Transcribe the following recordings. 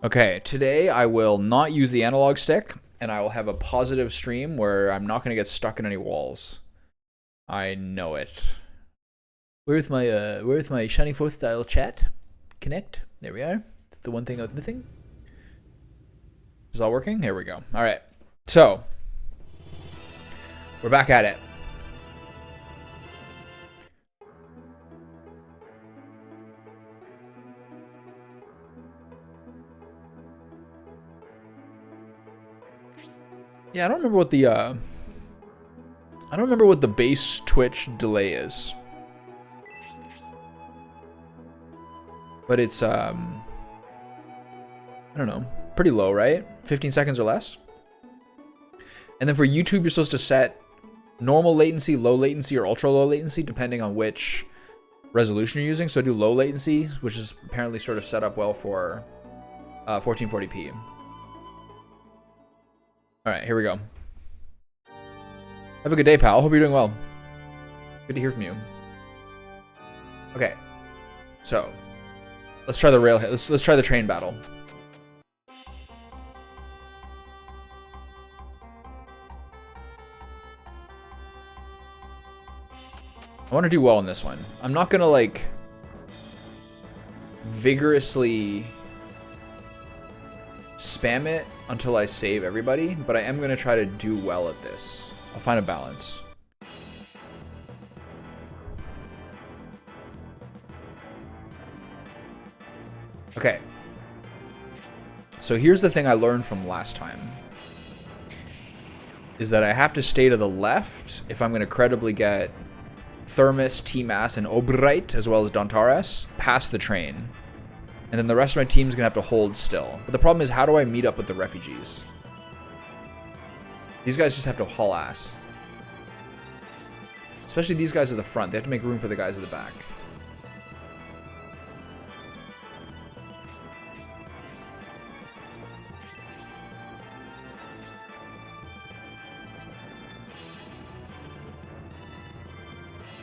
Okay, today I will not use the analog stick, and I will have a positive stream where I'm not going to get stuck in any walls. I know it. Where's my Shining Force style chat? Connect. There we are. The one thing I was missing. Is all working? Here we go. All right. So we're back at it. Yeah, I don't remember what the base Twitch delay is. But it's I don't know, pretty low, right? 15 seconds or less. And then for YouTube, you're supposed to set normal latency, low latency, or ultra low latency, depending on which resolution you're using. So I do low latency, which is apparently sort of set up well for 1440p. All right, here we go. Have a good day, pal. Hope you're doing well. Good to hear from you. Okay, so let's try the rail hit. Let's try the train battle. I want to do well in this one. I'm not gonna like vigorously spam it until I save everybody, but I am gonna try to do well at this. I'll find a balance. Okay. So here's the thing I learned from last time. Is that I have to stay to the left if I'm gonna credibly get Thermos, T-Mass, and Obright, as well as Dontaris, past the train. And then the rest of my team's gonna have to hold still. But the problem is, how do I meet up with the refugees? These guys just have to haul ass. Especially these guys at the front. They have to make room for the guys at the back.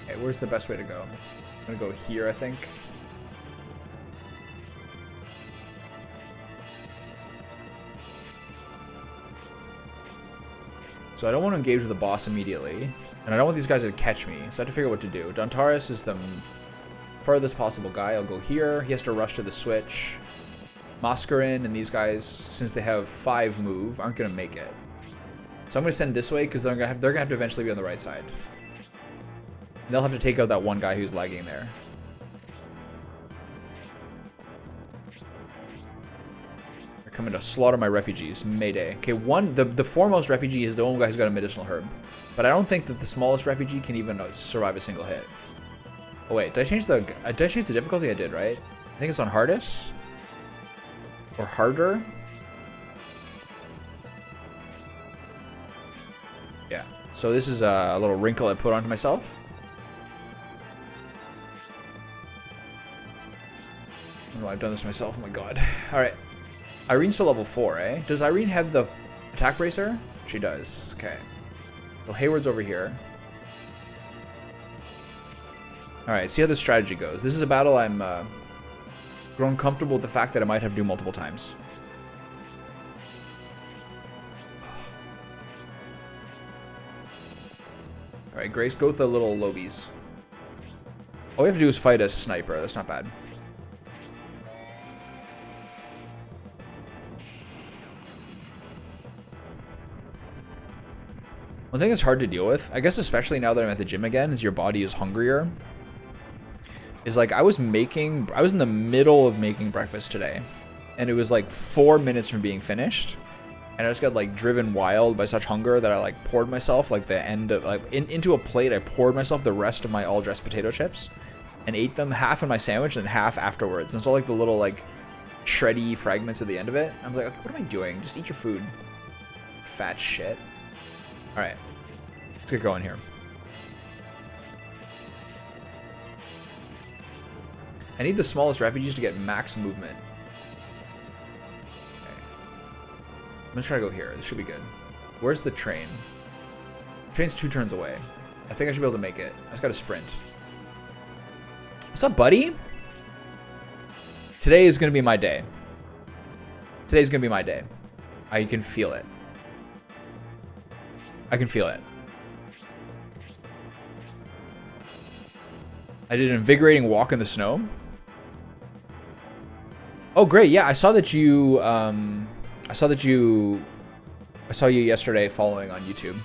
Okay, where's the best way to go? I'm gonna go here, I think. So I don't want to engage with the boss immediately. And I don't want these guys to catch me, so I have to figure out what to do. Dontaris is the farthest possible guy. I'll go here. He has to rush to the switch. Mascarin and these guys, since they have 5 move, aren't going to make it. So I'm going to send this way because they're going to have to eventually be on the right side. And they'll have to take out that one guy who's lagging there. They're coming to slaughter my refugees. Mayday. Okay, the foremost refugee is the only guy who's got a medicinal herb. But I don't think that the smallest refugee can even survive a single hit. Oh wait, did I change the difficulty? I did, right? I think it's on hardest. Or harder. Yeah. So this is a little wrinkle I put onto myself. Oh, I've done this myself. Oh my god. Alright. Irene's still level 4, eh? Does Irene have the attack bracer? She does. Okay. So Hayward's over here. Alright, see how this strategy goes. This is a battle I'm grown comfortable with the fact that I might have to do multiple times. Alright, Grace, go with the little lobies. All we have to do is fight a sniper. That's not bad. One thing that's hard to deal with, I guess especially now that I'm at the gym again, is your body is hungrier. Is like I was in the middle of making breakfast today, and it was like 4 minutes from being finished, and I just got like driven wild by such hunger that I like poured myself like the end of like into a plate. I poured myself the rest of my all dressed potato chips, and ate them, half in my sandwich and half afterwards. And it's all like the little like shreddy fragments at the end of it. I was like, okay, what am I doing? Just eat your food, fat shit. All right, let's get going here. I need the smallest refugees to get max movement. Okay. I'm gonna try to go here. This should be good. Where's the train? The train's 2 turns away. I think I should be able to make it. I just gotta sprint. What's up, buddy? Today is gonna be my day. Today's gonna be my day. I can feel it. I can feel it. I did an invigorating walk in the snow. Oh, great. Yeah, I saw you yesterday following on YouTube.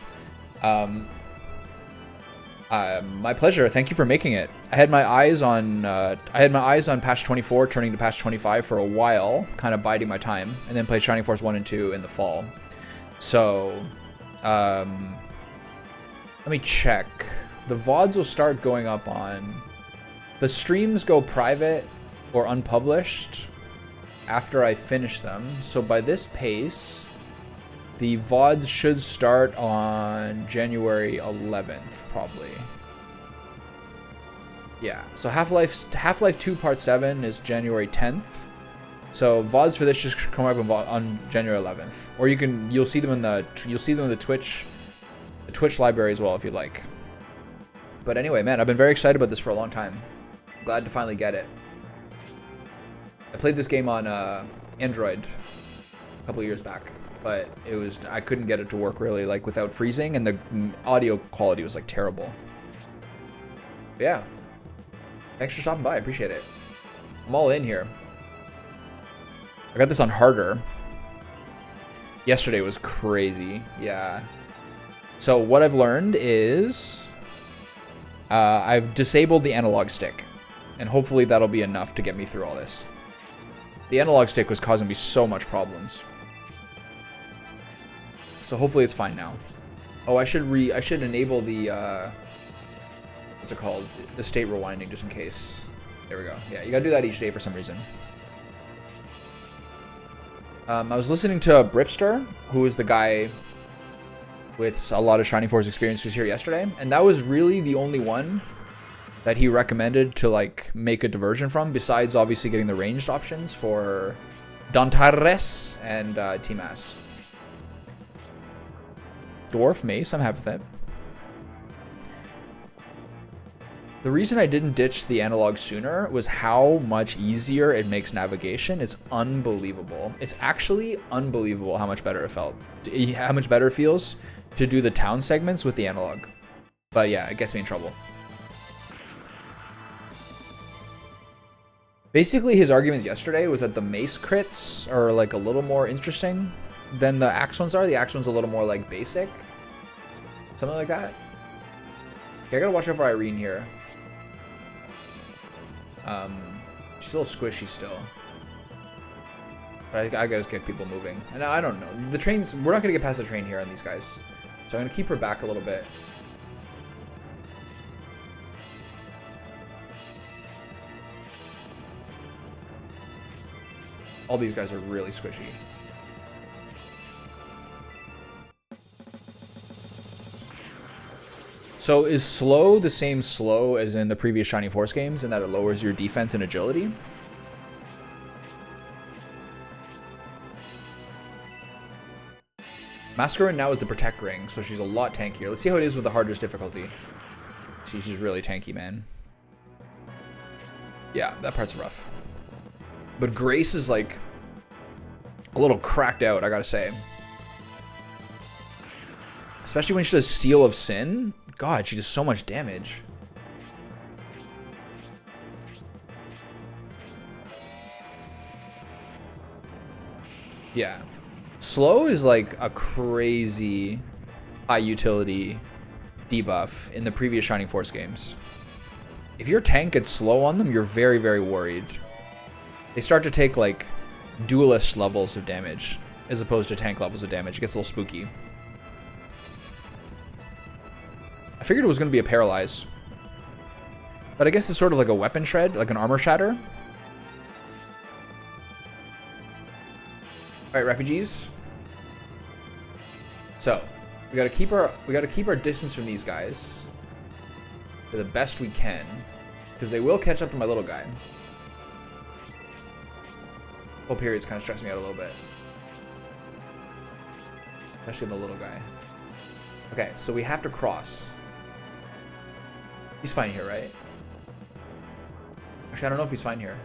My pleasure. Thank you for making it. I had my eyes on patch 24 turning to patch 25 for a while, kind of biding my time, and then played Shining Force 1 and 2 in the fall. So, let me check. The VODs will start going up on... The streams go private or unpublished after I finish them. So by this pace, the VODs should start on January 11th, probably. Yeah, so Half-Life 2 Part 7 is January 10th. So VODs for this just come up on January 11th. Or you'll see them in the Twitch library as well if you'd like. But anyway, man, I've been very excited about this for a long time. Glad to finally get it. I played this game on Android a couple years back, but I couldn't get it to work really like without freezing, and the audio quality was like terrible. But yeah, thanks for stopping by. I appreciate it. I'm all in here. I got this on harder. Yesterday was crazy. Yeah. So what I've learned is I've disabled the analog stick, and hopefully that'll be enough to get me through all this. The analog stick was causing me so much problems. So hopefully it's fine now. Oh, I should enable the what's it called? The state rewinding just in case. There we go. Yeah, you gotta do that each day for some reason. I was listening to Bripster, who is the guy with a lot of Shining Force experience, who's here yesterday, and that was really the only one that he recommended to like make a diversion from, besides obviously getting the ranged options for Dantares and Timas. Dwarf Mace, I'm happy with that. The reason I didn't ditch the analog sooner was how much easier it makes navigation. It's unbelievable. It's actually unbelievable how much better it felt. How much better it feels to do the town segments with the analog. But yeah, it gets me in trouble. Basically, his arguments yesterday was that the mace crits are like a little more interesting than the axe ones are. The axe one's a little more like basic. Something like that. Okay, I gotta watch out for Irene here. She's a little squishy still. But I gotta get people moving. And I don't know. The trains, we're not gonna get past the train here on these guys. So I'm gonna keep her back a little bit. All these guys are really squishy. So is slow the same slow as in the previous Shining Force games in that it lowers your defense and agility? Masquerade now is the Protect Ring, so she's a lot tankier. Let's see how it is with the hardest difficulty. See, she's really tanky, man. Yeah, that part's rough. But Grace is like a little cracked out, I gotta say. Especially when she does Seal of Sin. God, she does so much damage. Yeah. Slow is like a crazy high utility debuff in the previous Shining Force games. If your tank gets slow on them, you're very, very worried. They start to take like duelist levels of damage as opposed to tank levels of damage. It gets a little spooky. I figured it was going to be a paralyze. But I guess it's sort of like a weapon shred, like an armor shatter. Alright, refugees. So, we gotta keep our distance from these guys to the best we can. Because they will catch up to my little guy. Whole period's kind of stressing me out a little bit. Especially the little guy. Okay, so we have to cross. He's fine here, right? Actually, I don't know if he's fine here.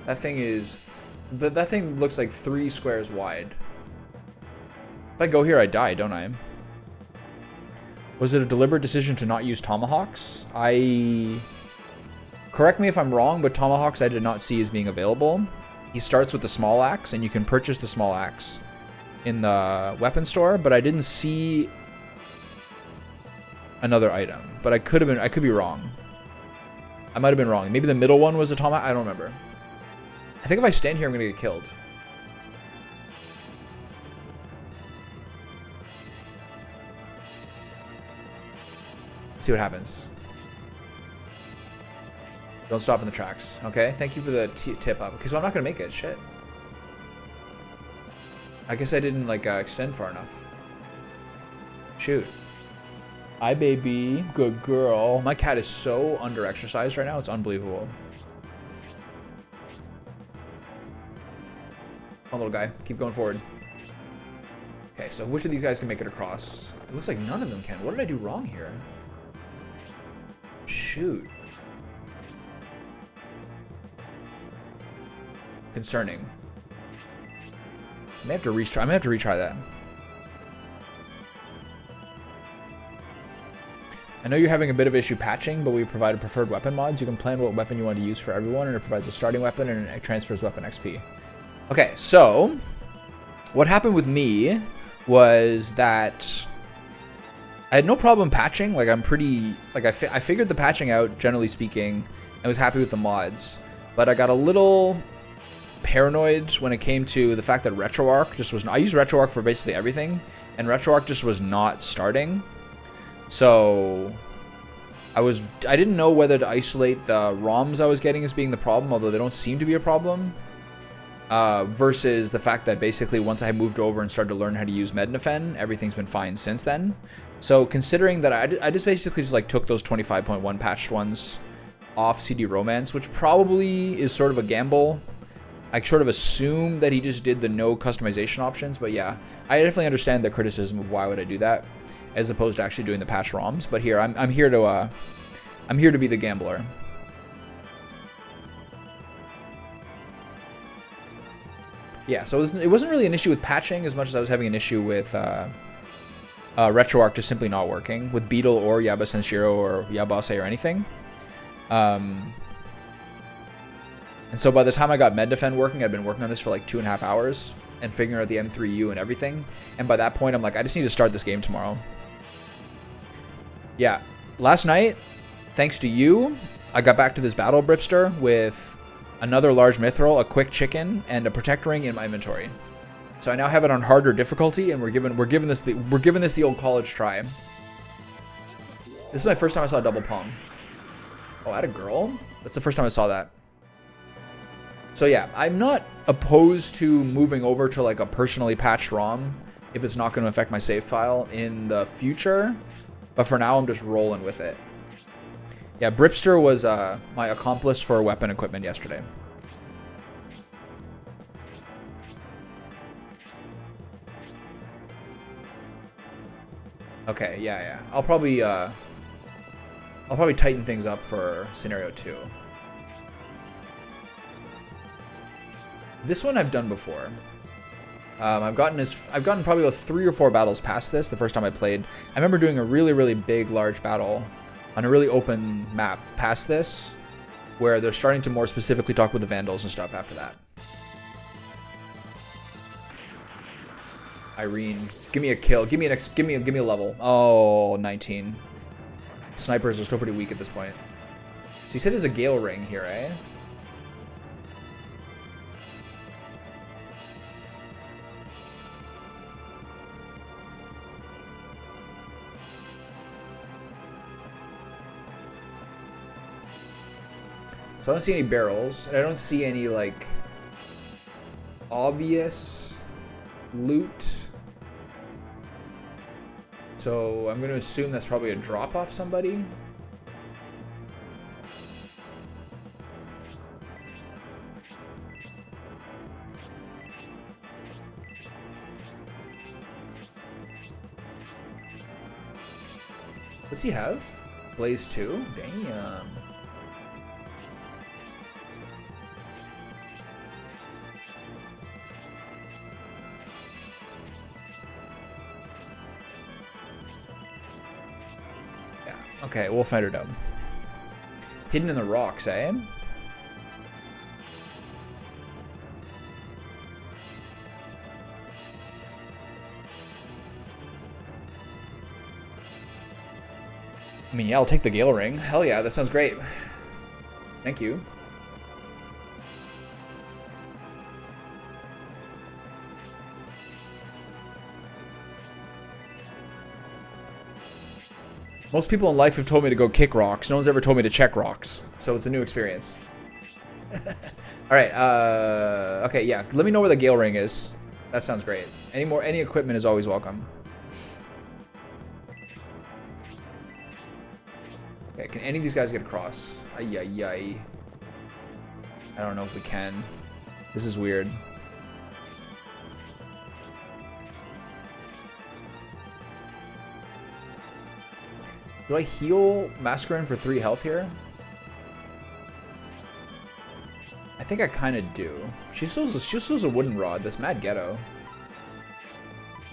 That thing is... That thing looks like 3 squares wide. If I go here, I die, don't I? Was it a deliberate decision to not use tomahawks? Correct me if I'm wrong, but tomahawks I did not see as being available. He starts with the small axe, and you can purchase the small axe in the weapon store, but I didn't see another item. But I could be wrong. I might have been wrong. Maybe the middle one was a tomahawk. I don't remember. I think if I stand here, I'm gonna get killed. Let's see what happens. Don't stop in the tracks. Okay, thank you for the tip up. Okay, so I'm not gonna make it. Shit. I guess I didn't like extend far enough. Shoot. Hi, baby. Good girl. My cat is so under-exercised right now. It's unbelievable. Come on, little guy. Keep going forward. Okay, so which of these guys can make it across? It looks like none of them can. What did I do wrong here? Shoot. Concerning. So I may have to retry. I may have to retry that. I know you're having a bit of issue patching, but we provided preferred weapon mods. You can plan what weapon you want to use for everyone, and it provides a starting weapon and it transfers weapon XP. Okay, so what happened with me was that I had no problem patching. Like, I'm pretty, like, I figured the patching out, generally speaking, and was happy with the mods. But I got a little paranoid when it came to the fact that RetroArch just was not, I use RetroArch for basically everything, and RetroArch just was not starting. So I didn't know whether to isolate the ROMs I was getting as being the problem, although they don't seem to be a problem, versus the fact that basically once I moved over and started to learn how to use Mednafen, everything's been fine since then. So considering that I just basically just like took those 25.1 patched ones off CD Romance, which probably is sort of a gamble. I sort of assume that he just did the no customization options, but yeah, I definitely understand the criticism of why would I do that, as opposed to actually doing the patch ROMs. But here, I'm here to be the gambler. Yeah, so it wasn't really an issue with patching as much as I was having an issue with RetroArch just simply not working with Beetle or Yaba Senshiro or Yabase or anything. And so by the time I got Mednafen working, I'd been working on this for like 2.5 hours and figuring out the M3U and everything. And by that point, I'm like, I just need to start this game tomorrow. Yeah, last night, thanks to you, I got back to this battle Bripster with another large mithril, a quick chicken, and a protect ring in my inventory. So I now have it on harder difficulty, and we're giving this the old college try. This is my first time I saw a double palm. Oh, I had a girl? That's the first time I saw that. So yeah, I'm not opposed to moving over to like a personally patched ROM if it's not going to affect my save file in the future. But for now, I'm just rolling with it. Yeah, Bripster was my accomplice for weapon equipment yesterday. Okay, yeah. I'll probably tighten things up for scenario 2. This one I've done before. I've gotten probably about 3 or 4 battles past this the first time I played. I remember doing a really, really big, large battle on a really open map past this, where they're starting to more specifically talk with the Vandals and stuff after that. Irene, give me a kill. Give me a level. Oh, 19. Snipers are still pretty weak at this point. So you said there's a Gale Ring here, eh? So I don't see any barrels, and I don't see any, like, obvious loot. So I'm going to assume that's probably a drop off somebody. What's he have? Blaze 2? Damn. Okay, we'll find it out. Hidden in the rocks, eh? I mean, yeah, I'll take the Gale Ring. Hell yeah, that sounds great. Thank you. Most people in life have told me to go kick rocks. No one's ever told me to check rocks. So it's a new experience. Alright, okay, yeah. Let me know where the Gale Ring is. That sounds great. Any equipment is always welcome. Okay, can any of these guys get across? Ay, ay, ay. I don't know if we can. This is weird. Do I heal Mascarin for 3 health here? I think I kind of do. She still has a wooden rod. That's mad ghetto.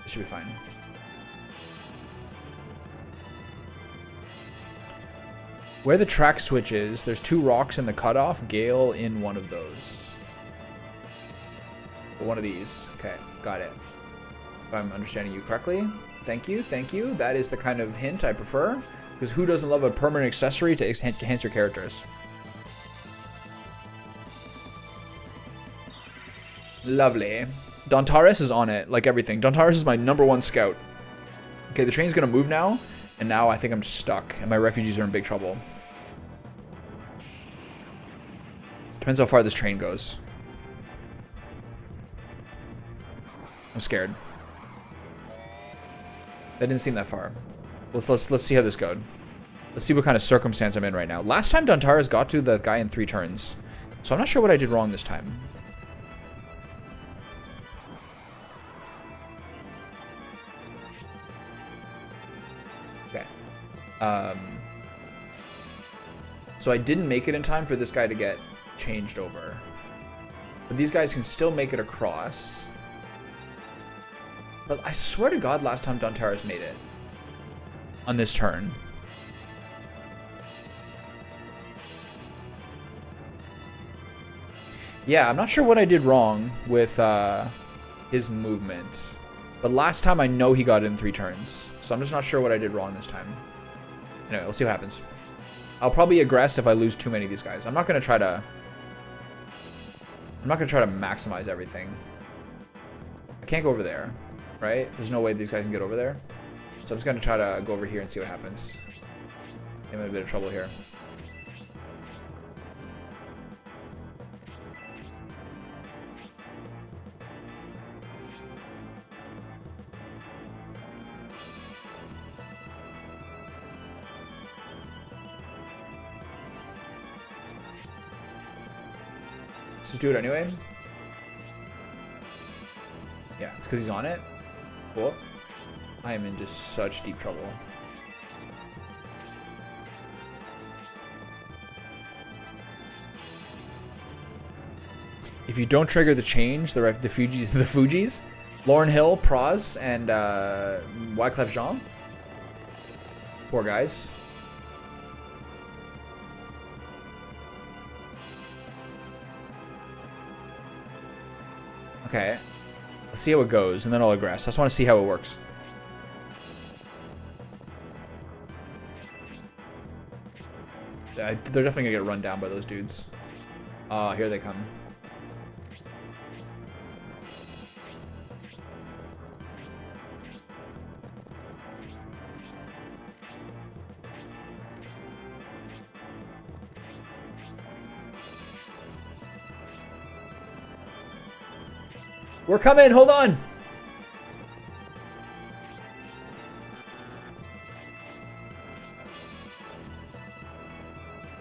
This should be fine. Where the track switch is, there's 2 rocks in the cutoff. Gale in one of those. One of these. Okay, got it. If I'm understanding you correctly. Thank you, thank you. That is the kind of hint I prefer. Because who doesn't love a permanent accessory to enhance your characters? Lovely. Dontaris is on it, like everything. Dontaris is my #1 scout. Okay, the train's gonna move now, and now I think I'm stuck, and my refugees are in big trouble. Depends how far this train goes. I'm scared. That didn't seem that far. Let's see how this goes. Let's see what kind of circumstance I'm in right now. Last time Dontaris got to the guy in 3 turns, so I'm not sure what I did wrong this time. Okay. So I didn't make it in time for this guy to get changed over, but these guys can still make it across. But I swear to God, last time Dontaris made it on this turn. Yeah, I'm not sure what I did wrong with his movement. But last time I know he got it in 3 turns. So I'm just not sure what I did wrong this time. Anyway, we'll see what happens. I'll probably aggress if I lose too many of these guys. I'm not gonna try to maximize everything. I can't go over there, right? There's no way these guys can get over there. So I'm just gonna try to go over here and see what happens. I'm in a bit of trouble here. Let's just do it anyway. Yeah, it's because he's on it. Cool. I am in just such deep trouble. If you don't trigger the change, the Fugees, Lauren Hill, Praz, and Wyclef Jean. Poor guys. Okay. Let's see how it goes, and then I'll aggress. I just want to see how it works. They're definitely gonna get run down by those dudes. Here they come. We're coming, hold on.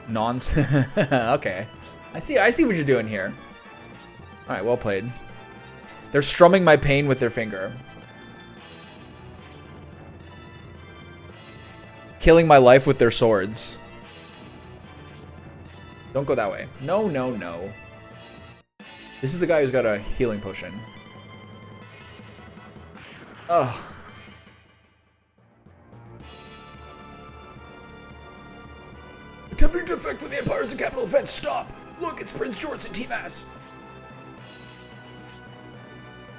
Nonsense. Okay. I see what you're doing here. Alright, well played. They're strumming my pain with their finger. Killing my life with their swords. Don't go that way. No, no, no. This is the guy who's got a healing potion. Ugh. Attempting to defect from the Empire is a capital offense. Stop! Look, it's Prince Jorts and T-Mass.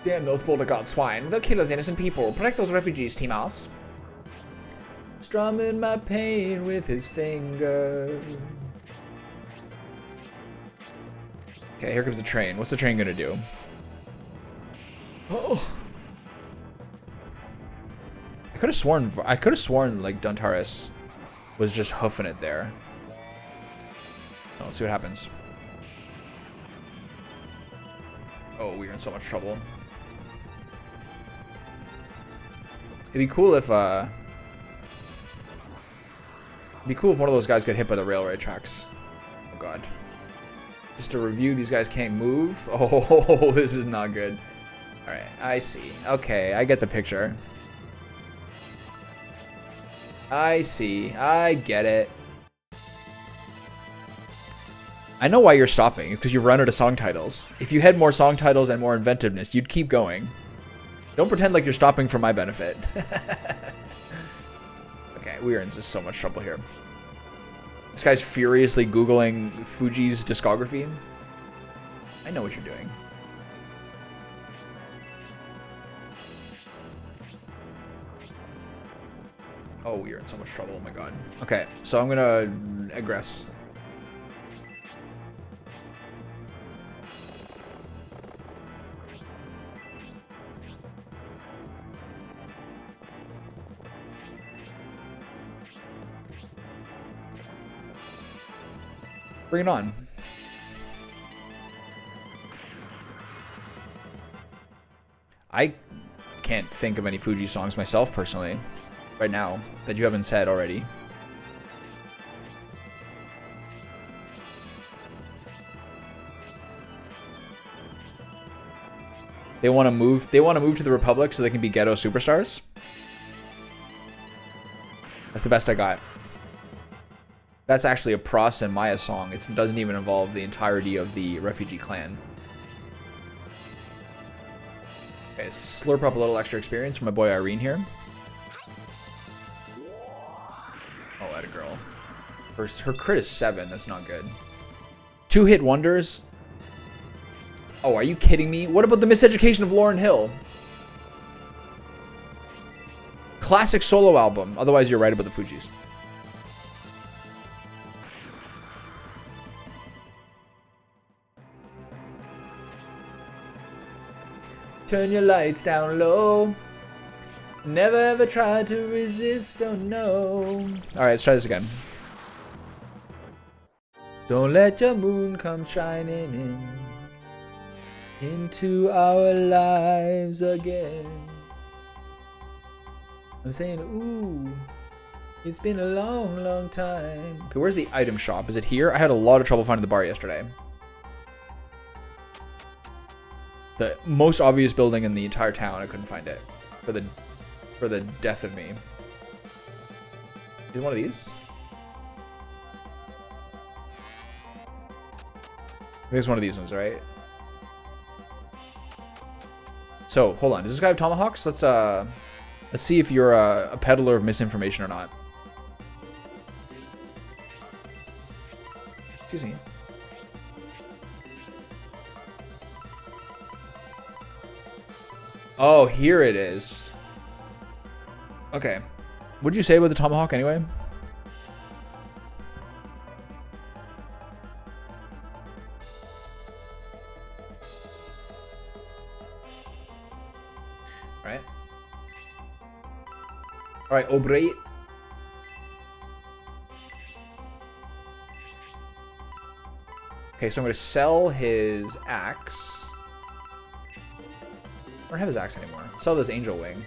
Damn those Boulder God swine. They'll kill us innocent people. Protect those refugees, T-Mouse. Strumming my pain with his finger. Okay, here comes the train. What's the train gonna do? Oh. I could have sworn like Duntaris was just hoofing it there. Oh, let's see what happens. Oh, we're in so much trouble. It'd be cool if one of those guys got hit by the railway tracks. Oh god. Just to review, these guys can't move. Oh, this is not good. Alright, I see. Okay, I get the picture. I see. I get it. I know why you're stopping. It's because you've run out of song titles. If you had more song titles and more inventiveness, you'd keep going. Don't pretend like you're stopping for my benefit. Okay, we are in just so much trouble here. This guy's furiously Googling Fuji's discography. I know what you're doing. Oh, we are in so much trouble. Oh my god. Okay, so I'm gonna aggress. Bring it on. I can't think of any Fuji songs myself personally right now that you haven't said already. They want to move to the Republic so they can be ghetto superstars. That's the best I got. That's actually a Pross and Maya song. It doesn't even involve the entirety of the refugee clan. Okay, slurp up a little extra experience for my boy Irene here. Oh, that a girl. Her crit is 7. That's not good. 2-hit wonders. Oh, are you kidding me? What about the Miseducation of Lauryn Hill? Classic solo album. Otherwise, you're right about the Fugees. Turn your lights down low. Never ever try to resist, oh no. Alright, let's try this again. Don't let your moon come shining into our lives again. I'm saying, ooh, it's been a long, long time. Okay, where's the item shop? Is it here? I had a lot of trouble finding the bar yesterday. The most obvious building in the entire town, I couldn't find it. For the death of me. Is it one of these? I think it's one of these ones, right? So, hold on. Does this guy have tomahawks? Let's see if you're a peddler of misinformation or not. Excuse me. Oh, here it is. Okay. What did you say about the tomahawk anyway? Alright. Alright, Aubrey. Okay, so I'm going to sell his axe. I don't have his axe anymore. Sell this angel wing.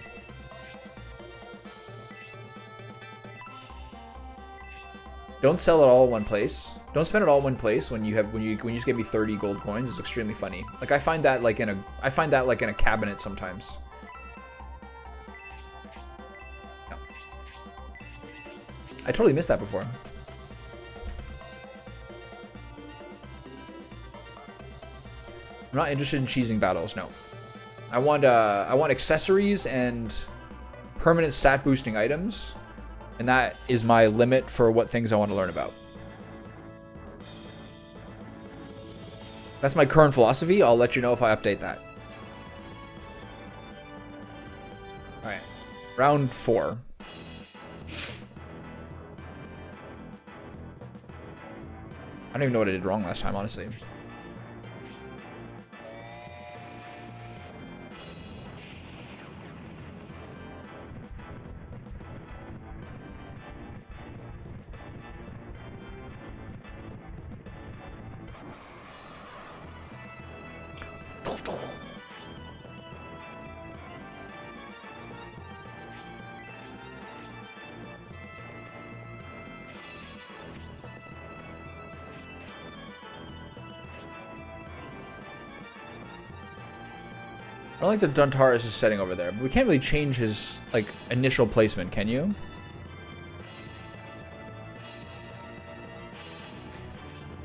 Don't sell it all in one place. Don't spend it all in one place when you just give me 30 gold coins. It's extremely funny. Like I find that like in a cabinet sometimes. No. I totally missed that before. I'm not interested in cheesing battles, no. I want accessories and permanent stat boosting items, and that is my limit for what things I want to learn about. That's my current philosophy. I'll let you know if I update that. All right. Round 4. I don't even know what I did wrong last time, honestly. I don't like the Dontaris is setting over there, but we can't really change his like initial placement, can you?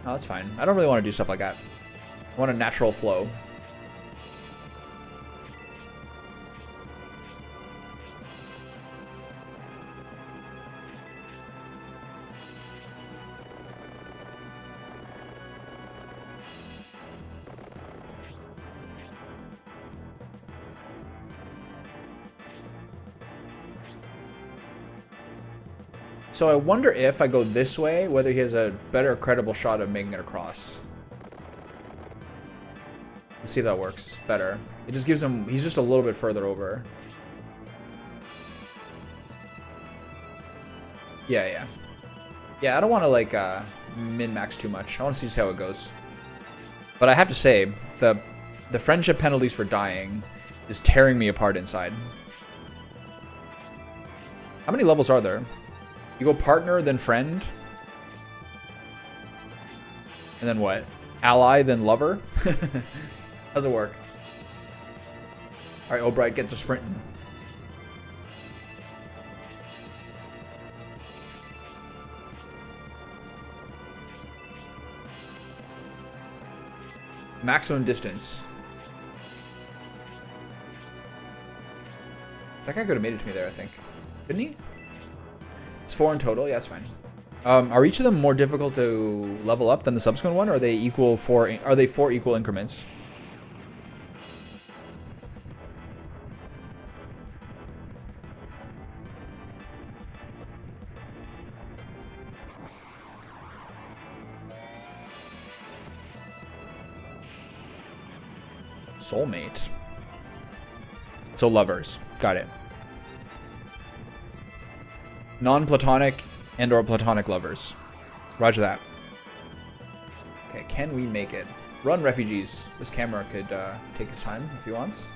Oh, that's fine. I don't really want to do stuff like that. I want a natural flow. So I wonder if I go this way, whether he has a better credible shot of making it across. Let's see if that works better. It just gives him, he's just a little bit further over. Yeah. Yeah, I don't want to like min-max too much. I want to see how it goes. But I have to say, the friendship penalties for dying is tearing me apart inside. How many levels are there? You go partner, then friend. And then what? Ally, then lover? How's it work? Alright, O'Brien, get to sprinting. Maximum distance. That guy could have made it to me there, I think. Didn't he? It's 4 in total. Yeah, that's fine. Are each of them more difficult to level up than the subsequent one, or are they equal for? Are they 4 equal increments? Soulmate. So lovers. Got it. Non-platonic and or platonic lovers. Roger that. Okay, can we make it? Run, refugees. This camera could take his time if he wants.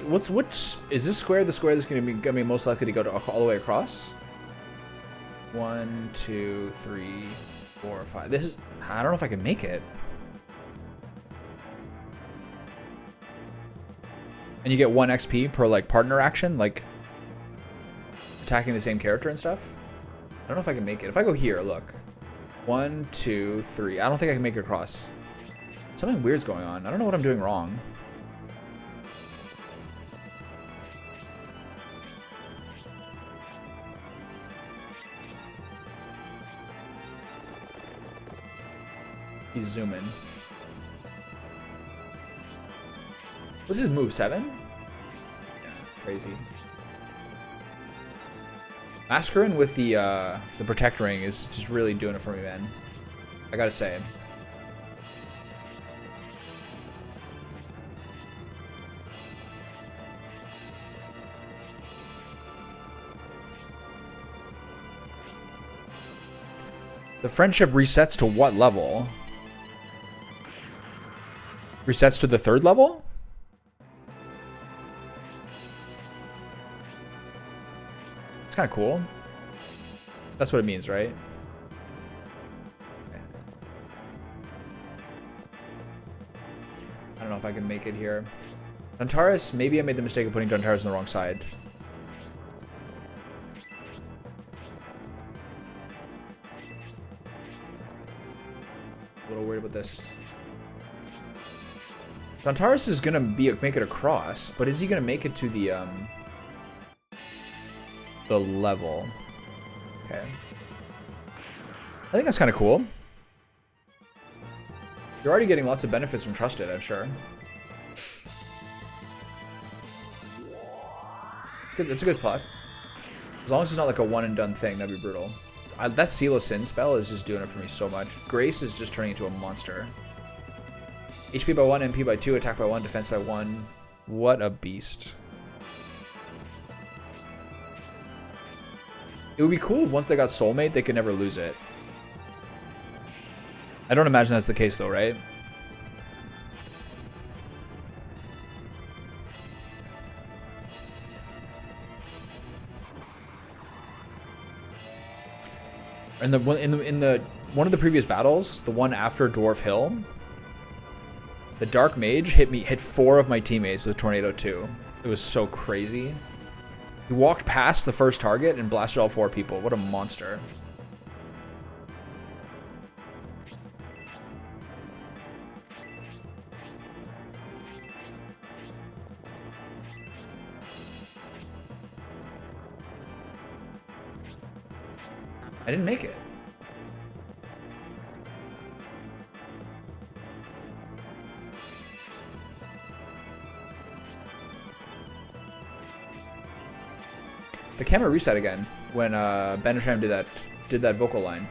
Which is this square the square that's gonna be most likely to go to all the way across? 1, 2, 3, 4, 5. This is, I don't know if I can make it. And you get 1 XP per like partner action, like attacking the same character and stuff. I don't know if I can make it. If I go here, look. 1, 2, 3. I don't think I can make it across. Something weird's going on. I don't know what I'm doing wrong. He's zooming. What's his move? 7? Yeah, crazy. Mascarin with the Protect Ring is just really doing it for me, man. I gotta say. The friendship resets to what level? Resets to the 3rd level? It's kind of cool. That's what it means, right? Okay. I don't know if I can make it here. Dontaris, maybe I made the mistake of putting Dontaris on the wrong side. A little worried about this. Dontaris is gonna make it across, but is he gonna make it to the level? Okay. I think that's kind of cool. You're already getting lots of benefits from Trusted, I'm sure. Good, it's a good plot. As long as it's not like a one and done thing, that'd be brutal. That Seal of Sin spell is just doing it for me so much. Grace is just turning into a monster. HP by 1, MP by 2, attack by 1, defense by 1. What a beast. It would be cool if once they got Soulmate, they could never lose it. I don't imagine that's the case though, right? In the one of the previous battles, the one after Dwarf Hill, the Dark Mage hit 4 of my teammates with Tornado 2. It was so crazy. He walked past the first target and blasted all 4 people. What a monster. I didn't make it. The camera reset again when Benisham did that vocal line.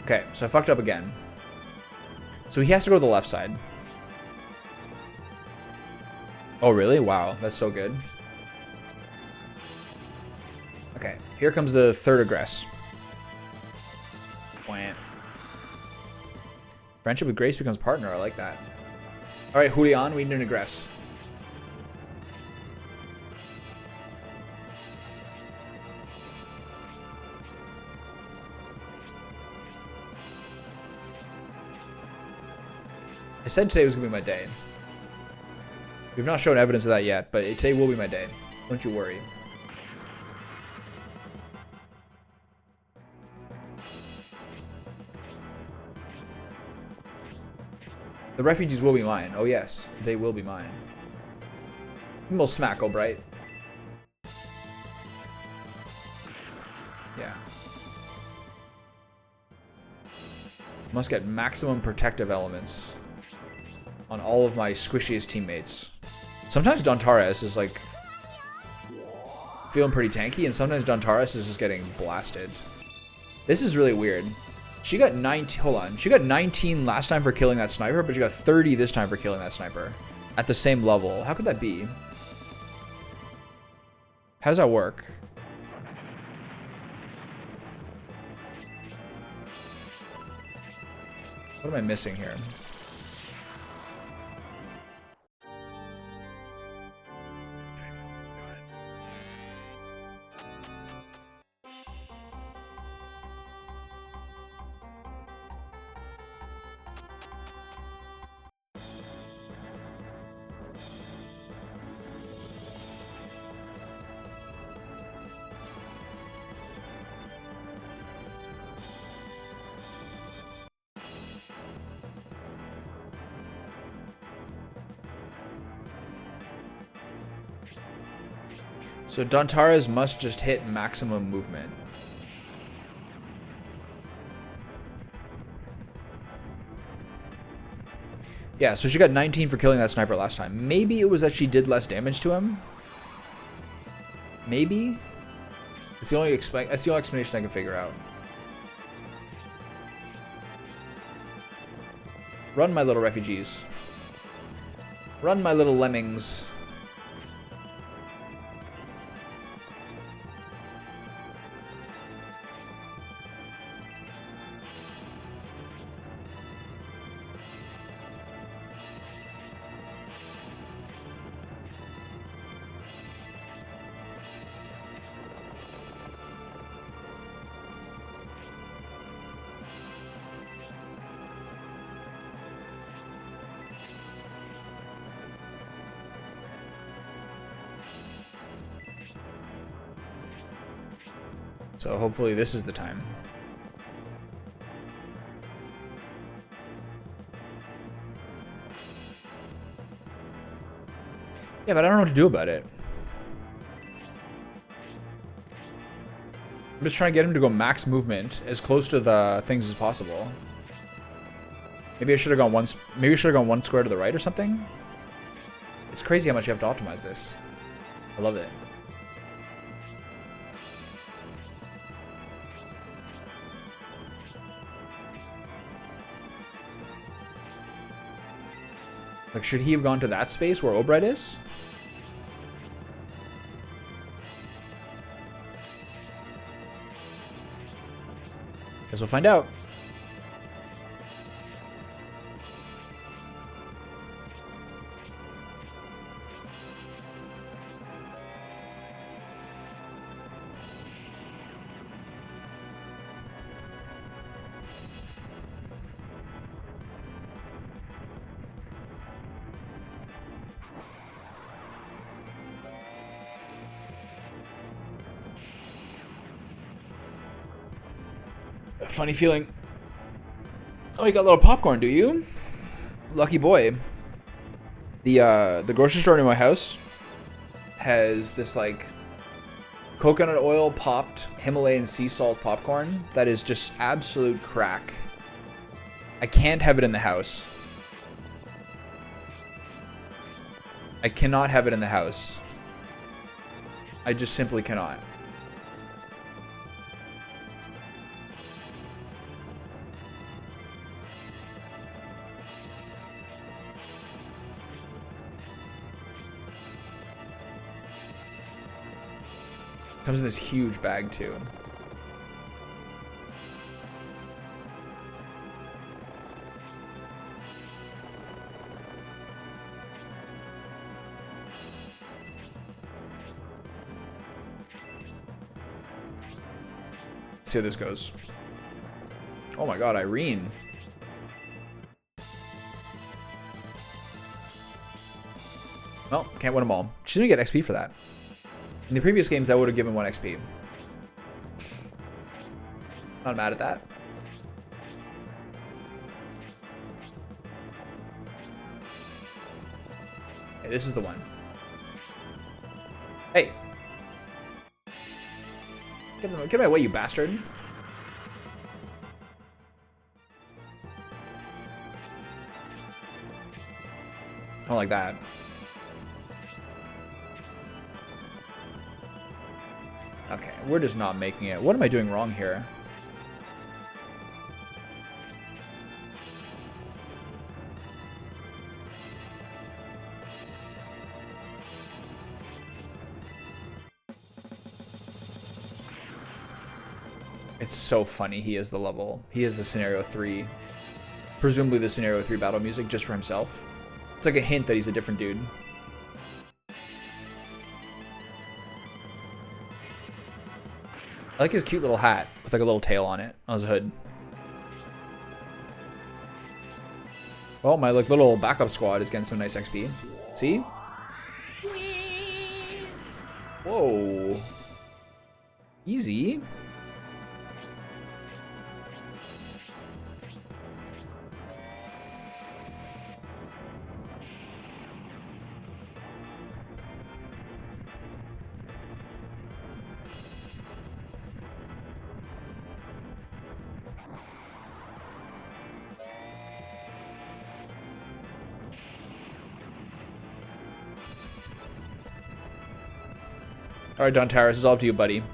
Okay, so I fucked up again. So he has to go to the left side. Oh really? Wow, that's so good. Okay, here comes the third aggress. Wham. Friendship with Grace becomes partner. I like that. All right, Julian, we need an aggress. I said today was gonna be my day. We've not shown evidence of that yet, but today will be my day. Don't you worry. The refugees will be mine. Oh yes, they will be mine. We'll smack Albright. Yeah. Must get maximum protective elements on all of my squishiest teammates. Sometimes Dontaris is like feeling pretty tanky, and sometimes Dontaris is just getting blasted. This is really weird. She got 19, hold on. She got 19 last time for killing that sniper, but she got 30 this time for killing that sniper. At the same level. How could that be? How does that work? What am I missing here? So Dontaris must just hit maximum movement. Yeah, so she got 19 for killing that sniper last time. Maybe it was that she did less damage to him. Maybe. That's the only explanation I can figure out. Run, my little refugees. Run, my little lemmings. So hopefully this is the time. Yeah, but I don't know what to do about it. I'm just trying to get him to go max movement as close to the things as possible. Maybe I should have gone one. Maybe I should have gone one square to the right or something. It's crazy how much you have to optimize this. I love it. Like, should he have gone to that space where Obright is? Guess we'll find out. Funny feeling. Oh, you got a little popcorn, do you? Lucky boy. The grocery store near my house has this like coconut oil popped Himalayan sea salt popcorn that is just absolute crack. I can't have it in the house. I cannot have it in the house. I just simply cannot. Comes in this huge bag too. Let's see how this goes. Oh my god, Irene. Well, can't win them all. She's gonna get XP for that. In the previous games, I would have given 1 XP. Not mad at that. Okay, this is the one. Hey! Get out of my way, you bastard. I don't like that. Okay, we're just not making it. What am I doing wrong here? It's so funny he is the level. He is the Scenario 3. Presumably the Scenario 3 battle music just for himself. It's like a hint that he's a different dude. I like his cute little hat with like a little tail on it, on his hood. Oh, my like little backup squad is getting some nice XP. See? Whoa. Easy. All right, Don Taris, it's all up to you, buddy.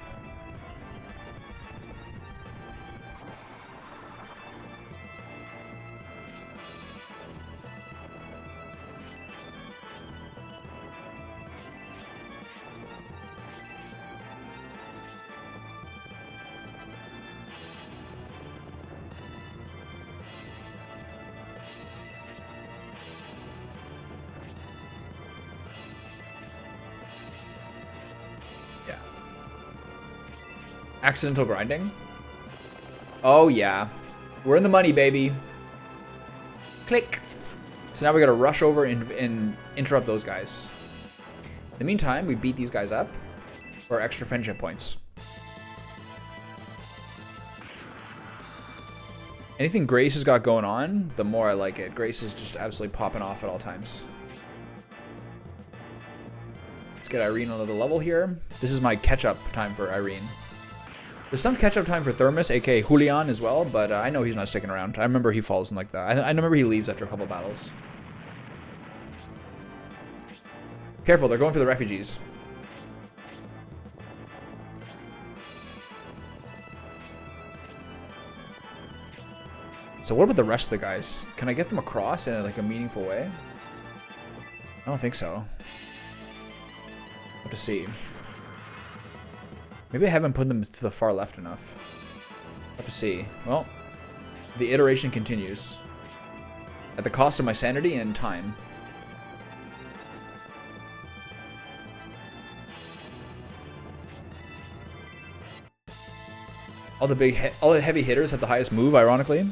Accidental grinding? Oh, yeah. We're in the money, baby. Click. So now we gotta rush over and interrupt those guys. In the meantime, we beat these guys up for extra friendship points. Anything Grace has got going on, the more I like it. Grace is just absolutely popping off at all times. get Irene on another level here. This is my catch-up time for Irene. There's some catch-up time for Thermus, aka Julian as well, but I know he's not sticking around. I remember he falls in like that. I remember he leaves after a couple battles. Careful, they're going for the refugees. So what about the rest of the guys? Can I get them across in like a meaningful way? I don't think so. We'll have to see. Maybe I haven't put them to the far left enough. We'll have to see. Well, the iteration continues. At the cost of my sanity and time. All the heavy hitters have the highest move, ironically.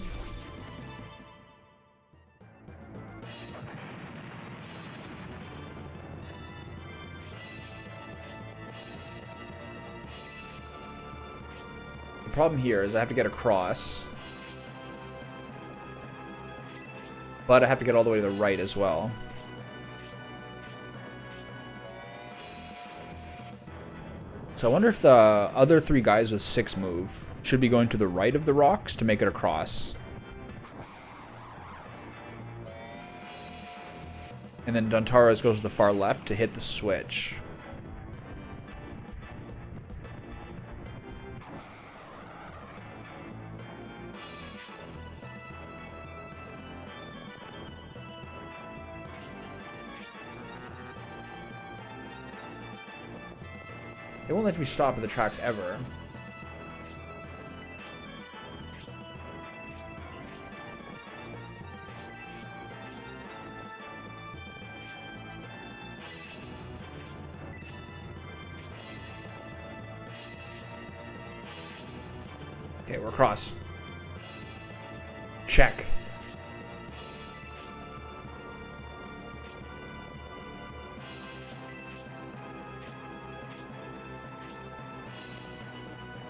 The problem here is I have to get across. But I have to get all the way to the right as well. So I wonder if the other three guys with 6 move should be going to the right of the rocks to make it across. And then Dontaris goes to the far left to hit the switch. They won't let me stop at the tracks ever. Okay, we're across. Check.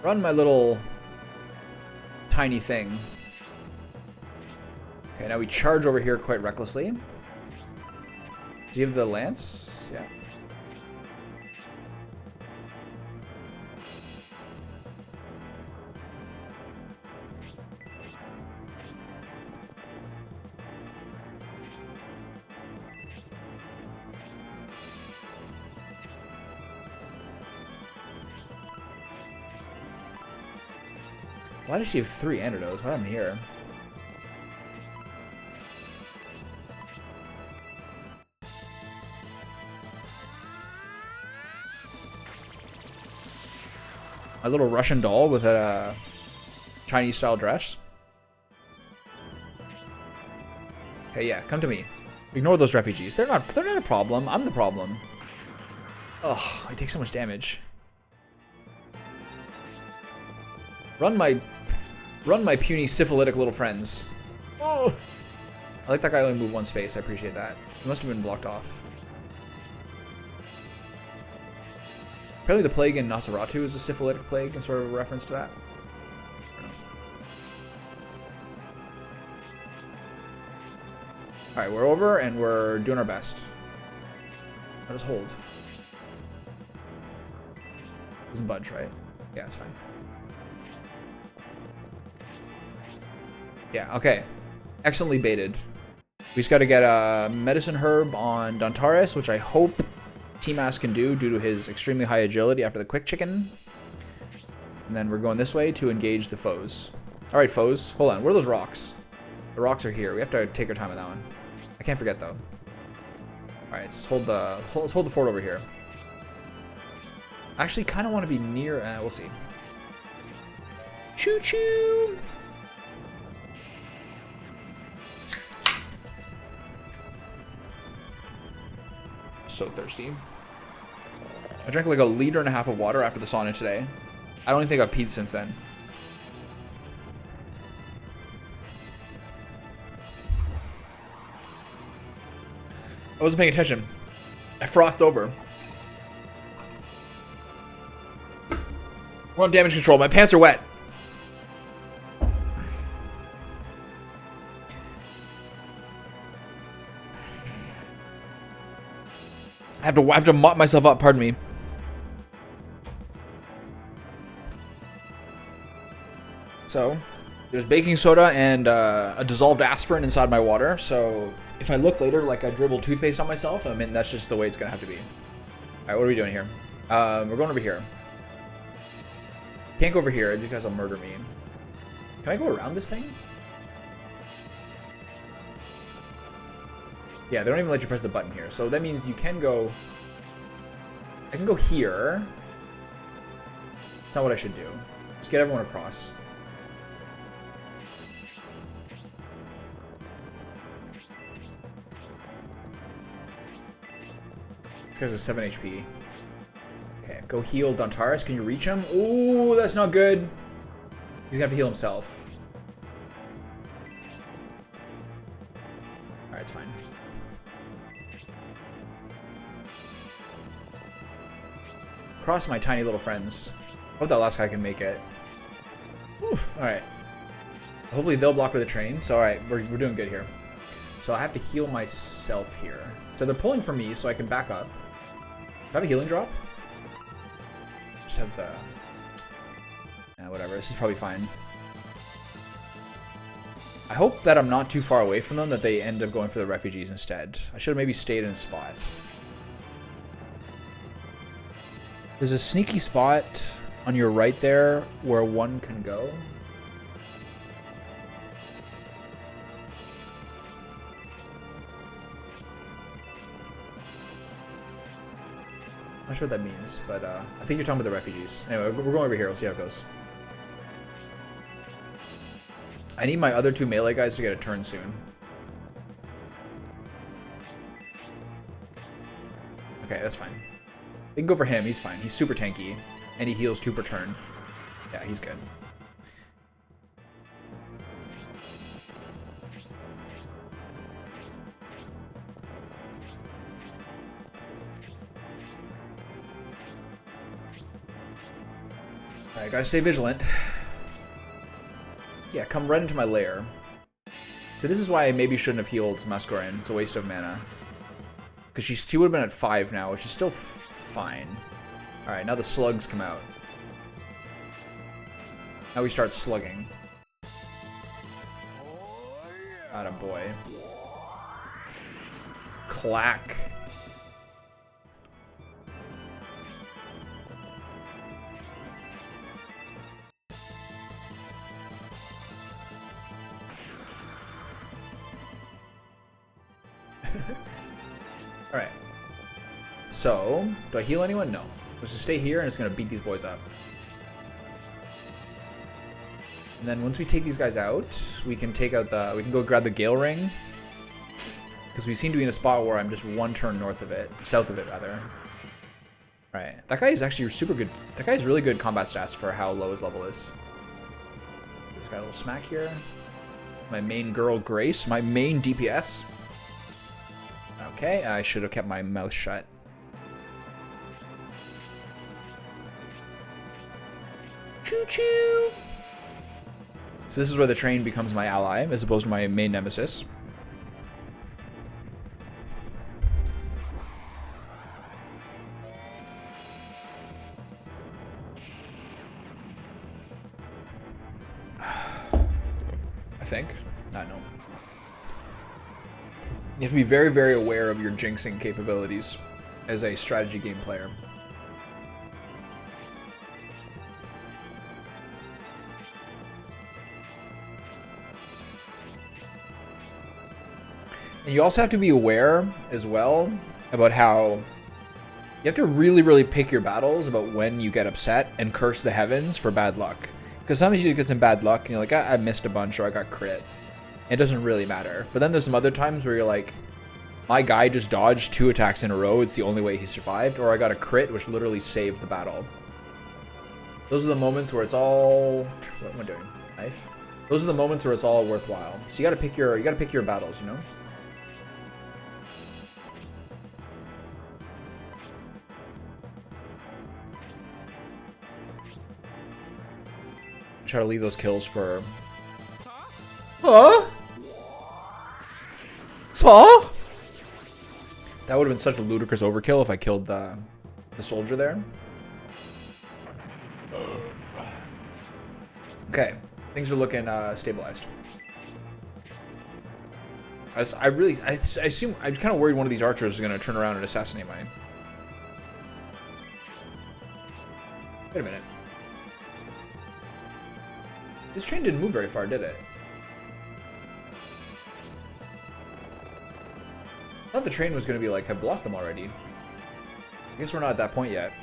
Run my little tiny thing. Okay, now we charge over here quite recklessly. Does he have the lance? Yeah. Why does she have 3 antidotes? What happened here? My little Russian doll with a Chinese style dress. Okay, yeah, come to me. Ignore those refugees. They're not a problem. I'm the problem. Oh, I take so much damage. Run my puny syphilitic little friends. Oh. I like that guy only moved 1 space. I appreciate that. He must have been blocked off. Apparently the plague in Nosferatu is a syphilitic plague, and sort of a reference to that. Alright, we're over and we're doing our best. Let us hold. Doesn't budge, right? Yeah, it's fine. Yeah, okay. Excellently baited. We just got to get a medicine herb on Dontaris, which I hope T-Mass can do due to his extremely high agility after the quick chicken. And then we're going this way to engage the foes. All right, foes. Hold on. Where are those rocks? The rocks are here. We have to take our time with that one. I can't forget, though. All right, let's hold the fort over here. I actually kind of want to be near... we'll see. Choo-choo! So thirsty. I drank like 1.5 liters of water after the sauna today. I don't even think I've peed since then. I wasn't paying attention. I frothed over. We're on damage control. My pants are wet. I have to mop myself up, pardon me. So, there's baking soda and a dissolved aspirin inside my water. So, if I look later like I dribbled toothpaste on myself, I mean, that's just the way it's going to have to be. Alright, what are we doing here? We're going over here. Can't go over here. These guys will murder me. Can I go around this thing? Yeah, they don't even let you press the button here. So that means you can go... I can go here. That's not what I should do. Just get everyone across. This guy's a 7 HP. Okay, go heal Dontaris. Can you reach him? Ooh, that's not good. He's gonna have to heal himself. Alright, it's fine. Cross my tiny little friends. Hope that last guy can make it. Alright. Hopefully they'll block with the train. So alright, we're doing good here. So I have to heal myself here. So they're pulling for me so I can back up. Do I have a healing drop? Just have the... whatever, this is probably fine. I hope that I'm not too far away from them, that they end up going for the refugees instead. I should have maybe stayed in a spot. There's a sneaky spot on your right there where one can go. I'm not sure what that means, but I think you're talking about the refugees. Anyway, we're going over here. We'll see how it goes. I need my other two melee guys to get a turn soon. Okay, that's fine. We can go for him. He's fine. He's super tanky. And he heals 2 per turn. Yeah, he's good. Alright, gotta stay vigilant. Yeah, come right into my lair. So this is why I maybe shouldn't have healed Masquerain. It's a waste of mana. Because she would have been at 5 now, which is still fine. Alright, now the slugs come out. Now we start slugging. Attaboy. Clack. Alright. So, do I heal anyone? No. Let's just stay here and it's going to beat these boys up. And then once we take these guys out, we can take out the... We can go grab the Gale Ring. Because we seem to be in a spot where I'm just 1 turn north of it. South of it, rather. Right. That guy is actually super good. That guy has really good combat stats for how low his level is. This guy a little smack here. My main girl, Grace. My main DPS. Okay, I should have kept my mouth shut. Choo-choo! So this is where the train becomes my ally, as opposed to my main nemesis. I think. I know. You have to be very, very aware of your jinxing capabilities as a strategy game player. And you also have to be aware as well about how you have to really, really pick your battles about when you get upset and curse the heavens for bad luck. Because sometimes you get some bad luck and you're like, I missed a bunch or I got crit. It doesn't really matter. But then there's some other times where you're like, my guy just dodged 2 attacks in a row. It's the only way he survived. Or I got a crit, which literally saved the battle. Those are the moments where it's all... What am I doing? Knife? Those are the moments where it's all worthwhile. So you gotta pick your battles, you know? Try to leave those kills for... Huh? Huh? That would have been such a ludicrous overkill if I killed the soldier there. Okay, things are looking stabilized. I assume I'm kind of worried one of these archers is going to turn around and assassinate mine. Wait a minute. This train didn't move very far, did it? I thought the train was going to be like, have blocked them already. I guess we're not at that point yet.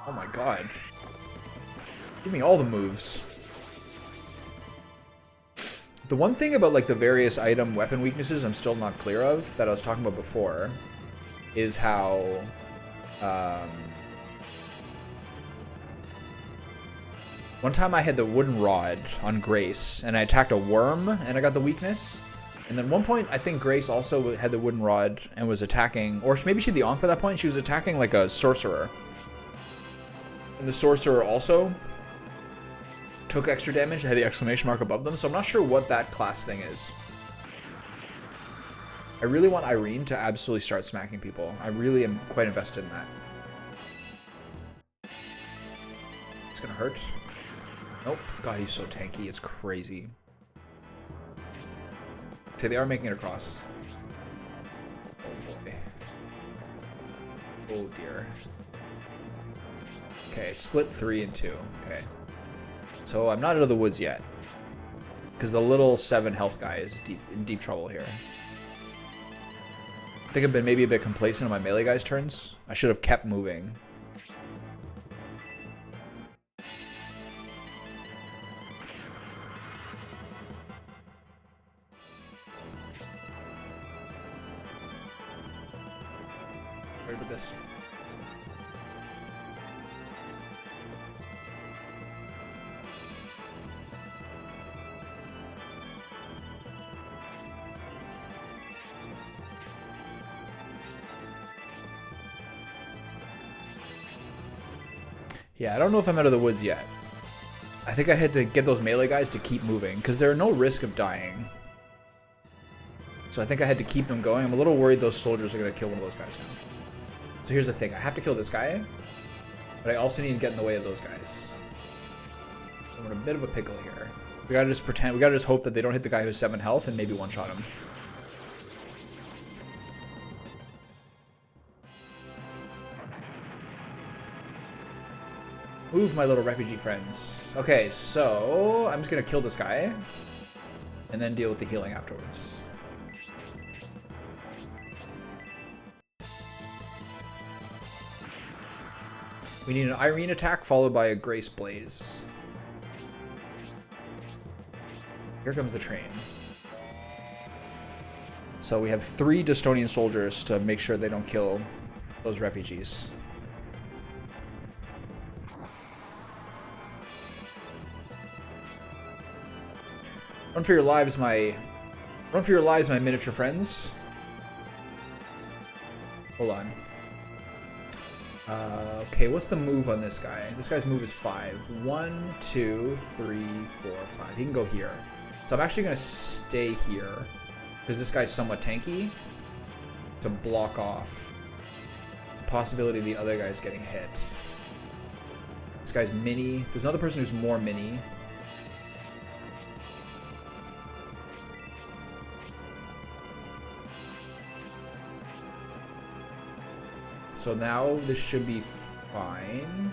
Oh my god. Give me all the moves. The one thing about like the various item weapon weaknesses I'm still not clear of that I was talking about before is how one time I had the wooden rod on Grace and I attacked a worm and I got the weakness. And then one point I think Grace also had the wooden rod and was attacking, or maybe she had the Ankh by that point. She was attacking like a sorcerer. And the sorcerer also took extra damage and had the exclamation mark above them, so I'm not sure what that class thing is. I really want Irene to absolutely start smacking people. I really am quite invested in that. It's gonna hurt. Nope. God, he's so tanky. It's crazy. Okay, they are making it across. Oh boy. Oh dear. Okay, split 3 and 2. Okay. So I'm not out of the woods yet. Because the little 7 health guy is in deep trouble here. I think I've been maybe a bit complacent on my melee guys' turns. I should have kept moving. Worried about this. Yeah, I don't know if I'm out of the woods yet. I think I had to get those melee guys to keep moving, because there's no risk of dying. So I think I had to keep them going. I'm a little worried those soldiers are going to kill one of those guys now. So here's the thing. I have to kill this guy, but I also need to get in the way of those guys. So we're in a bit of a pickle here. We gotta just pretend, we gotta just hope that they don't hit the guy who's 7 health and maybe one-shot him. Move, my little refugee friends. Okay, so I'm just gonna kill this guy and then deal with the healing afterwards. We need an Irene attack followed by a Grace Blaze. Here comes the train. So we have 3 Destonian soldiers to make sure they don't kill those refugees. Run for your lives, my miniature friends. Hold on. Okay, what's the move on this guy? This guy's move is 5. 1, 2, 3, 4, 5. He can go here. So I'm actually gonna stay here because this guy's somewhat tanky to block off the possibility of the other guy's getting hit. This guy's mini. There's another person who's more mini. So now this should be fine.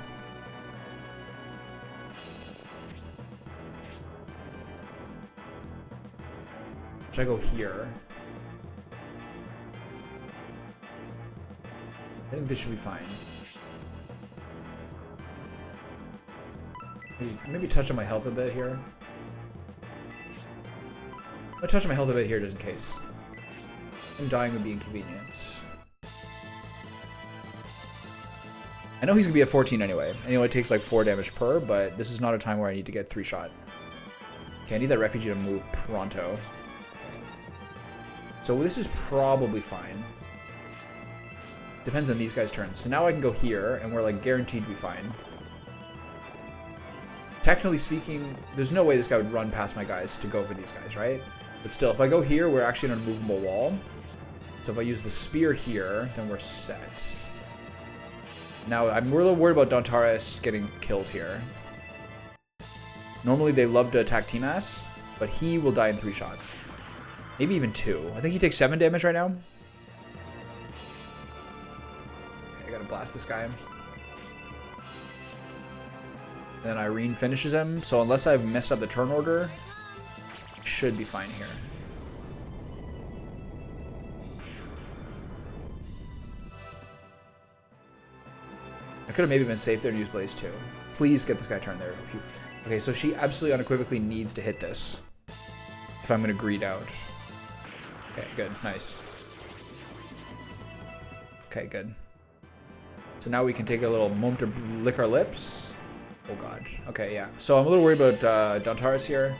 Should I go here? I think this should be fine. Maybe touch on my health a bit here. I'm gonna touch on my health a bit here just in case. Him dying would be inconvenient. I know he's gonna be at 14 anyway. Anyway, it takes like 4 damage per, but this is not a time where I need to get 3 shot. Okay, I need that refugee to move pronto. So this is probably fine. Depends on these guys' turns. So now I can go here, and we're like guaranteed to be fine. Technically speaking, there's no way this guy would run past my guys to go for these guys, right? But still, if I go here, we're actually on a movable wall. So if I use the spear here, then we're set. Now, I'm a little worried about Dontaris getting killed here. Normally, they love to attack Timas, but he will die in 3 shots. Maybe even 2. I think he takes 7 damage right now. Okay, I gotta blast this guy. Then Irene finishes him, so unless I've messed up the turn order, I should be fine here. I could have maybe been safe there and used Blaze too. Please get this guy turned there. Okay, so she absolutely unequivocally needs to hit this if I'm going to greed out. Okay, good. Nice. Okay, good. So now we can take a little moment to lick our lips. Oh god. Okay, yeah. So I'm a little worried about Dontaris here.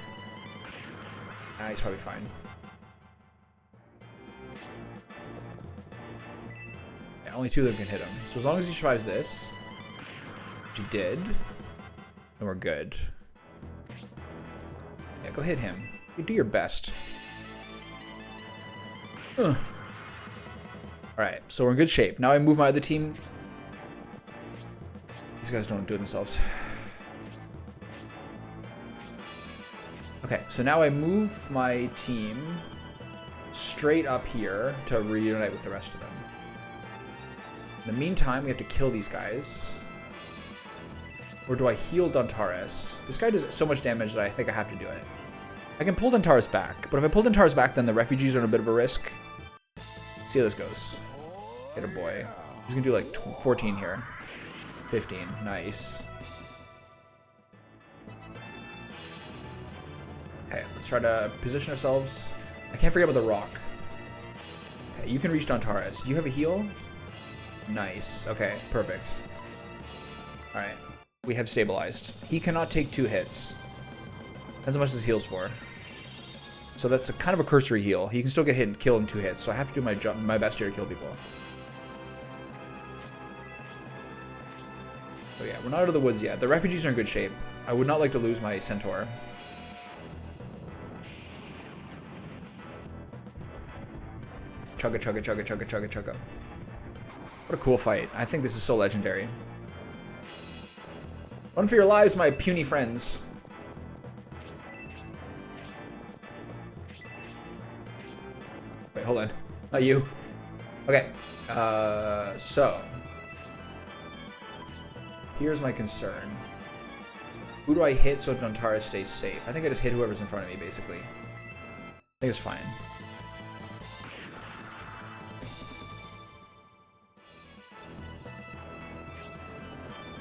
He's probably fine. Yeah, only 2 of them can hit him. So as long as he survives this, which he did, then we're good. Yeah, go hit him. You do your best. Alright, so we're in good shape. Now I move my other team. These guys don't do it themselves. Okay, so now I move my team straight up here to reunite with the rest of them. In the meantime, we have to kill these guys. Or do I heal Dontaris? This guy does so much damage that I think I have to do it. I can pull Dontaris back, but if I pull Dontaris back, then the refugees are in a bit of a risk. See how this goes. Get a boy. He's gonna do like 14 here. 15. Nice. Okay, let's try to position ourselves. I can't forget about the rock. Okay, you can reach Dontaris. Do you have a heal? Nice. Okay, perfect. Alright. We have stabilized. He cannot take 2 hits. That's how much this heals for. So that's a kind of a cursory heal. He can still get hit and kill in 2 hits, so I have to do my best here to kill people. So yeah, we're not out of the woods yet. The refugees are in good shape. I would not like to lose my centaur. Chugga, chugga, chugga, chugga, chugga, chugga. What a cool fight. I think this is so legendary. Run for your lives, my puny friends. Wait, hold on. Not you. Okay. So. Here's my concern. Who do I hit so Dontaris stays safe? I think I just hit whoever's in front of me, basically. I think it's fine.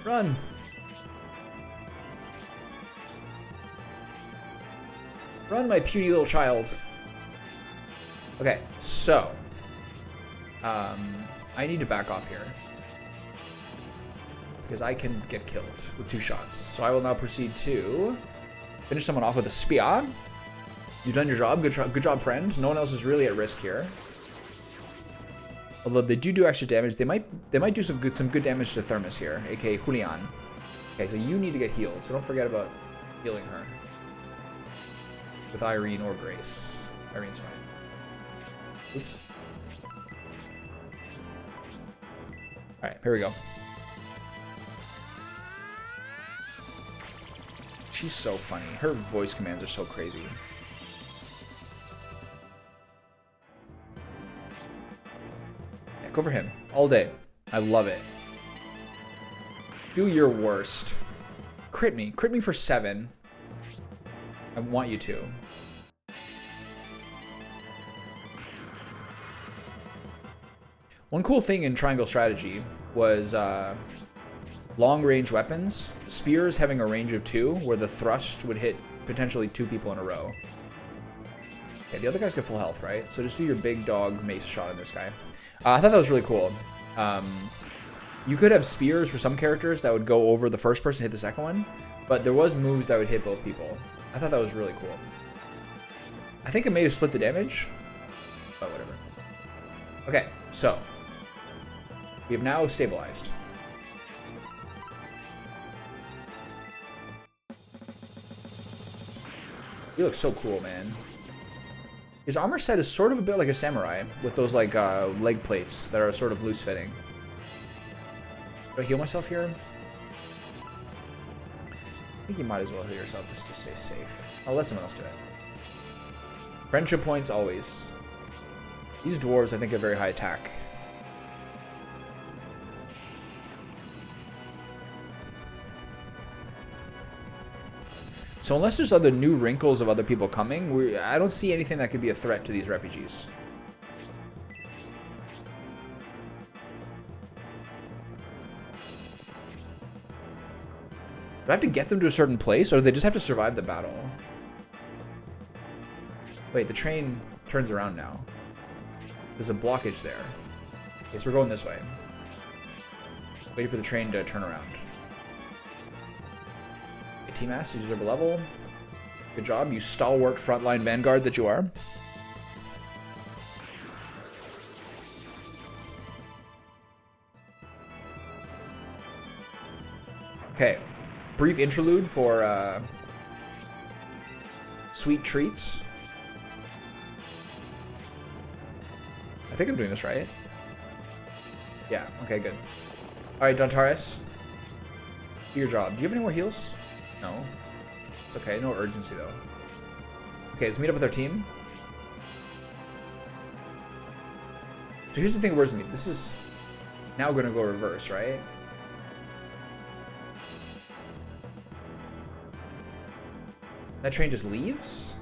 Run! Run, my puny little child. Okay, so. I need to back off here. Because I can get killed with 2 shots. So I will now proceed to finish someone off with a spear. You've done your job. Good job, friend. No one else is really at risk here. Although they do extra damage, they might do some good damage to Thermus here, aka Julian. Okay, so you need to get healed, so don't forget about healing her with Irene or Grace. Irene's fine. Oops. All right, here we go. She's so funny. Her voice commands are so crazy. Yeah, go for him. All day. I love it. Do your worst. Crit me. Crit me for 7. I want you to. One cool thing in Triangle Strategy was long-range weapons. Spears having a range of 2, where the thrust would hit potentially 2 people in a row. Okay, the other guy's got full health, right? So just do your big dog mace shot on this guy. I thought that was really cool. You could have spears for some characters that would go over the first person, hit the second one, but there was moves that would hit both people. I thought that was really cool. I think it may have split the damage, but whatever. Okay, so we have now stabilized. You look so cool, man. His armor set is sort of a bit like a samurai, with those like leg plates that are sort of loose fitting. Do I heal myself here? I think you might as well heal yourself just to stay safe. I'll let someone else do it. Friendship points always. These dwarves I think have very high attack. So unless there's other new wrinkles of other people coming, I don't see anything that could be a threat to these refugees. Do I have to get them to a certain place, or do they just have to survive the battle? Wait, the train turns around now. There's a blockage there. Okay, so we're going this way. Waiting for the train to turn around. Okay, T-Mass, you deserve a level. Good job, you stalwart frontline vanguard that you are. Okay, brief interlude for sweet treats. I think I'm doing this right. Yeah, okay, good. Alright, Dontaris. Do your job. Do you have any more heals? No. It's okay, no urgency though. Okay, let's meet up with our team. So here's the thing that worries me. This is now gonna go reverse, right? That train just leaves?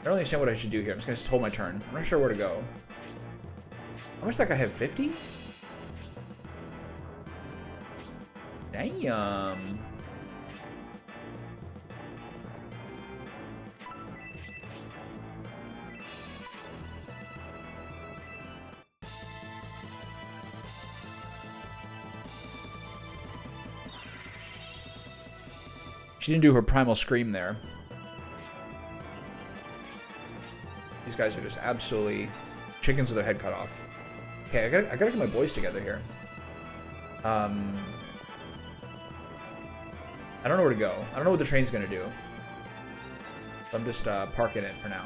I don't understand what I should do here. I'm just gonna hold my turn. I'm not sure where to go. How much does that guy have? 50? Damn. She didn't do her primal scream there. These guys are just absolutely chickens with their head cut off. Okay, I gotta get my boys together here. I don't know where to go. I don't know what the train's gonna do. So I'm just parking it for now.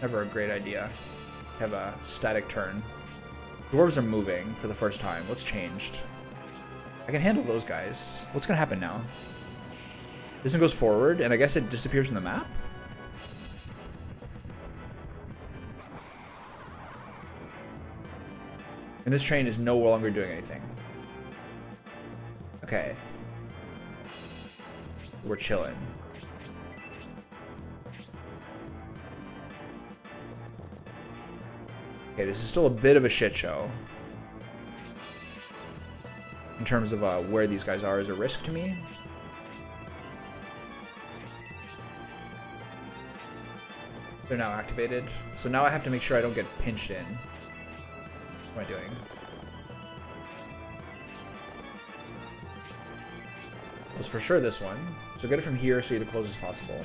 Never a great idea. Have a static turn. Dwarves are moving for the first time. What's changed? I can handle those guys. What's gonna happen now? This one goes forward, and I guess it disappears from the map? And this train is no longer doing anything. Okay. We're chilling. Okay, this is still a bit of a shit show. In terms of where these guys are as a risk to me. They're now activated. So now I have to make sure I don't get pinched in. What am I doing? It was for sure this one. So get it from here so you're the closest possible.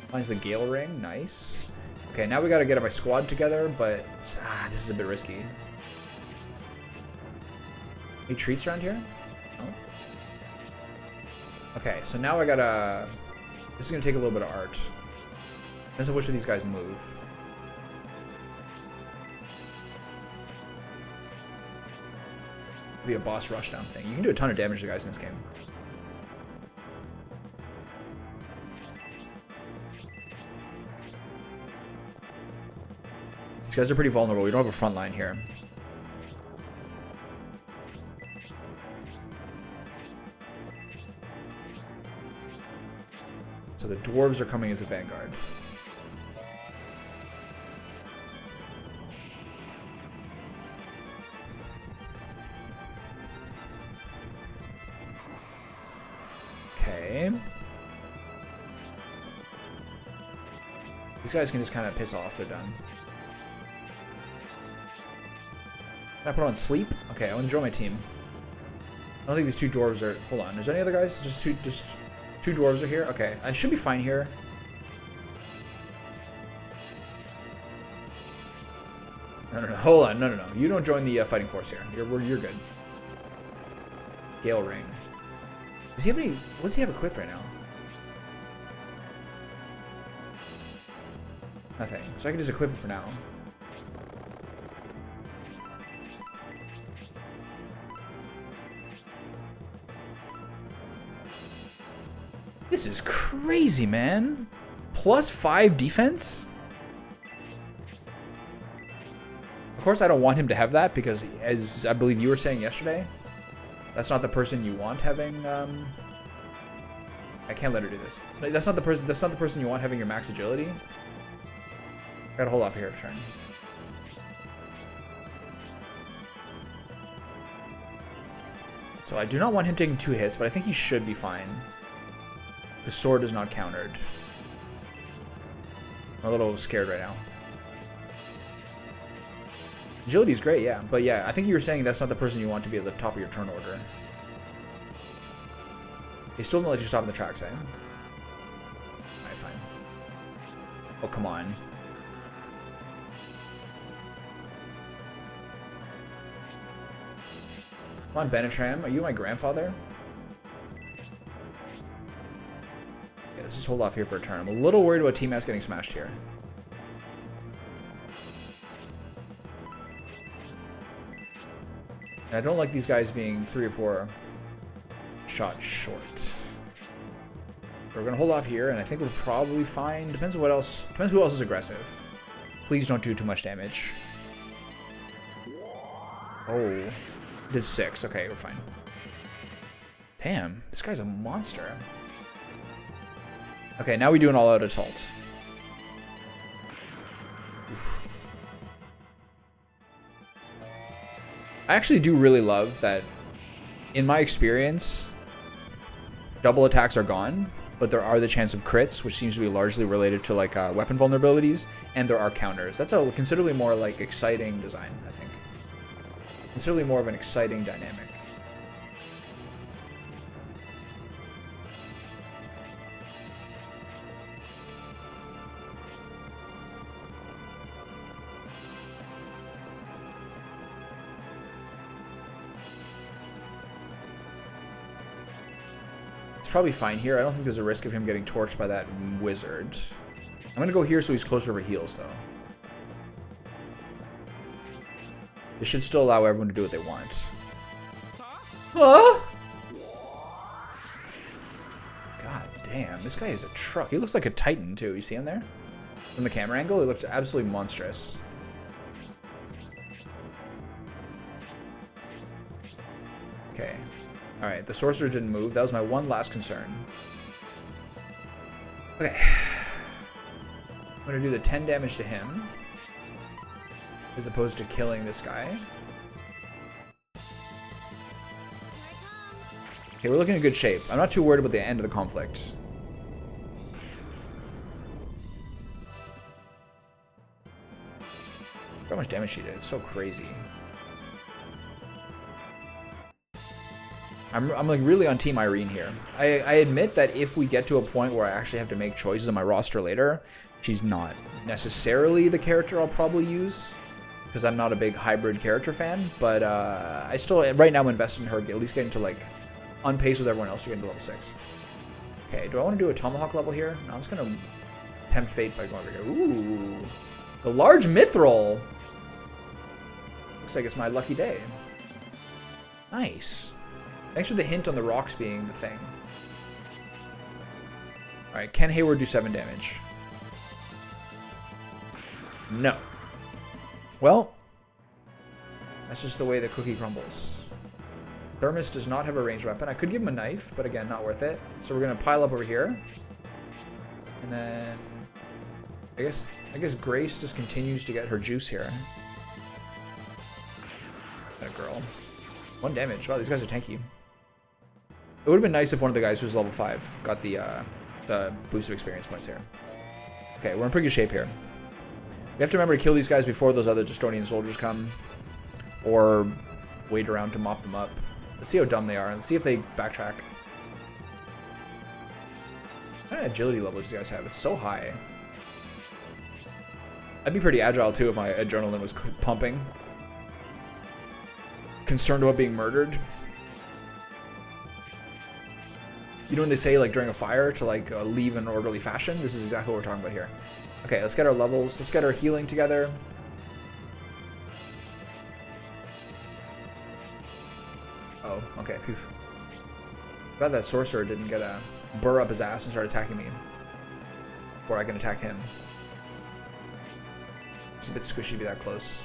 Finds the Gale Ring. Nice. Okay, now we gotta get my squad together, but this is a bit risky. Any treats around here? No. Okay, so now I gotta... This is gonna take a little bit of art. Depends on which of these guys move. Be a boss rushdown thing. You can do a ton of damage to guys in this game. These guys are pretty vulnerable. We don't have a front line here. So the dwarves are coming as the vanguard. Okay. These guys can just kind of piss off. They're done. Can I put on sleep? Okay, I want to join my team. I don't think these two dwarves are... Hold on. Is there any other guys? Just two dwarves are here? Okay. I should be fine here. No, no, no. Hold on. No, no, no. You don't join the fighting force here. You're good. Gale Ring. Does he have any... What does he have equipped right now? Nothing. So I can just equip it for now. This is crazy, man. +5 defense? Of course, I don't want him to have that because, as I believe you were saying yesterday, that's not the person you want having. I can't let her do this. That's not the person. That's not the person you want having your max agility. Gotta hold off here for turn. So I do not want him taking 2 hits, but I think he should be fine. The sword is not countered. I'm a little scared right now. Agility is great, yeah. But yeah, I think you were saying that's not the person you want to be at the top of your turn order. They still don't let you stop in the tracks, eh? Alright, fine. Oh, come on. Come on, Benetram. Are you my grandfather? Yeah, let's just hold off here for a turn. I'm a little worried about Team S getting smashed here. And I don't like these guys being 3 or 4 shots short. We're gonna hold off here, and I think we're probably fine. Depends on what else. Depends who else is aggressive. Please don't do too much damage. Oh, did 6. Okay, we're fine. Damn, this guy's a monster. Okay, now we do an all-out assault. I actually do really love that, in my experience, double attacks are gone, but there are the chance of crits, which seems to be largely related to like weapon vulnerabilities, and there are counters. That's a considerably more like exciting design, I think. Considerably more of an exciting dynamic. Probably fine here. I don't think there's a risk of him getting torched by that wizard. I'm gonna go here so he's closer over heals, though. This should still allow everyone to do what they want. Huh? God damn, this guy is a truck. He looks like a titan, too. You see him there? From the camera angle, he looks absolutely monstrous. Okay. Alright, the sorcerer didn't move. That was my one last concern. Okay. I'm going to do the 10 damage to him, as opposed to killing this guy. Okay, we're looking in good shape. I'm not too worried about the end of the conflict. Look how much damage she did. It's so crazy. I'm like really on Team Irene here. I admit that if we get to a point where I actually have to make choices on my roster later, she's not necessarily the character I'll probably use, because I'm not a big hybrid character fan, but I still, right now I'm invested in her, at least getting to like, on pace with everyone else to get into level 6. Okay, do I want to do a Tomahawk level here? No, I'm just going to tempt fate by going over here. Ooh, the large mithril. Looks like it's my lucky day. Nice. Thanks for the hint on the rocks being the thing. Alright, can Hayward do 7 damage? No. Well, that's just the way the cookie crumbles. Thermus does not have a ranged weapon. I could give him a knife, but again, not worth it. So we're going to pile up over here. And then I guess Grace just continues to get her juice here. That girl. 1 damage. Wow, these guys are tanky. It would have been nice if one of the guys who's level 5 got the boost of experience points here. Okay, we're in pretty good shape here. We have to remember to kill these guys before those other Destonian soldiers come. Or wait around to mop them up. Let's see how dumb they are. Let's see if they backtrack. What kind of agility level these guys have? It's so high. I'd be pretty agile too if my adrenaline was pumping. Concerned about being murdered. You know when they say like during a fire to like leave in an orderly fashion? This is exactly what we're talking about here. Okay, let's get our levels. Let's get our healing together. Oh, okay. Phew. Glad that sorcerer didn't get a burr up his ass and start attacking me. Before I can attack him. It's a bit squishy to be that close.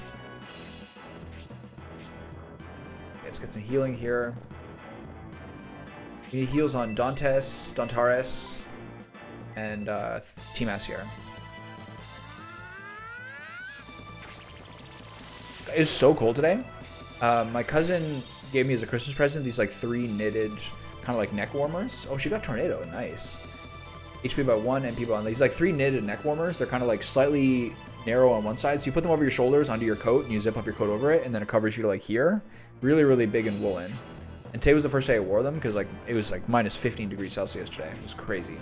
Okay, let's get some healing here. We need heals on Dantes, Dantares, and Timas here. It's so cold today. My cousin gave me as a Christmas present these like 3 knitted kind of like neck warmers. Oh, she got Tornado. Nice. HP by 1, MP by 1. These like 3 knitted neck warmers. They're kind of like slightly narrow on one side. So you put them over your shoulders onto your coat and you zip up your coat over it. And then it covers you to like here. Really, really big and woolen. And today was the first day I wore them because like it was like minus 15 degrees Celsius today. It was crazy.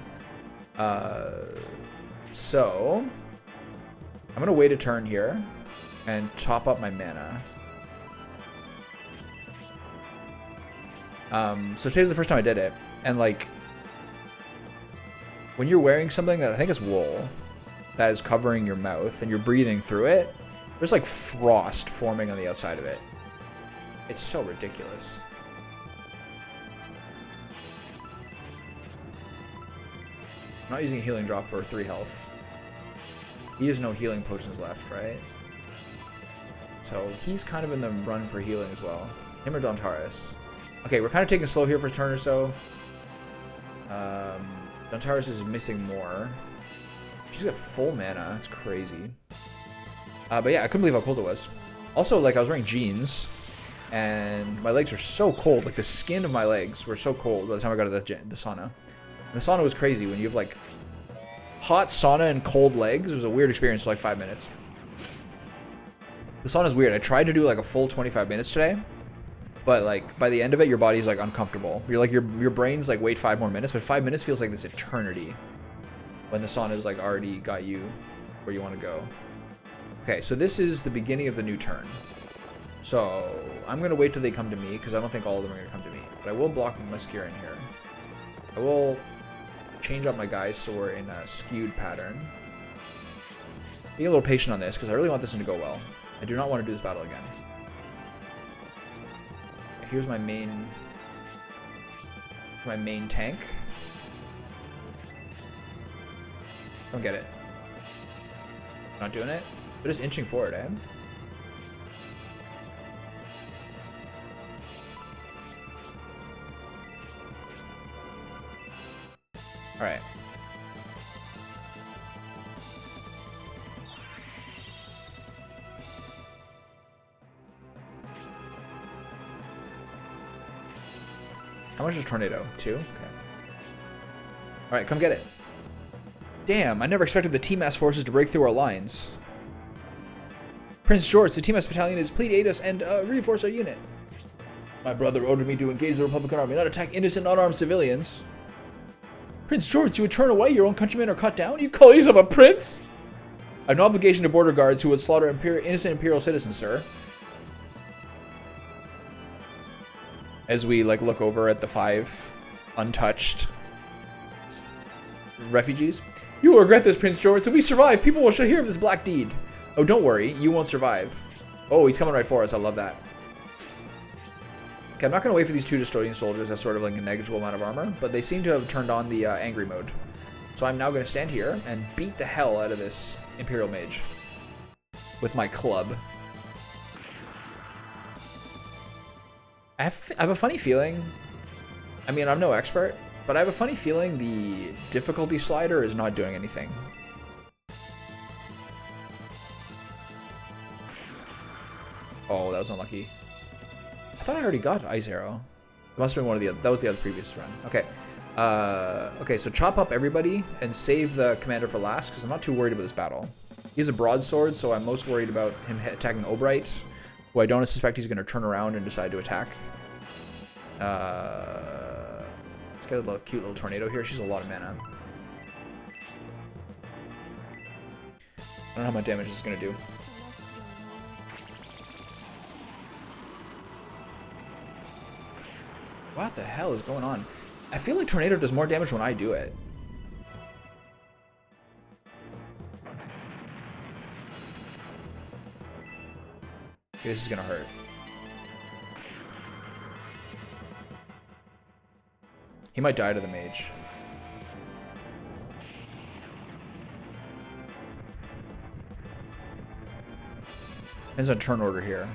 So I'm going to wait a turn here and top up my mana. So today's the first time I did it. And like when you're wearing something that I think is wool that is covering your mouth and you're breathing through it, there's like frost forming on the outside of it. It's so ridiculous. I'm not using a healing drop for 3 health. He has no healing potions left, right? So he's kind of in the run for healing as well. Him or Dantares. Okay, we're kind of taking it slow here for a turn or so. Dantares is missing more. She's got full mana. It's crazy. But yeah, I couldn't believe how cold it was. Also, like, I was wearing jeans, and my legs were so cold. Like, the skin of my legs were so cold by the time I got to the sauna. And the sauna was crazy. When you have, like, hot sauna and cold legs, it was a weird experience for, like, 5 minutes. The sauna's weird. I tried to do, like, a full 25 minutes today. But, like, by the end of it, your body's, like, uncomfortable. You're, like, your brain's, like, wait 5 more minutes. But 5 minutes feels like this eternity. When the sauna's, like, already got you where you want to go. Okay, so this is the beginning of the new turn. So, I'm going to wait till they come to me, because I don't think all of them are going to come to me. But I will block Musketeer in here. I will change up my guys so we're in a skewed pattern. Be a little patient on this, because I really want this one to go well. I do not want to do this battle again. Here's my main tank. Don't get it. Not doing it. They're just inching forward, eh? All right. How much is Tornado? 2? Okay. All right, come get it. Damn, I never expected the Timas forces to break through our lines. Prince George, the Timas battalion is please aid us and reinforce our unit. My brother ordered me to engage the Republican army, not attack innocent, unarmed civilians. Prince George, you would turn away your own countrymen are cut down? You call yourself a prince? I have no obligation to border guards who would slaughter innocent imperial citizens, sir. As we like look over at the 5 untouched refugees. You will regret this, Prince George. If we survive, people will hear of this black deed. Oh, don't worry. You won't survive. Oh, he's coming right for us. I love that. Okay, I'm not going to wait for these 2 Destroying Soldiers. That's sort of like a negligible amount of armor. But they seem to have turned on the angry mode. So I'm now going to stand here and beat the hell out of this Imperial Mage. With my club. I have a funny feeling. I mean, I'm no expert. But I have a funny feeling the difficulty slider is not doing anything. Oh, that was unlucky. I thought I already got Ice Arrow. It must have been one of the other. That was the other previous run. Okay. Okay, so chop up everybody and save the commander for last because I'm not too worried about this battle. He has a broadsword, so I'm most worried about him attacking Obright, who I don't suspect he's going to turn around and decide to attack. Let's get a little cute little tornado here. She's a lot of mana. I don't know how much damage this is gonna do. What the hell is going on? I feel like Tornado does more damage when I do it. Okay, this is gonna hurt. He might die to the mage. There's a turn order here.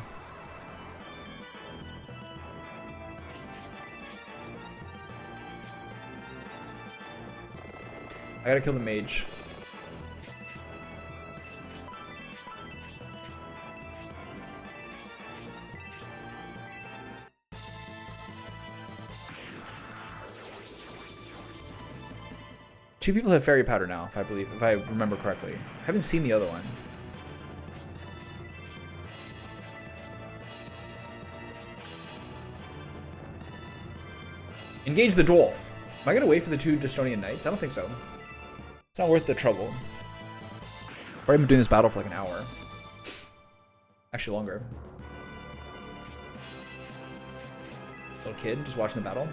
I gotta kill the mage. Two people have fairy powder now, if I remember correctly. I haven't seen the other one. Engage the dwarf. Am I gonna wait for the 2 Destonian Knights? I don't think so. It's not worth the trouble. I've already been doing this battle for like an hour. Actually longer. Little kid just watching the battle.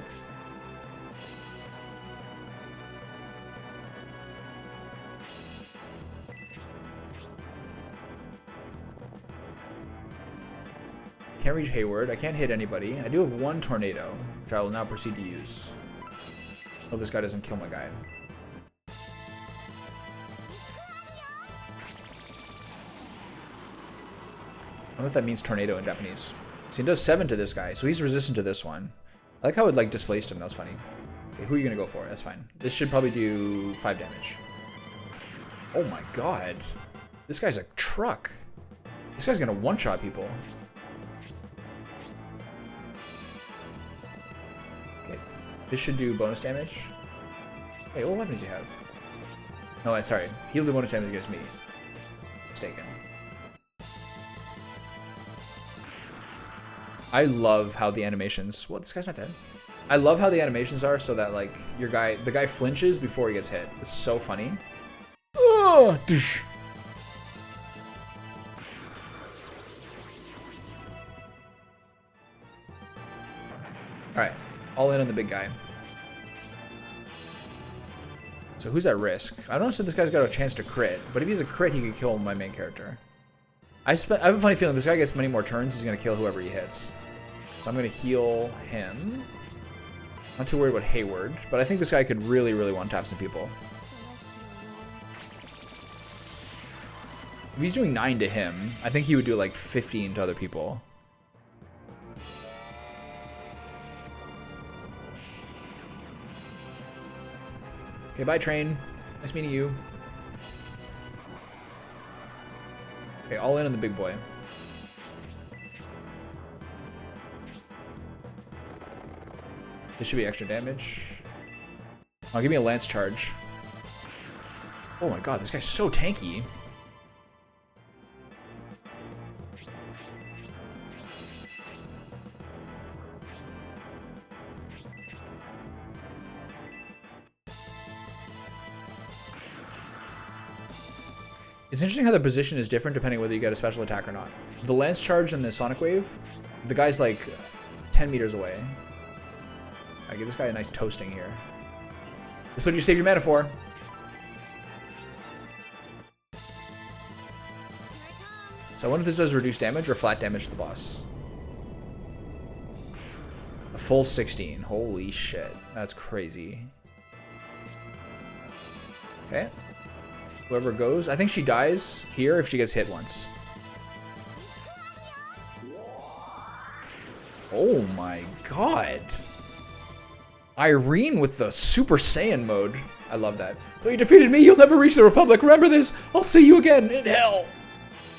Can't reach Hayward. I can't hit anybody. I do have 1 tornado, which I will now proceed to use. Hope this guy doesn't kill my guy. I don't know if that means tornado in Japanese. See, it does 7 to this guy, so he's resistant to this one. I like how it like displaced him. That was funny. Okay, who are you gonna go for? That's fine. This should probably do 5 damage. Oh my god. This guy's a truck. This guy's gonna one-shot people. Okay, this should do bonus damage. Wait, what weapons do you have? No, sorry. He'll do bonus damage against me. Mistaken. I love how the animations... What? This guy's not dead. I love how the animations are so that, like, the guy flinches before he gets hit. It's so funny. Oh, Alright. All in on the big guy. So who's at risk? I don't know if this guy's got a chance to crit, but if he's a crit, he could kill my main character. I have a funny feeling this guy gets many more turns, he's going to kill whoever he hits. So I'm going to heal him. Not too worried about Hayward, but I think this guy could really, really one-tap some people. If he's doing 9 to him, I think he would do like 15 to other people. Okay, bye train. Nice meeting you. Okay, all in on the big boy. This should be extra damage. Oh, give me a lance charge. Oh my god, this guy's so tanky. It's interesting how the position is different depending whether you get a special attack or not. The lance charge and the sonic wave, the guy's like 10 meters away. I give this guy a nice toasting here. This is what you save your mana for. So I wonder if this does reduce damage or flat damage to the boss. A full 16. Holy shit. That's crazy. Okay. Whoever goes. I think she dies here if she gets hit once. Oh my god. Irene with the Super Saiyan mode. I love that. Though you defeated me, you'll never reach the Republic. Remember this. I'll see you again in hell.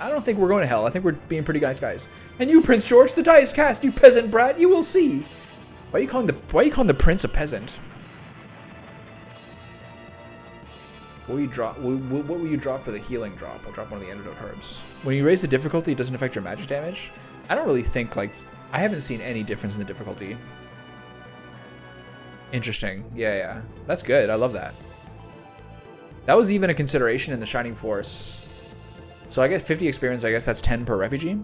I don't think we're going to hell. I think we're being pretty nice guys. And you, Prince George, the die is cast, you peasant brat. You will see. Why are you calling the prince a peasant? What will you drop? What will you drop for the healing drop? I'll drop one of the antidote herbs. When you raise the difficulty, it doesn't affect your magic damage. I don't really think, like, I haven't seen any difference in the difficulty. Interesting. Yeah. That's good. I love that. That was even a consideration in the Shining Force So I get 50 experience. I guess that's 10 per refugee.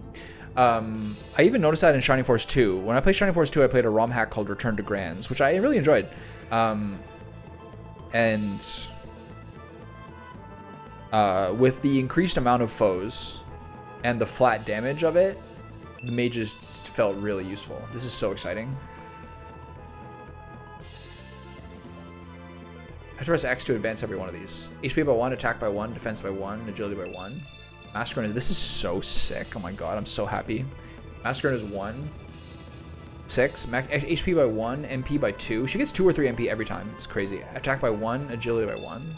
I even noticed that in Shining Force 2. When I played Shining Force 2, I played a ROM hack called Return to Grands, which I really enjoyed. With the increased amount of foes and the flat damage of it, the mages felt really useful. This is so exciting. I have to press X to advance every one of these. HP by 1, attack by 1, defense by 1, agility by 1. Massacre, this is so sick. Oh my god, I'm so happy. Massacre is 1. 6. HP by 1, MP by 2. She gets 2 or 3 MP every time. It's crazy. Attack by 1, agility by 1.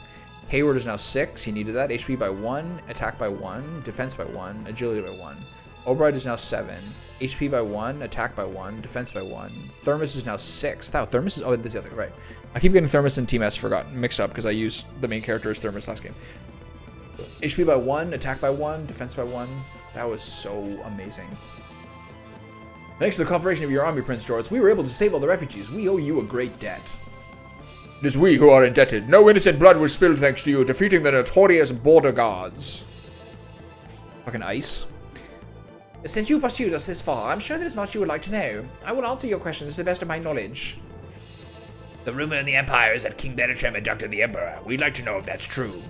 Hayward is now 6. He needed that. HP by 1, attack by 1, defense by 1, agility by 1. Oberide is now 7. HP by 1, attack by 1, defense by 1. Thermos is now 6. Wow, Thermos is... Oh, this is the other... Right. I keep getting Thermos and Team S mixed up because I used the main character as Thermos last game. HP by 1, attack by 1, defense by 1. That was so amazing. Thanks to the cooperation of your army, Prince George, we were able to save all the refugees. We owe you a great debt. It is we who are indebted. No innocent blood was spilled thanks to you, defeating the notorious border guards. Fucking ice. Since you pursued us this far, I'm sure there's much you would like to know. I will answer your questions to the best of my knowledge. The rumor in the Empire is that King Benetram abducted the Emperor. We'd like to know if that's true.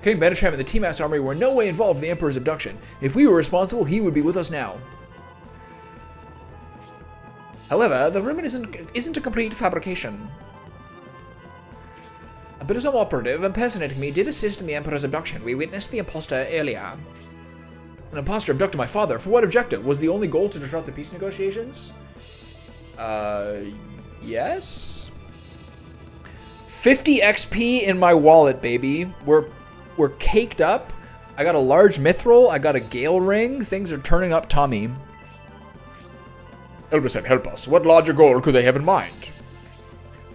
King Benetram and the T-Mass army were in no way involved in the Emperor's abduction. If we were responsible, he would be with us now. However, the rumor isn't a complete fabrication. A Bilzom operative impersonating me did assist in the Emperor's abduction. We witnessed the imposter earlier. An imposter abducted my father. For what objective? Was the only goal to disrupt the peace negotiations? Yes? 50 XP in my wallet, baby. We're caked up. I got a large mithril. I got a gale ring. Things are turning up Tommy. Help us and help us. What larger goal could they have in mind?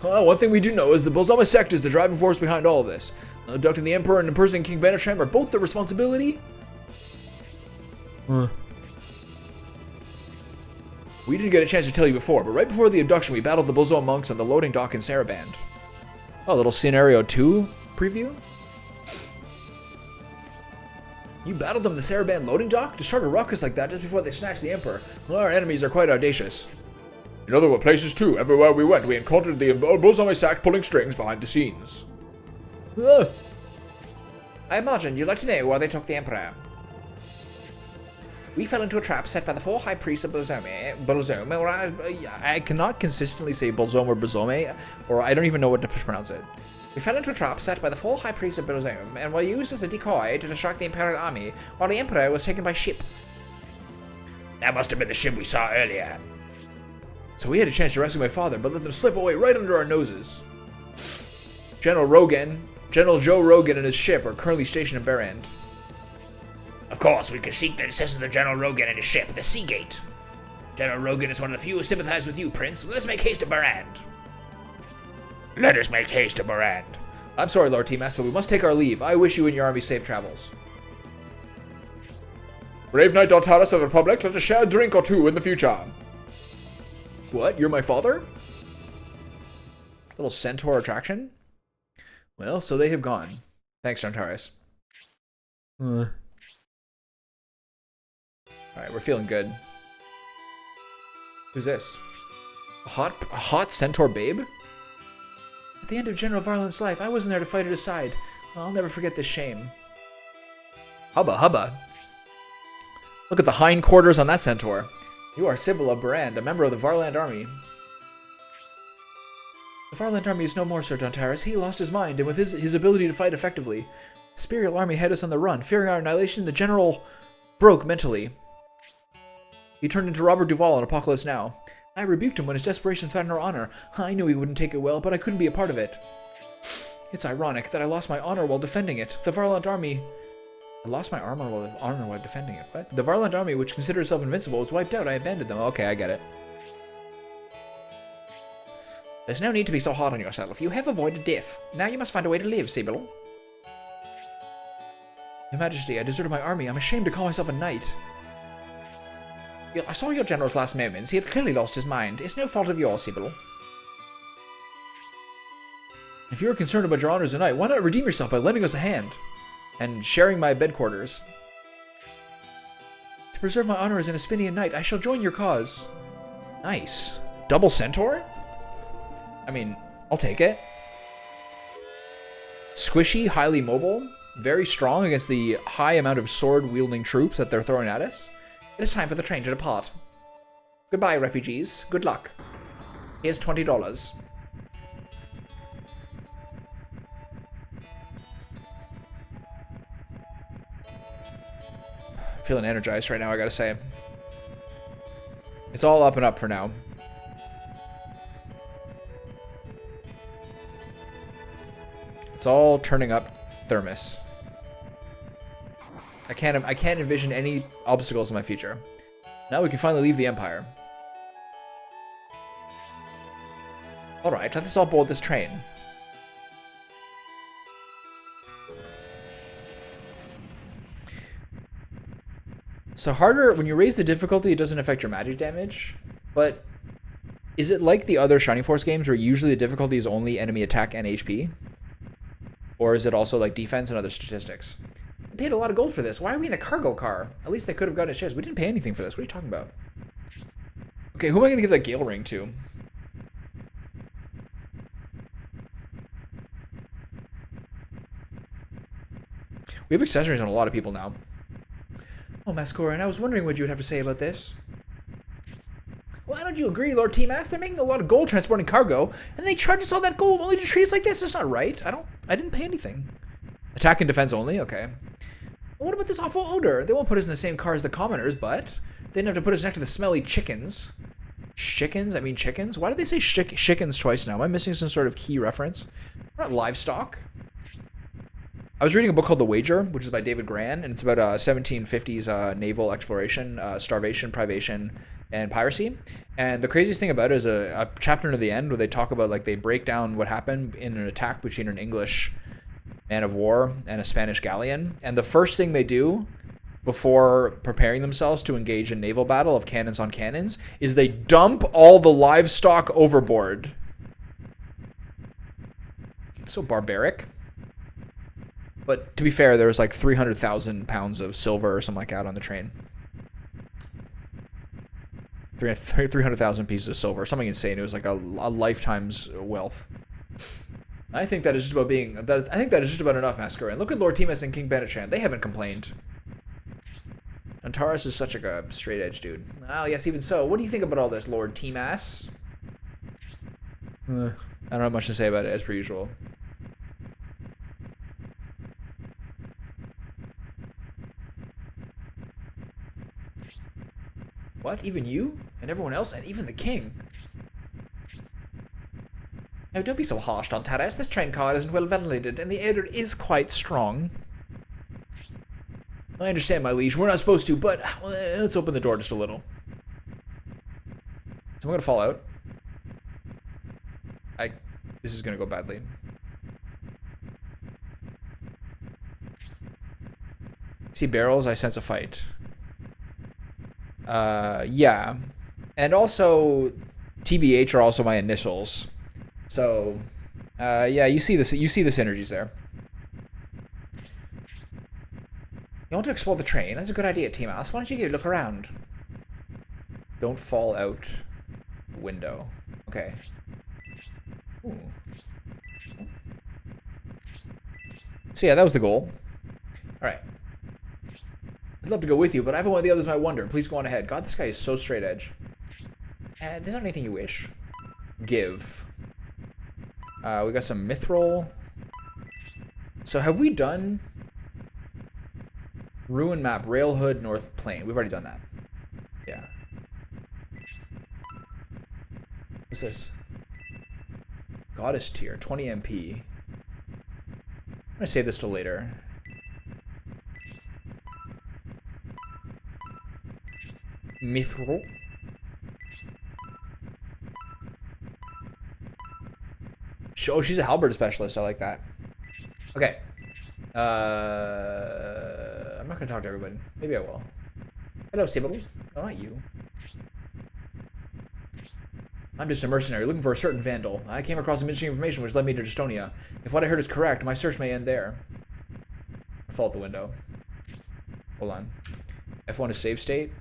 One thing we do know is the Bosoma sect is the driving force behind all of this. Abducting the Emperor and impersonating King Benetram are both the responsibility. We didn't get a chance to tell you before, but right before the abduction, we battled the Bosoma monks on the loading dock in Saraband. Oh, a little Scenario 2 preview? You battled them in the Saraband loading dock? To start a ruckus like that just before they snatched the Emperor? Well, our enemies are quite audacious. In other places too. Everywhere we went, we encountered the Bosoma sect pulling strings behind the scenes. I imagine you'd like to know why they took the Emperor. We fell into a trap set by the 4 high priests of Bolzome, or I cannot consistently say Bolzome or Bolzome, or I don't even know what to pronounce it. We fell into a trap set by the 4 high priests of Bolzome, and were used as a decoy to distract the Imperial army, while the Emperor was taken by ship. That must have been the ship we saw earlier. So we had a chance to rescue my father, but let them slip away right under our noses. General Joe Rogan and his ship are currently stationed in Barrand. Of course, we could seek the assistance of General Rogan and his ship, the Seagate. General Rogan is one of the few who sympathize with you, Prince. Let us make haste to Barrand. Let us make haste to Barrand. I'm sorry, Lord T-Mass, but we must take our leave. I wish you and your army safe travels. Brave Knight Daltaris of the Republic, let us share a drink or two in the future. What? You're my father? Little centaur attraction? Well, so they have gone. Thanks, Daltaris. Alright, we're feeling good. Who's this? A hot centaur babe? At the end of General Varland's life, I wasn't there to fight at his side. I'll never forget this shame. Hubba hubba. Look at the hindquarters on that centaur. You are Sybil of Barrand, a member of the Varland army. The Varland army is no more, Sir Daltaris. He lost his mind, and with his ability to fight effectively, the Spirial army had us on the run. Fearing our annihilation, the general broke mentally. He turned into Robert Duvall in Apocalypse Now. I rebuked him when his desperation threatened our honor. I knew he wouldn't take it well, but I couldn't be a part of it. It's ironic that I lost my honor while defending it. The Varland army... I lost my honor while defending it. What? The Varland army, which considered itself invincible, was wiped out. I abandoned them. Okay, I get it. There's no need to be so hard on yourself. You have avoided death. Now you must find a way to live, Sybil. Your Majesty, I deserted my army. I'm ashamed to call myself a knight. I saw your general's last moments. He had clearly lost his mind. It's no fault of yours, Sybil. If you're concerned about your honor as a knight, why not redeem yourself by lending us a hand? and sharing my bed quarters. To preserve my honor as an Aspinian knight, I shall join your cause. Nice. Double centaur? I mean, I'll take it. Squishy, highly mobile, very strong against the high amount of sword-wielding troops that they're throwing at us. It is time for the train to depart. Goodbye, refugees. Good luck. Here's $20. Feeling energized right now, I gotta say. It's all up and up for now. It's all turning up Thermos. I can't envision any obstacles in my future. Now we can finally leave the Empire. Alright, let us all board this train. So harder, when you raise the difficulty, it doesn't affect your magic damage, but is it like the other Shining Force games where usually the difficulty is only enemy attack and HP? Or is it also like defense and other statistics? We paid a lot of gold for this. Why are we in the cargo car? At least they could have gotten shares. We didn't pay anything for this. What are you talking about? Okay, who am I going to give that Gale Ring to? We have accessories on a lot of people now. Oh, Mascoran, I was wondering what you would have to say about this. Why don't you agree, Lord Timas? They're making a lot of gold transporting cargo, and they charge us all that gold only to treat us like this. It's not right. I didn't pay anything. Attack and defense only? Okay. Well, what about this awful odor? They won't put us in the same car as the commoners, but they didn't have to put us next to the smelly chickens. Chickens? I mean chickens? Why did they say chickens twice now? Am I missing some sort of key reference? Not livestock. I was reading a book called The Wager, which is by David Gran, and it's about 1750s naval exploration, starvation, privation, and piracy. And the craziest thing about it is a chapter near the end where they talk about, like, they break down what happened in an attack between an English man of war and a Spanish galleon. And the first thing they do before preparing themselves to engage in naval battle of cannons on cannons is they dump all the livestock overboard. So barbaric. But to be fair, there was like 300,000 pounds of silver or something like that on the train. 300,000 pieces of silver, something insane. It was like a lifetime's wealth. I think that is just about I think that is just about enough, Masquerade. Look at Lord Timas and King Benachan. They haven't complained. Antares is such a straight edge dude. Oh yes, even so. What do you think about all this, Lord Timas? I don't have much to say about it as per usual. What? Even you? And everyone else? And even the king? No, don't be so harsh, Antares. This train car isn't well ventilated, and the air is quite strong. I understand, my liege. We're not supposed to, but let's open the door just a little. Is someone gonna fall out? This is gonna go badly. See barrels, I sense a fight. Yeah. And also, TBH are also my initials. So, yeah, you see the synergies there. You want to explore the train? That's a good idea, Timas. Why don't you go look around? Don't fall out the window. Okay. Ooh. So yeah, that was the goal. Alright. I'd love to go with you, but either one of the others might wonder. Please go on ahead. God, this guy is so straight edge. There's not anything you wish. Give. We got some mithril. So have we done Ruin Map, Railhood, North Plain? We've already done that. Yeah. What's this? Goddess tier, 20 MP. I'm gonna save this till later. Mithril. Oh, she's a halberd specialist. I like that. Okay. I'm not gonna talk to everybody. Maybe I will. Hello, Sybil. Oh, not you. I'm just a mercenary looking for a certain vandal. I came across some interesting information which led me to Estonia. If what I heard is correct, my search may end there. Fall out the window. Hold on. F1 is save state.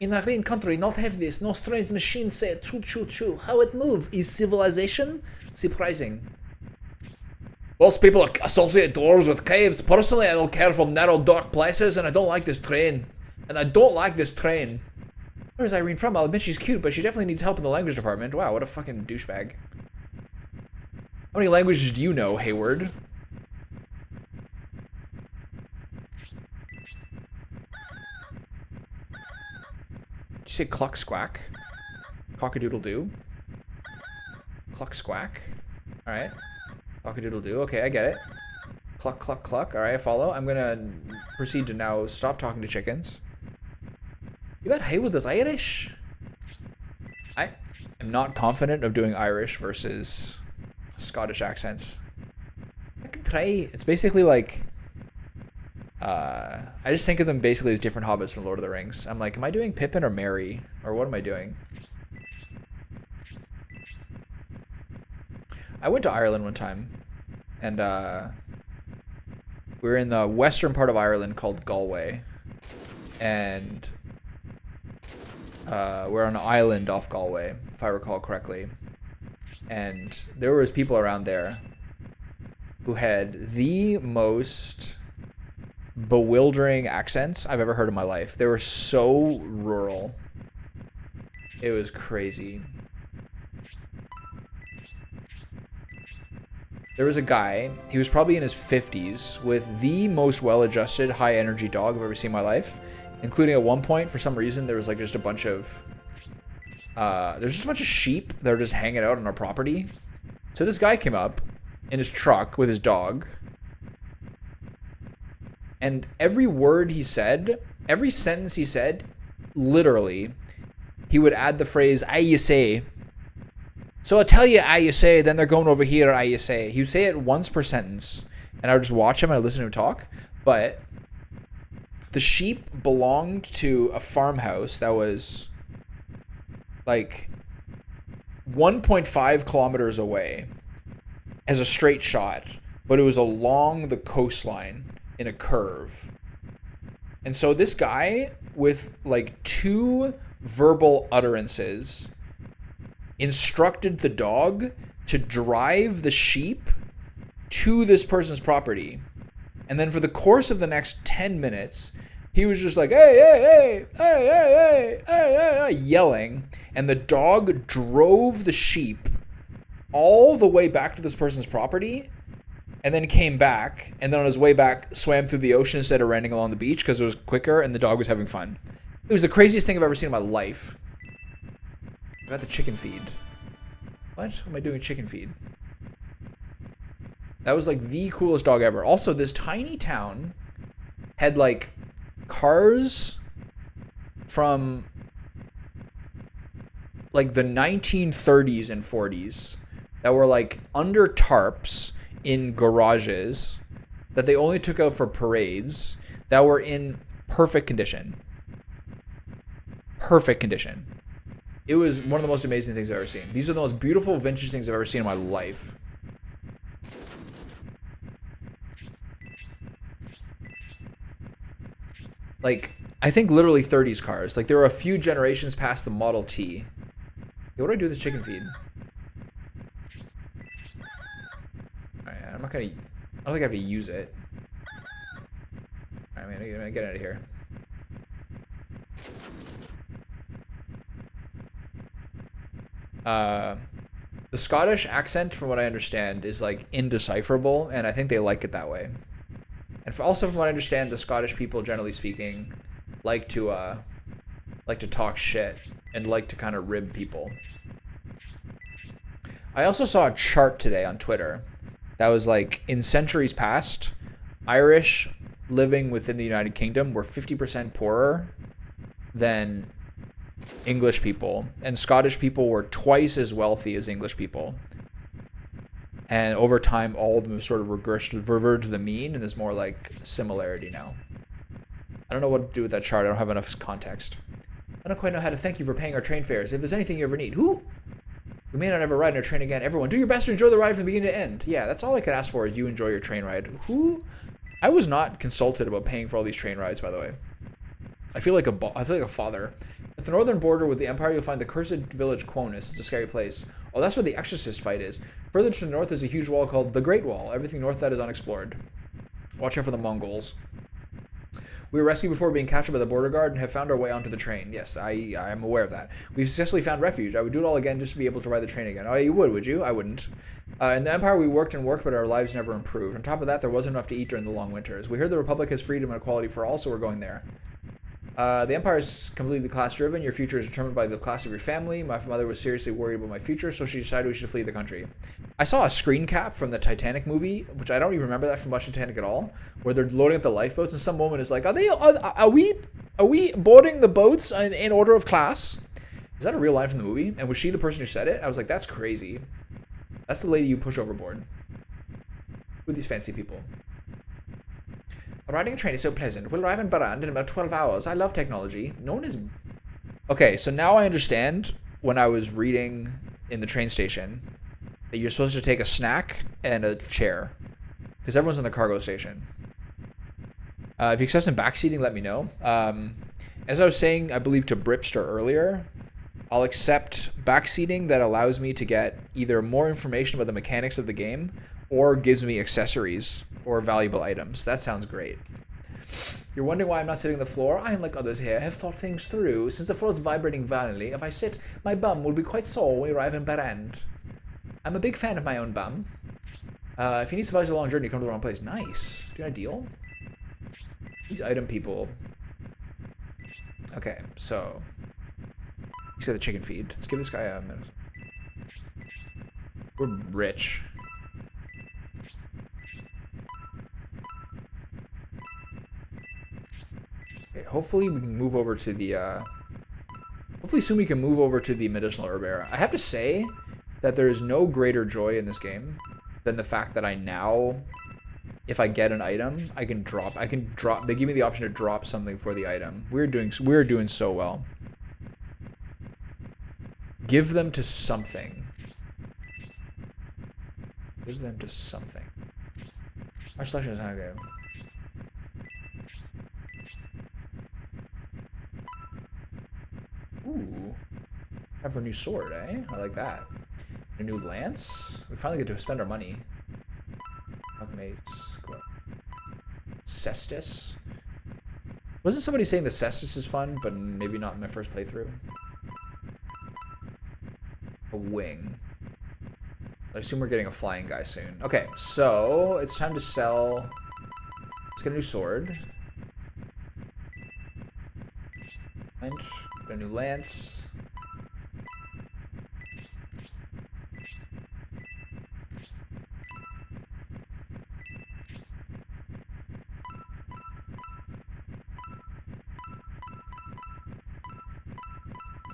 In a green country, not have this. No strange machine say choo choo choo. How it move? Is civilization? Surprising. Most people associate doors with caves. Personally, I don't care for narrow, dark places, and I don't like this train. Where's Irene from? I'll admit she's cute, but she definitely needs help in the language department. Wow, what a fucking douchebag. How many languages do you know, Hayward? Did you say cluck squack? Cock-a-doodle-doo? Cluck squack? Alright. Cock-a-doodle-doo. Okay, I get it. Cluck, cluck, cluck. Alright, I follow. I'm gonna proceed to now stop talking to chickens. You bet Haywood is Irish? I am not confident of doing Irish versus Scottish accents. I can try. It's basically like... I just think of them basically as different hobbits from Lord of the Rings. I'm like, am I doing Pippin or Merry? Or what am I doing? I went to Ireland one time. And we were in the western part of Ireland called Galway. And... we're on an island off Galway, if I recall correctly. And there was people around there who had the most bewildering accents I've ever heard in my life. They were so rural. It was crazy. There was a guy, he was probably in his 50s, with the most well-adjusted, high-energy dog I've ever seen in my life. Including at one point, for some reason, there was like just a bunch of... there's just a bunch of sheep that were just hanging out on our property. So this guy came up in his truck with his dog. And every word he said, every sentence he said, literally, he would add the phrase, "aye you say." So I'll tell you, "aye you say," then they're going over here, "aye you say." He would say it once per sentence. And I would just watch him and I'd listen to him talk. But... the sheep belonged to a farmhouse that was like 1.5 kilometers away as a straight shot, but it was along the coastline in a curve. And so this guy with like 2 verbal utterances instructed the dog to drive the sheep to this person's property. And then for the course of the next 10 minutes, he was just like, hey, hey, hey, hey, hey, hey, hey, hey, yelling. And the dog drove the sheep all the way back to this person's property and then came back. And then on his way back, swam through the ocean instead of running along the beach because it was quicker and the dog was having fun. It was the craziest thing I've ever seen in my life. I got the chicken feed. What am I doing chicken feed? That was like the coolest dog ever. Also, this tiny town had like cars from like the 1930s and 40s that were like under tarps in garages that they only took out for parades that were in perfect condition. Perfect condition. It was one of the most amazing things I've ever seen. These are the most beautiful vintage things I've ever seen in my life. Like, I think literally 30s cars. Like, there were a few generations past the Model T. Hey, what do I do with this chicken feed? Alright, I'm not gonna... I don't think I have to use it. Alright, I'm gonna get out of here. The Scottish accent, from what I understand, is, like, indecipherable, and I think they like it that way. And also, from what I understand, the Scottish people, generally speaking, like to talk shit and like to kind of rib people. I also saw a chart today on Twitter that was like, in centuries past, Irish living within the United Kingdom were 50% poorer than English people, and Scottish people were twice as wealthy as English people. And over time, all of them have sort of reverted to the mean, and there's more like similarity now. I don't know what to do with that chart. I don't have enough context. I don't quite know how to thank you for paying our train fares. If there's anything you ever need, who? We may not ever ride in a train again. Everyone, do your best to enjoy the ride from beginning to end. Yeah, that's all I could ask for is you enjoy your train ride. Who I was not consulted about paying for all these train rides, by the way. I feel like a father. At the northern border with the Empire, you'll find the cursed village Quonus. It's a scary place. Oh, that's where the Exorcist fight is. Further to the north is a huge wall called the Great Wall. Everything north of that is unexplored. Watch out for the Mongols. We were rescued before being captured by the border guard and have found our way onto the train. Yes, I am aware of that. We've successfully found refuge. I would do it all again just to be able to ride the train again. Oh, you would you? I wouldn't. In the Empire, we worked and worked, but our lives never improved. On top of that, there wasn't enough to eat during the long winters. We heard the Republic has freedom and equality for all, so we're going there. The Empire is completely class-driven. Your future is determined by the class of your family. My mother was seriously worried about my future, so she decided we should flee the country. I saw a screen cap from the Titanic movie, which I don't even remember that from much Titanic at all, where they're loading up the lifeboats, and some woman is like, are we boarding the boats in order of class? Is that a real line from the movie? And was she the person who said it? I was like, that's crazy. That's the lady you push overboard. Who are these fancy people? Riding a train is so pleasant. We'll arrive in Barand in about 12 hours. I love technology. No one is... Okay, so now I understand when I was reading in the train station that you're supposed to take a snack and a chair. Because everyone's in the cargo station. If you accept some backseating, let me know. As I was saying, I believe to Bripster earlier, I'll accept backseating that allows me to get either more information about the mechanics of the game or gives me accessories or valuable items. That sounds great. You're wondering why I'm not sitting on the floor? I, unlike others here, have thought things through. Since the floor is vibrating violently, if I sit, my bum will be quite sore when we arrive in Barand. I'm a big fan of my own bum. If you need supplies for a long journey, you come to the wrong place. Nice. Do you want a deal? These item people. Okay, so he's got the chicken feed. Let's give this guy a minute. We're rich. Okay, hopefully we can move over to the, hopefully soon we can move over to the medicinal herb era. I have to say that there is no greater joy in this game than the fact that I now, if I get an item, I can drop, they give me the option to drop something for the item. We're doing so well. Give them to something. Give them to something. Our selection is not good. Ooh. Have a new sword, eh? I like that. A new lance? We finally get to spend our money. Mates. Cestus. Wasn't somebody saying the Cestus is fun, but maybe not in my first playthrough? A wing. I assume we're getting a flying guy soon. Okay, so it's time to sell. Let's get a new sword. And a new lance.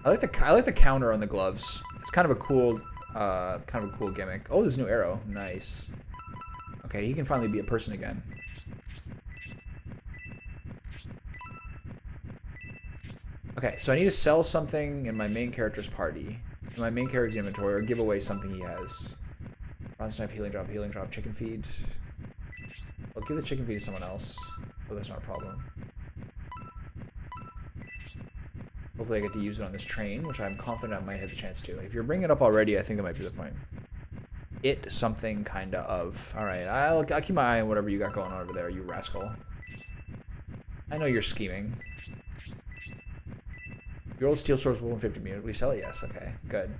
I like the counter on the gloves. It's kind of a cool gimmick. Oh, there's a new arrow. Nice. Okay, he can finally be a person again. Okay, so I need to sell something in my main character's party, in my main character's inventory, or give away something he has. Bronze knife, healing drop, chicken feed. I'll give the chicken feed to someone else. Oh, that's not a problem. Hopefully I get to use it on this train, which I'm confident I might have the chance to. If you're bringing it up already, I think that might be the point. It something kinda of. Alright, I'll keep my eye on whatever you got going on over there, you rascal. I know you're scheming. Your old steel sword is 150 meters. We sell it? Yes. Okay, good.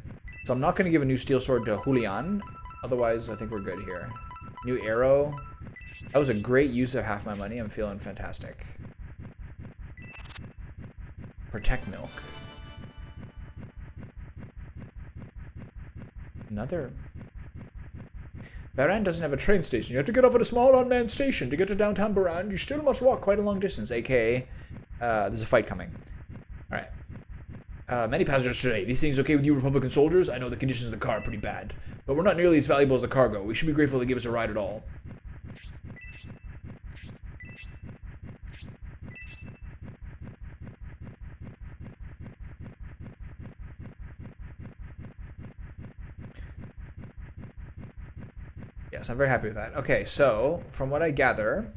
So I'm not going to give a new steel sword to Julian. Otherwise, I think we're good here. New arrow. That was a great use of half my money. I'm feeling fantastic. Protect milk. Another. Barand doesn't have a train station. You have to get off at a small unmanned station. To get to downtown Barand, you still must walk quite a long distance, aka there's a fight coming. Alright. Many passengers today. These things okay with you Republican soldiers? I know the conditions of the car are pretty bad, but we're not nearly as valuable as the cargo. We should be grateful they give us a ride at all. Yes, I'm very happy with that. Okay, so from what I gather,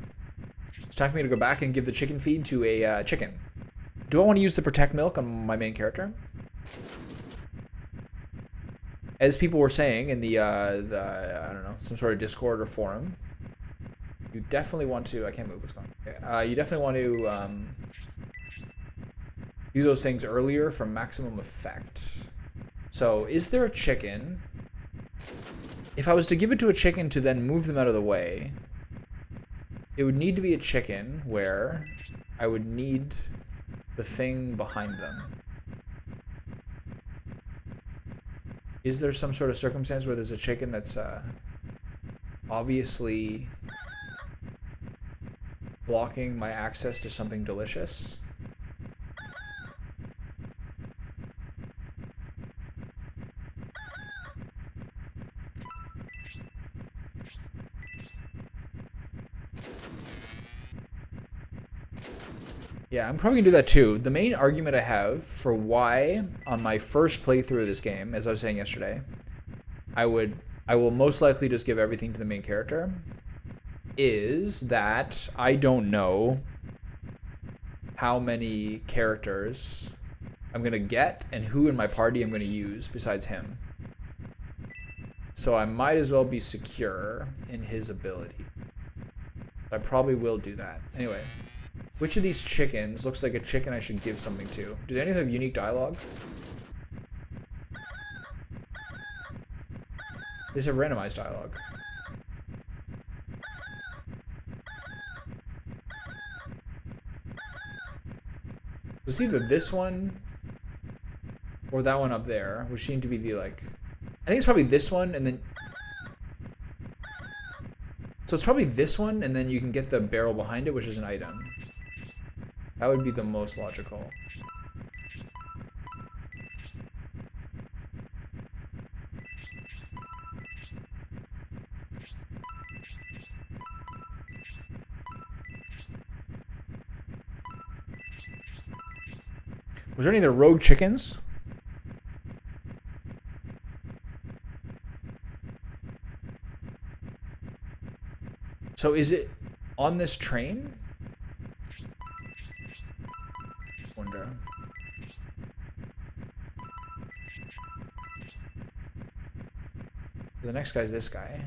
time for me to go back and give the chicken feed to a chicken. Do I want to use the protect milk on my main character? As people were saying in the I don't know, some sort of Discord or forum, you definitely want to. I can't move. What's going on? Okay. You definitely want to do those things earlier for maximum effect. So, is there a chicken? If I was to give it to a chicken to then move them out of the way, it would need to be a chicken where I would need the thing behind them. Is there some sort of circumstance where there's a chicken that's obviously blocking my access to something delicious? Yeah, I'm probably gonna do that too. The main argument I have for why on my first playthrough of this game, as I was saying yesterday, I will most likely just give everything to the main character, is that I don't know how many characters I'm gonna get and who in my party I'm gonna use besides him. So I might as well be secure in his ability. I probably will do that. Anyway. Which of these chickens looks like a chicken I should give something to? Does any of them have unique dialogue? These have randomized dialogue. It's either this one or that one up there, which seem to be the like... I think it's probably this one and then... So it's probably this one and then you can get the barrel behind it, which is an item. That would be the most logical. Was there any of the rogue chickens? So is it on this train? Wonder. The next guy's this guy.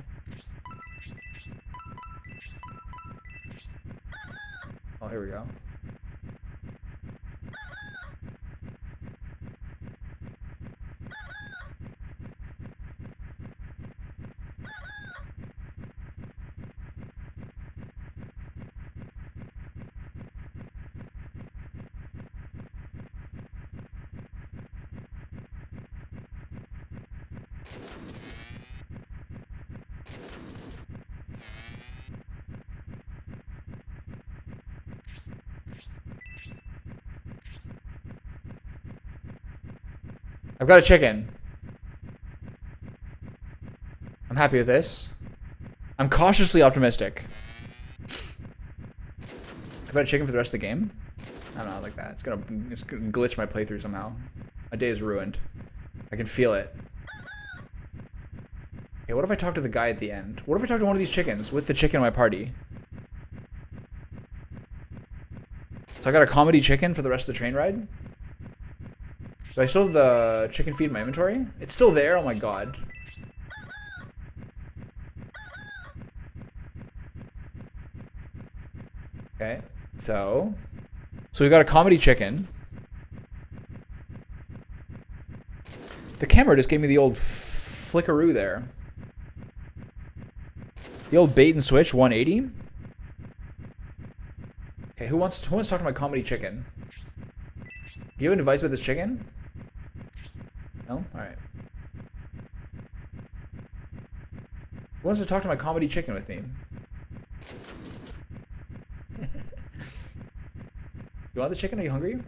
Oh, here we go. I've got a chicken. I'm happy with this. I'm cautiously optimistic. I've got a chicken for the rest of the game. I don't know, like that. It's gonna glitch my playthrough somehow. My day is ruined. I can feel it. Okay, what if I talk to the guy at the end? What if I talk to one of these chickens with the chicken in my party? So I got a comedy chicken for the rest of the train ride? Do I still have the chicken feed in my inventory? It's still there? Oh my god. Okay, so we got a comedy chicken. The camera just gave me the old flickaroo there. The old bait and switch 180. Okay, who wants to talk to my comedy chicken? Do you have any advice about this chicken? No? Alright. Who wants to talk to my comedy chicken with me? You want the chicken? Are you hungry? You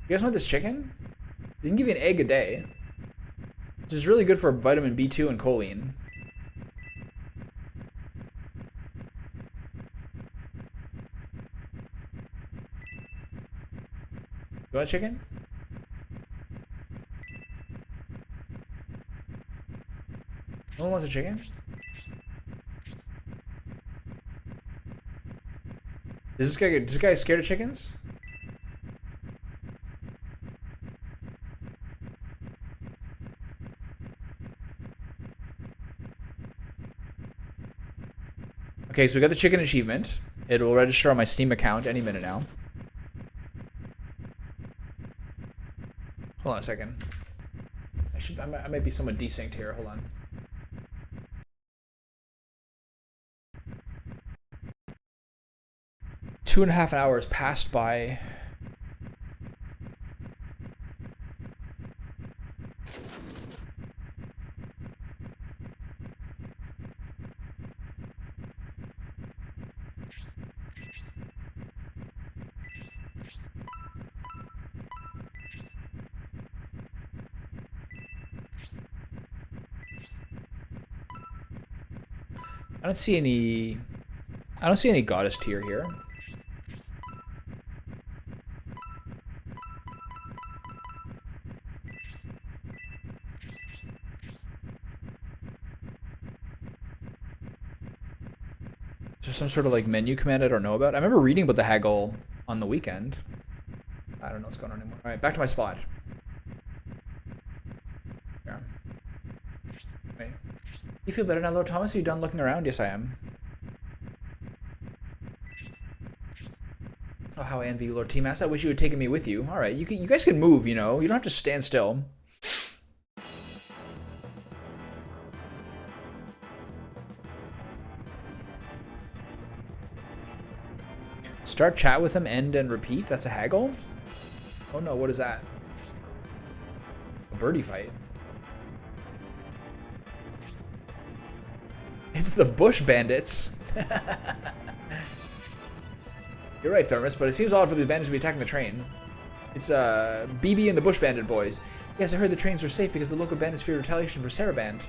guys want this chicken? They can give you an egg a day. Which is really good for vitamin B2 and choline. You want chicken? No one wants a chicken? Is this guy scared of chickens? Okay, so we got the chicken achievement. It will register on my Steam account any minute now. Hold on a second. I might be somewhat desynced here. Hold on. Two and a half hours passed by. I don't see any goddess tier here. Is there some sort of like menu command I don't know about? I remember reading about the haggle on the weekend. I don't know what's going on anymore. All right, back to my spot. Yeah. Wait. You feel better now, Lord Thomas? Are you done looking around? Yes, I am. Oh, how I envy you, Lord T-Mass. I wish you had taken me with you. All right, you guys can move, you know. You don't have to stand still. Start chat with him, end and repeat. That's a haggle? Oh no, what is that? A birdie fight. It's the Bush Bandits. You're right, Thermos, but it seems odd for the bandits to be attacking the train. It's BB and the Bush Bandit boys. Yes, I heard the trains were safe because the local bandits fear retaliation for Saraband.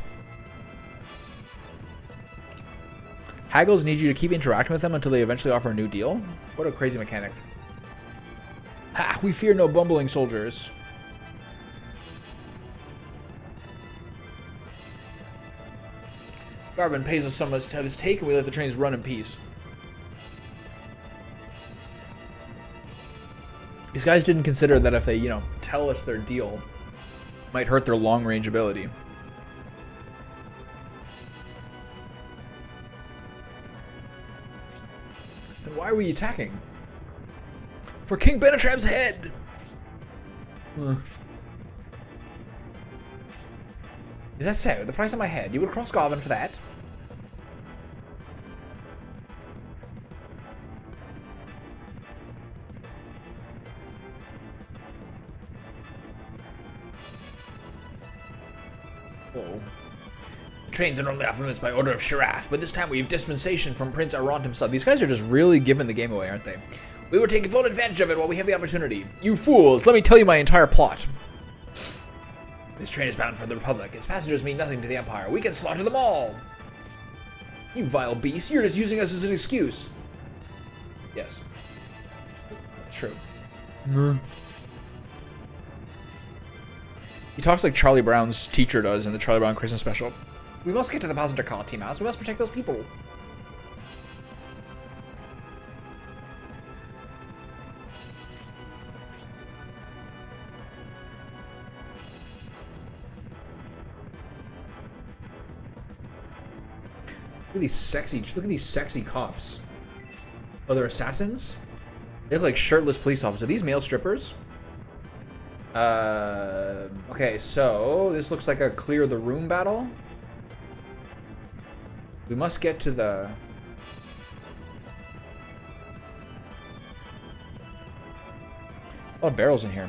Haggles need you to keep interacting with them until they eventually offer a new deal? What a crazy mechanic. Ha! We fear no bumbling soldiers. Garvin pays us some of his take and we let the trains run in peace. These guys didn't consider that if they, you know, tell us their deal, might hurt their long-range ability. Then why were you attacking? For King Benetram's head! Is that so? The price of my head? You would cross Garvin for that? Oh. Trains are normally off limits by order of Sharath, but this time we have dispensation from Prince Arant himself. These guys are just really giving the game away, aren't they? We will take full advantage of it while we have the opportunity. You fools, let me tell you my entire plot. This train is bound for the Republic. Its passengers mean nothing to the Empire. We can slaughter them all. You vile beast, you're just using us as an excuse. Yes. That's true. He talks like Charlie Brown's teacher does in the Charlie Brown Christmas special. We must get to the passenger car, T-Mouse. We must protect those people. Look at these sexy cops. Oh, they're assassins? They look like shirtless police officers. Are these male strippers? Okay, so this looks like a clear the room battle. We must get to the... A lot of barrels in here.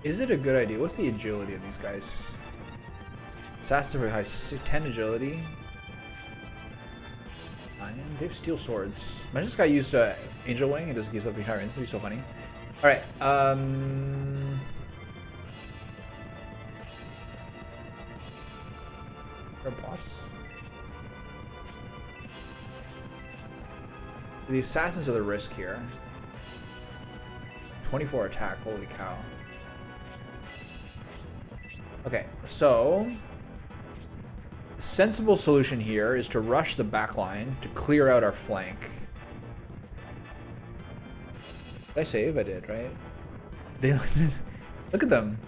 Is it a good idea? What's the agility of these guys? Assassins are really high. 10 agility. 9. They have steel swords. Imagine this guy used Angel Wing and just gives up the entire instant. It'd be so funny. Alright, our boss? The assassins are the risk here. 24 attack. Holy cow. Okay, so the sensible solution here is to rush the back line to clear out our flank. Did I save? I did, right? They look at them.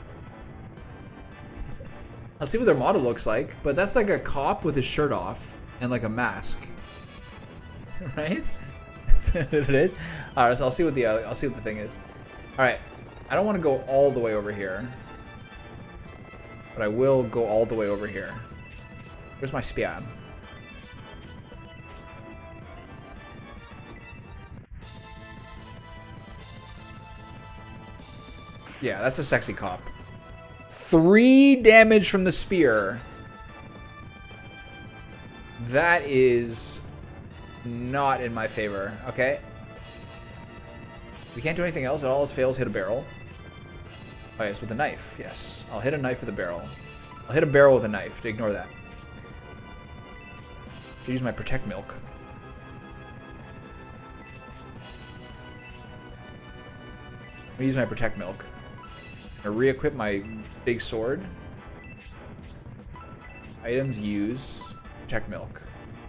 Let's see what their model looks like, but that's like a cop with his shirt off and like a mask, right? That's what it is. All right, so I'll see what the thing is. All right, I don't want to go all the way over here, but I will go all the way over here. Where's my spear? Yeah, that's a sexy cop. 3 damage from the spear. That is not in my favor. Okay. We can't do anything else. It all else fails. Hit a barrel. Oh, yes, with a knife. Yes. I'll hit a knife with a barrel. I'll hit a barrel with a knife. Ignore that. Should use my protect milk. I'm gonna use my protect milk. I'm gonna re-equip my big sword. Items use protect milk.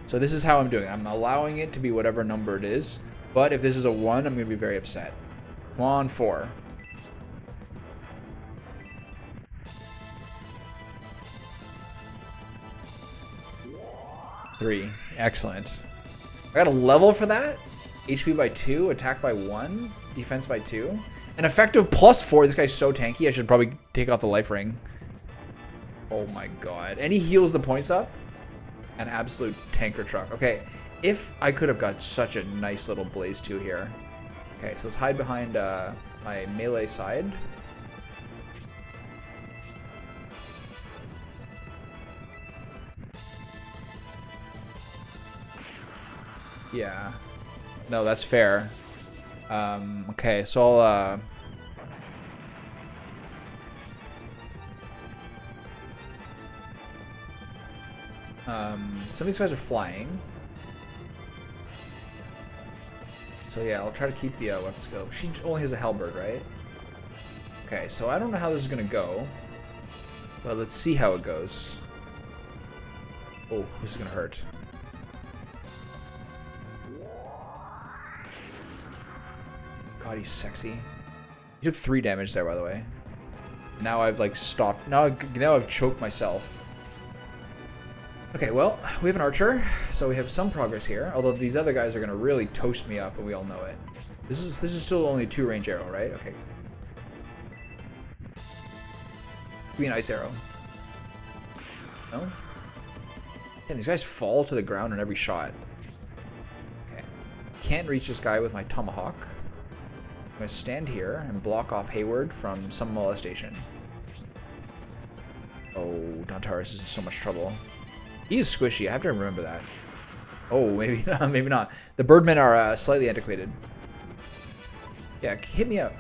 So this is how I'm doing it. I'm allowing it to be whatever number it is. But if this is a 1, I'm gonna be very upset. Come on, 4. Three. Excellent. I got a level for that. HP by 2, attack by 1, defense by 2. An effective +4. This guy's so tanky, I should probably take off the life ring. Oh my god. And he heals the points up. An absolute tanker truck. Okay, if I could have got such a nice little Blaze 2 here. Okay, so let's hide behind my melee side. Yeah. No, that's fair. Okay, so I'll, some of these guys are flying. So yeah, I'll try to keep the weapons go. She only has a halberd, right? Okay, so I don't know how this is gonna go. But let's see how it goes. Oh, this is gonna hurt. God, he's sexy. He took 3 damage there, by the way. Now I've like stopped. Now I've choked myself. Okay, well, we have an archer, so we have some progress here. Although these other guys are gonna really toast me up, and we all know it. This is still only a 2-range arrow, right? Okay. Give me an ice arrow. No? Damn, these guys fall to the ground on every shot. Okay. Can't reach this guy with my tomahawk. I'm gonna stand here and block off Hayward from some molestation. Oh, Dontaris is in so much trouble. He is squishy. I have to remember that. Oh, maybe not. Maybe not. The birdmen are slightly antiquated. Yeah, hit me up.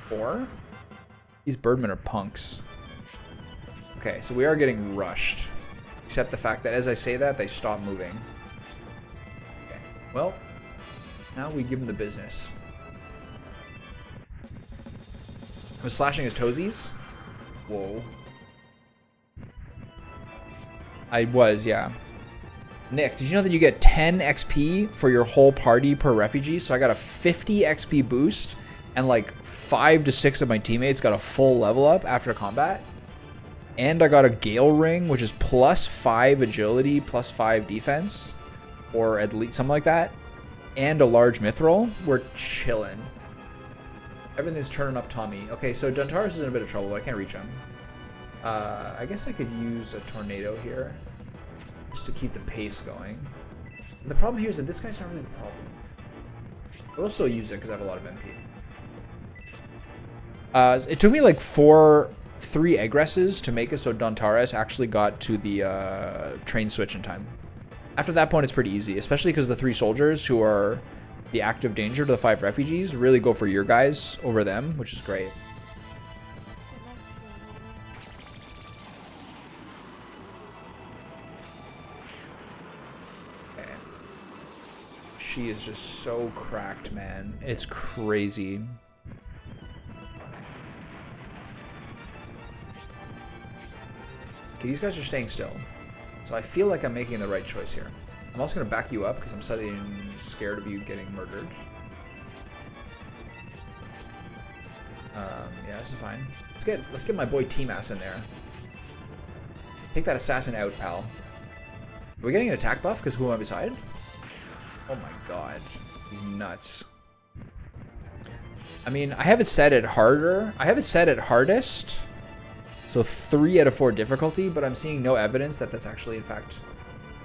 4? These birdmen are punks. Okay, so we are getting rushed. Except the fact that as I say that, they stop moving. Okay, well, now we give them the business. I was slashing his toesies. Whoa. I was, yeah. Nick, did you know that you get 10 XP for your whole party per refugee? So I got a 50 XP boost, and like 5 to 6 of my teammates got a full level up after combat. And I got a Gale Ring, which is +5 agility, +5 defense, or at least something like that. And a large mithril. We're chilling. Everything's turning up Tommy. Okay, so Dontaris is in a bit of trouble, but I can't reach him. I guess I could use a tornado here, just to keep the pace going. The problem here is that this guy's not really the problem. I will still use it because I have a lot of MP. It took me like 3 egresses to make it so Dontaris actually got to the train switch in time. After that point, it's pretty easy, especially because the 3 soldiers who are the active danger to the 5 refugees really go for your guys over them, which is great. She is just so cracked, man. It's crazy. Okay, these guys are staying still. So I feel like I'm making the right choice here. I'm also going to back you up because I'm slightly scared of you getting murdered. Yeah, this is fine. Let's get my boy T-Mass in there. Take that assassin out, pal. Are we getting an attack buff because who am I beside? Oh my god. He's nuts. I mean, I have it set at harder. I have it set at hardest. So 3 out of 4 difficulty, but I'm seeing no evidence that that's actually, in fact,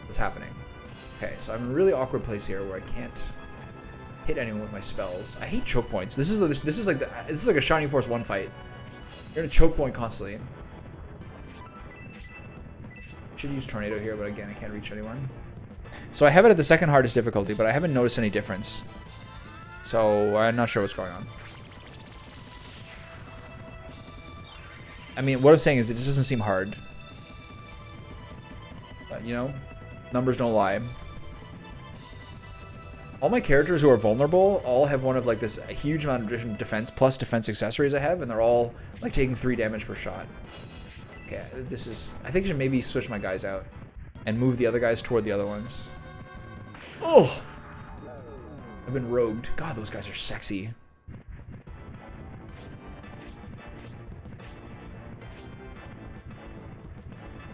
what's happening. Okay, so I'm in a really awkward place here where I can't hit anyone with my spells. I hate choke points. This is like a Shining Force 1 fight. You're in a choke point constantly. Should use Tornado here, but again, I can't reach anyone. So I have it at the second hardest difficulty, but I haven't noticed any difference. So I'm not sure what's going on. I mean, what I'm saying is it just doesn't seem hard. But, you know, numbers don't lie. All my characters who are vulnerable all have one of like this huge amount of different defense plus defense accessories I have, and they're all like taking 3 damage per shot. Okay, this is... I think I should maybe switch my guys out and move the other guys toward the other ones. Oh! I've been rogued. God, those guys are sexy.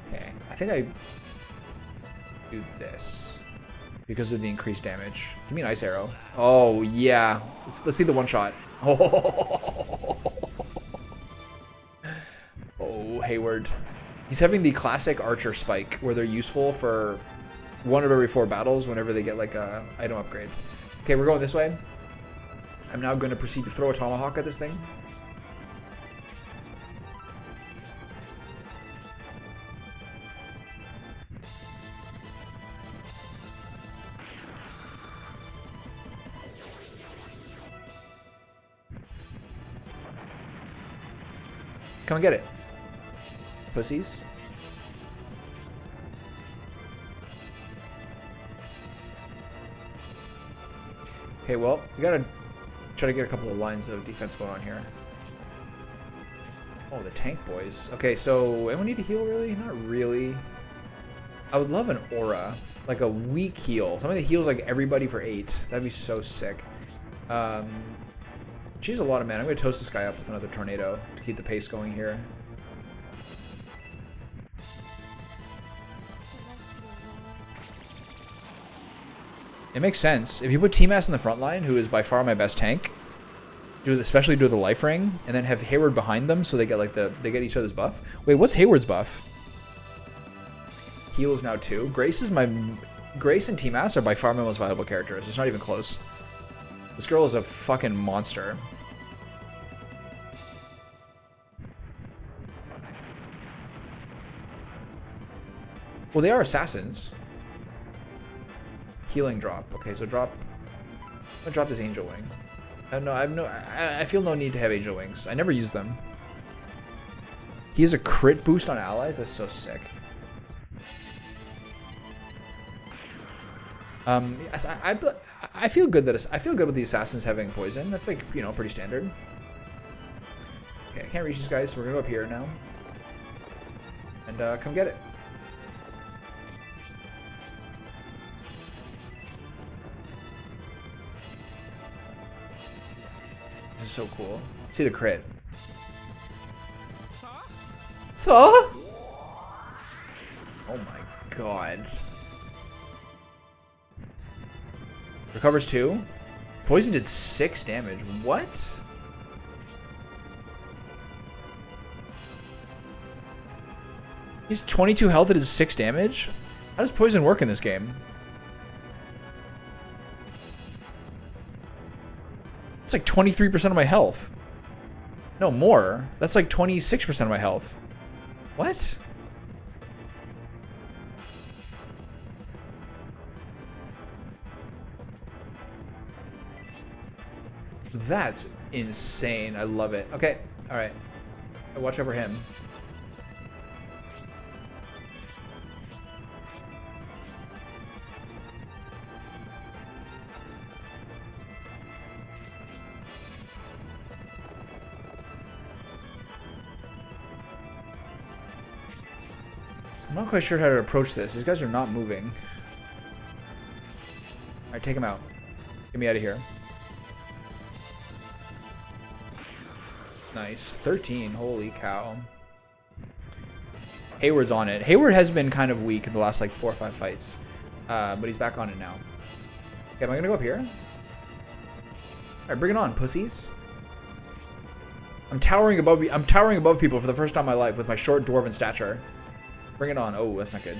Okay, I think I do this because of the increased damage. Give me an ice arrow. Oh, yeah. Let's see the one shot. Oh, Hayward. He's having the classic archer spike where they're useful for 1 of every 4 battles whenever they get like a item upgrade. Okay, we're going this way. I'm now going to proceed to throw a tomahawk at this thing. Come and get it, pussies. Okay, well, we gotta try to get a couple of lines of defense going on here. Oh, the tank boys. Okay, so anyone need to heal really? Not really. I would love an aura, like a weak heal. Something that heals like everybody for 8. That'd be so sick. She's a lot of mana. I'm gonna toast this guy up with another tornado to keep the pace going here. It makes sense. If you put T-Mass in the front line, who is by far my best tank, especially do the life ring, and then have Hayward behind them so they get like they get each other's buff. Wait, what's Hayward's buff? Heal is now 2. Grace and T-Mass are by far my most valuable characters. It's not even close. This girl is a fucking monster. Well, they are assassins. Healing drop. Okay, so drop. I'm gonna drop this angel wing. I feel no need to have angel wings. I never use them. He has a crit boost on allies. That's so sick. I feel good with the assassins having poison. That's like, you know, pretty standard. Okay, I can't reach these guys, so we're gonna go up here now. And come get it. This is so cool. See the crit. So? Oh my god. Recovers 2. Poison did 6 damage. What? He's 22 health at his 6 damage? How does poison work in this game? It's like 23% of my health. No, more. That's like 26% of my health. What? That's insane. I love it. Okay. All right. Watch over him. I'm not quite sure how to approach this. These guys are not moving. Alright, take him out. Get me out of here. Nice. 13. Holy cow. Hayward's on it. Hayward has been kind of weak in the last like 4 or 5 fights. But he's back on it now. Okay, am I gonna go up here? Alright, bring it on, pussies. I'm towering above people for the first time in my life with my short dwarven stature. Bring it on. Oh, that's not good.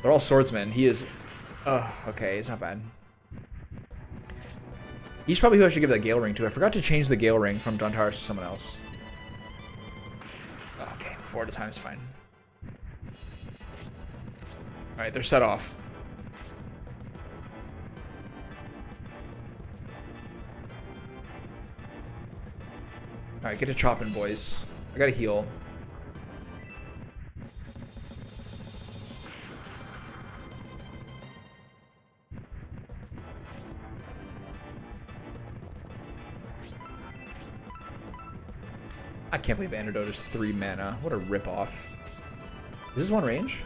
They're all swordsmen. He is... okay, it's not bad. He's probably who I should give that Gale Ring to. I forgot to change the Gale Ring from Dontaris to someone else. Okay, 4 at a time is fine. Alright, they're set off. Alright, get to chopping, boys. I gotta heal. I can't believe Antidote is 3 mana. What a ripoff. Is this one range?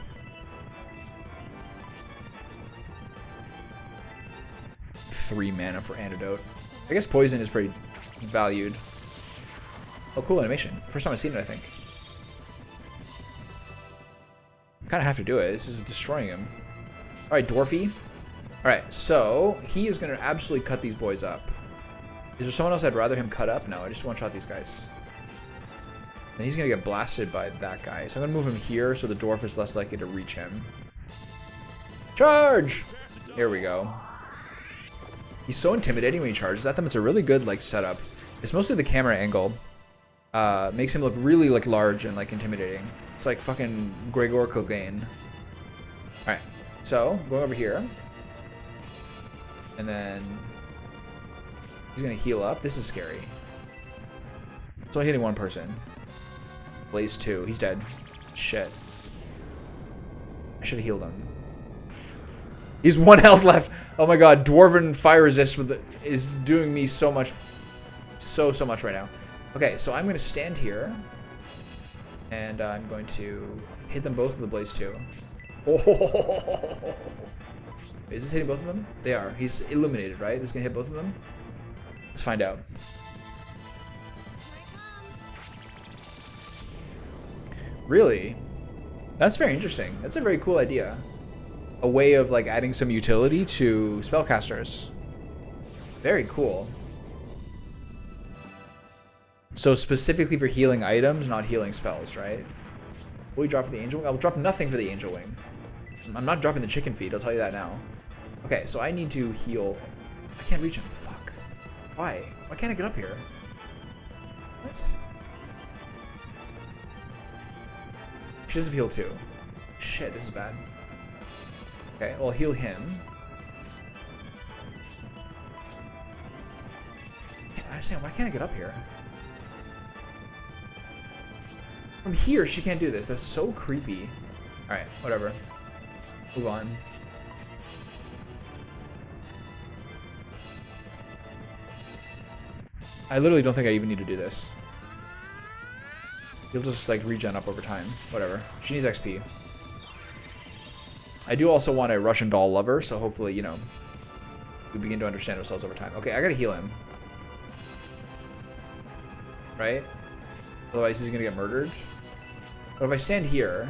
Three mana for Antidote. I guess Poison is pretty valued. Oh, cool animation. First time I've seen it, I think. Kind of have to do it. This is destroying him. Alright, Dwarfy. Alright, so he is going to absolutely cut these boys up. Is there someone else I'd rather him cut up? No, I just one-shot these guys. And he's going to get blasted by that guy. So I'm going to move him here so the dwarf is less likely to reach him. Charge! Here we go. He's so intimidating when he charges at them. It's a really good like setup. It's mostly the camera angle. Makes him look really like large and like intimidating. It's like fucking Gregor Clegane. Alright, so going over here. And then he's going to heal up. This is scary. It's only hitting one person. Blaze 2. He's dead. Shit. I should have healed him. He's 1 health left. Oh my god. Dwarven fire resist is doing me so much. So much right now. Okay, so I'm going to stand here. And I'm going to hit them both with the Blaze 2. Oh. Is this hitting both of them? They are. He's illuminated, right? This is going to hit both of them? Let's find out. Really? That's very interesting. That's a very cool idea. A way of like adding some utility to spellcasters. Very cool. So specifically for healing items, not healing spells, right? Will we drop for the Angel Wing? I'll drop nothing for the Angel Wing. I'm not dropping the chicken feed, I'll tell you that now. Okay, so I need to heal. I can't reach him. Fuck. Why? Why can't I get up here? What? She doesn't heal too. Shit, this is bad. Okay, well, heal him. I can't understand. Why can't I get up here? From here, she can't do this. That's so creepy. Alright, whatever. Move on. I literally don't think I even need to do this. You'll just like regen up over time. Whatever. She needs XP. I do also want a Russian doll lover, so hopefully, you know, we begin to understand ourselves over time. Okay, I gotta heal him. Right? Otherwise he's gonna get murdered. But if I stand here,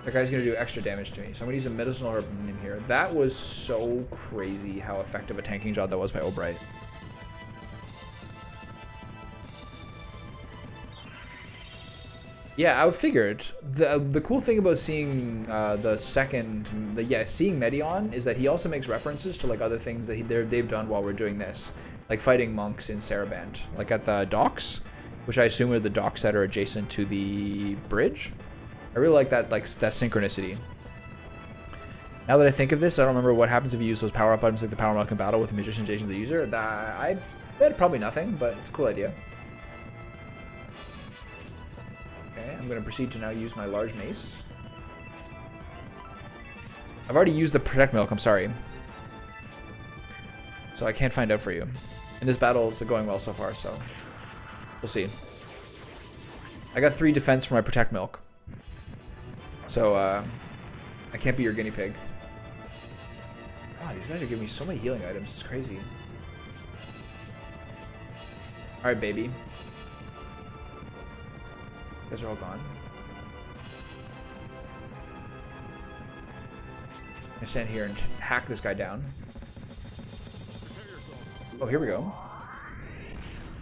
that guy's gonna do extra damage to me. So I'm gonna use a medicinal herb in here. That was so crazy how effective a tanking job that was by Obright. Yeah, I figured. The cool thing about seeing seeing Medion is that he also makes references to like other things that they've done while we're doing this, like fighting monks in Saraband, like at the docks, which I assume are the docks that are adjacent to the bridge. I really like that, that synchronicity. Now that I think of this, I don't remember what happens if you use those power-up items like the Power Milk in battle with the Magician adjacent to the user. I bet probably nothing, but it's a cool idea. Okay, I'm going to proceed to now use my large mace. I've already used the Protect Milk, I'm sorry. So I can't find out for you. And this battle is going well so far, so we'll see. I got 3 defense for my Protect Milk. So, I can't be your guinea pig. God, these guys are giving me so many healing items. It's crazy. Alright, baby. You guys are all gone. I stand here and hack this guy down. Oh, here we go.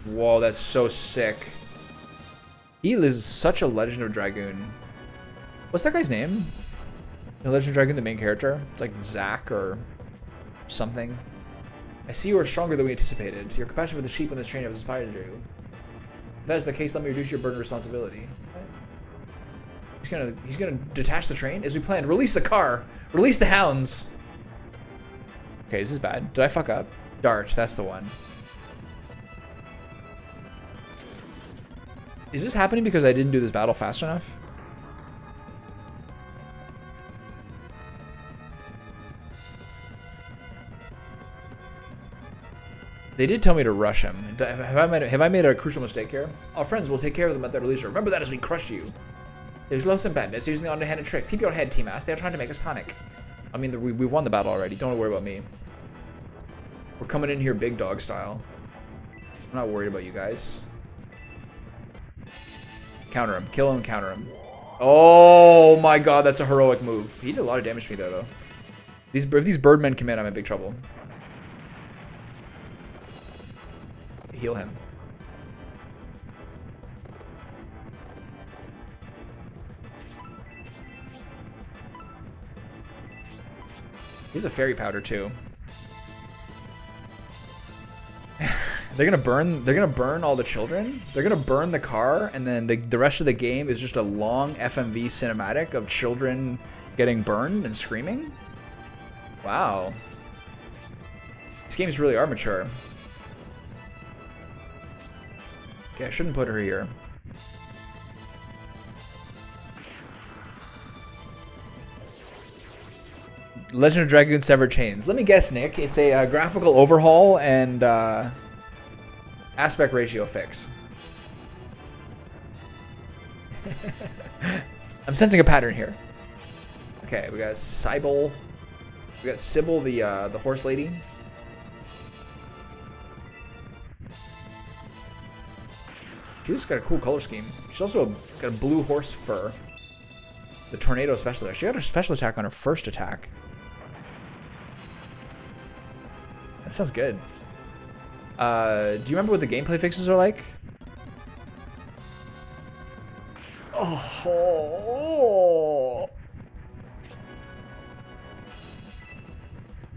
Whoa, that's so sick. He is such a Legend of Dragoon. What's that guy's name? In Legend of Dragoon, the main character? It's like Zack or something. I see you are stronger than we anticipated. Your compassion for the sheep on this train has inspired you. If that is the case, let me reduce your burden of responsibility. He's gonna detach the train as we planned. Release the car. Release the hounds. Okay, this is bad. Did I fuck up? Dart, that's the one. Is this happening because I didn't do this battle fast enough? They did tell me to rush him. Have I made a crucial mistake here? Our friends will take care of them at their leisure. Remember that as we crush you. There's loathsome bandits using the underhanded trick. Keep your head, Team Ass. They are trying to make us panic. I mean, we've won the battle already. Don't worry about me. We're coming in here big dog style. I'm not worried about you guys. Counter him. Kill him, counter him. Oh my god, that's a heroic move. He did a lot of damage to me there, though. If these birdmen come in, I'm in big trouble. Heal him. He's a fairy powder too. They're gonna burn all the children. They're gonna burn the car, and then the rest of the game is just a long FMV cinematic of children getting burned and screaming. Wow. These games really are mature. Okay, I shouldn't put her here. Legend of Dragoon Severed Chains. Let me guess, Nick. It's a graphical overhaul and aspect ratio fix. I'm sensing a pattern here. Okay, we got Sybil. We got Sybil, the horse lady. She's got a cool color scheme. She's also got a blue horse fur. The tornado special attack. She got her special attack on her first attack. That sounds good. Do you remember what the gameplay fixes are like? Oh.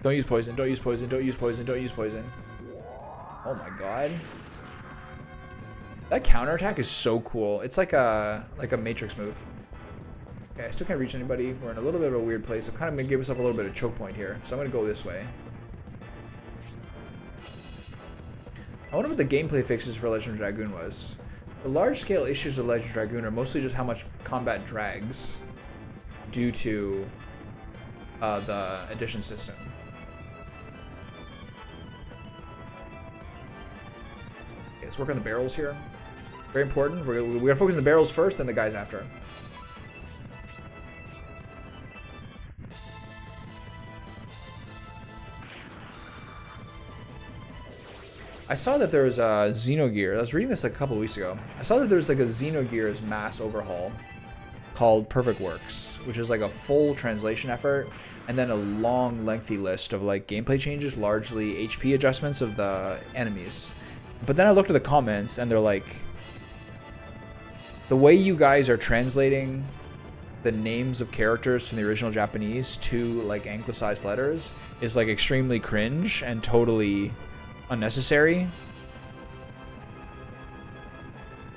Don't use poison. Don't use poison. Don't use poison. Don't use poison. Oh my god. That counterattack is so cool. It's like a Matrix move. Okay, I still can't reach anybody. We're in a little bit of a weird place. I'm kind of gonna give myself a little bit of choke point here. So I'm gonna go this way. I wonder what the gameplay fixes for Legend of Dragoon was. The large-scale issues of Legend of Dragoon are mostly just how much combat drags due to the addition system. Okay, let's work on the barrels here. Very important. We're gonna focus on the barrels first, then the guys after. I saw that there was a Xenogears. I was reading this like a couple of weeks ago. I saw that there's like a Xenogears mass overhaul called Perfect Works, which is like a full translation effort, and then a long, lengthy list of like gameplay changes, largely HP adjustments of the enemies. But then I looked at the comments, and they're like, the way you guys are translating the names of characters from the original Japanese to like anglicized letters is like extremely cringe and totally unnecessary.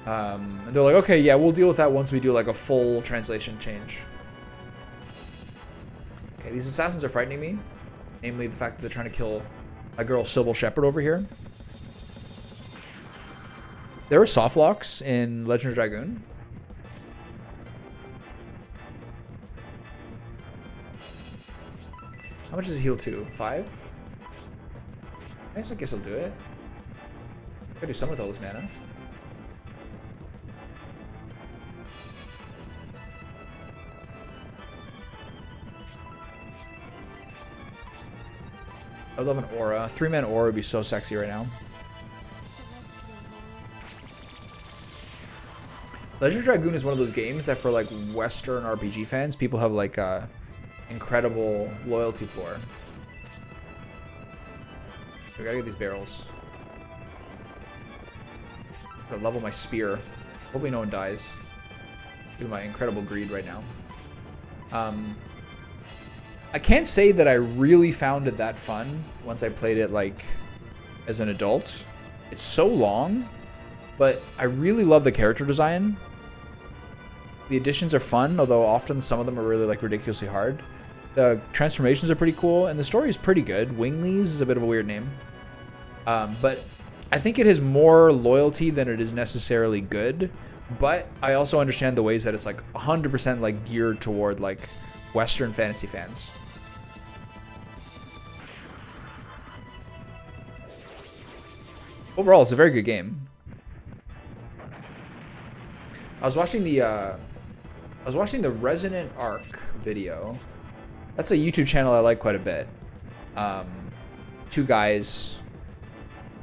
They're like, okay, yeah, we'll deal with that once we do like a full translation change. Okay, these assassins are frightening me. Namely, the fact that they're trying to kill a girl, Sybil Shepherd, over here. There were soft locks in Legend of Dragoon. How much does it heal to? 5? I guess I'll do it. Gotta do something with all this mana. I would love an aura. 3-man aura would be so sexy right now. Legend Dragoon is one of those games that for like Western RPG fans, people have like incredible loyalty for. So we gotta get these barrels. I'm gonna level my spear. Hopefully no one dies. Due to my incredible greed right now. I can't say that I really found it that fun once I played it like as an adult. It's so long, but I really love the character design. The additions are fun, although often some of them are really like ridiculously hard. The transformations are pretty cool, and the story is pretty good. Winglies is a bit of a weird name. But I think it has more loyalty than it is necessarily good. But I also understand the ways that it's like 100% like geared toward like Western fantasy fans. Overall, it's a very good game. I was watching the Resonant Arc video. That's a YouTube channel I like quite a bit. Two guys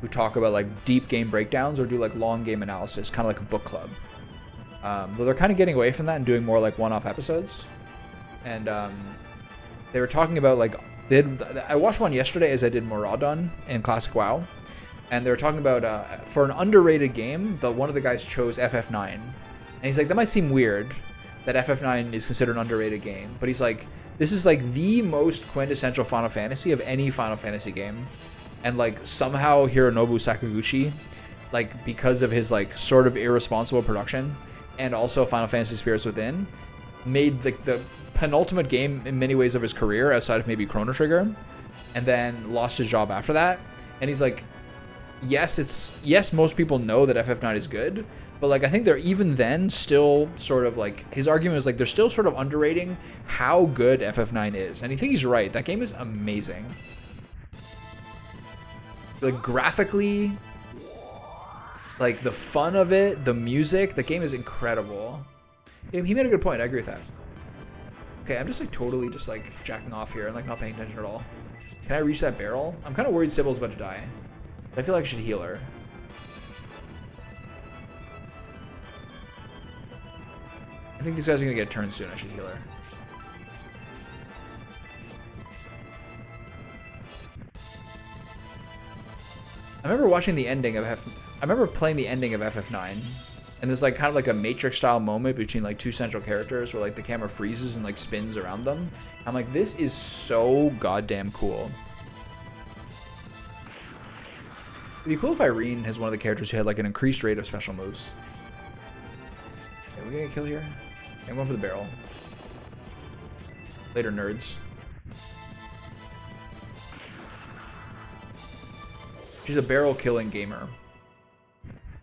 who talk about like deep game breakdowns or do like long game analysis, kind of like a book club. Though they're kind of getting away from that and doing more like one-off episodes. And they were talking about like I watched one yesterday as I did Moradon in Classic WoW, and they were talking about for an underrated game, one of the guys chose FF9, and he's like, that might seem weird that FF9 is considered an underrated game, but he's like, this is like the most quintessential Final Fantasy of any Final Fantasy game, and like somehow Hironobu Sakaguchi, like because of his like sort of irresponsible production and also Final Fantasy Spirits Within, made like the penultimate game in many ways of his career outside of maybe Chrono Trigger, and then lost his job after that. And he's like, yes, most people know that FF9 is good, but like I think they're even then still sort of like, his argument is like they're still sort of underrating how good FF9 is. And I think he's right. That game is amazing. Like graphically, like the fun of it, the music, the game is incredible. He made a good point. I agree with that. Okay, I'm just like totally just like jacking off here and like not paying attention at all. Can I reach that barrel? I'm kind of worried Sybil's about to die. I feel like I should heal her. I think these guys are gonna get a turn soon. I should heal her. I remember watching the ending of I remember playing the ending of FF9, and there's like kind of like a Matrix style moment between like two central characters where like the camera freezes and like spins around them. I'm like, this is so goddamn cool. It'd be cool if Irene has one of the characters who had like an increased rate of special moves. Okay, we gonna kill here? I'm going for the barrel. Later, nerds. She's a barrel killing gamer.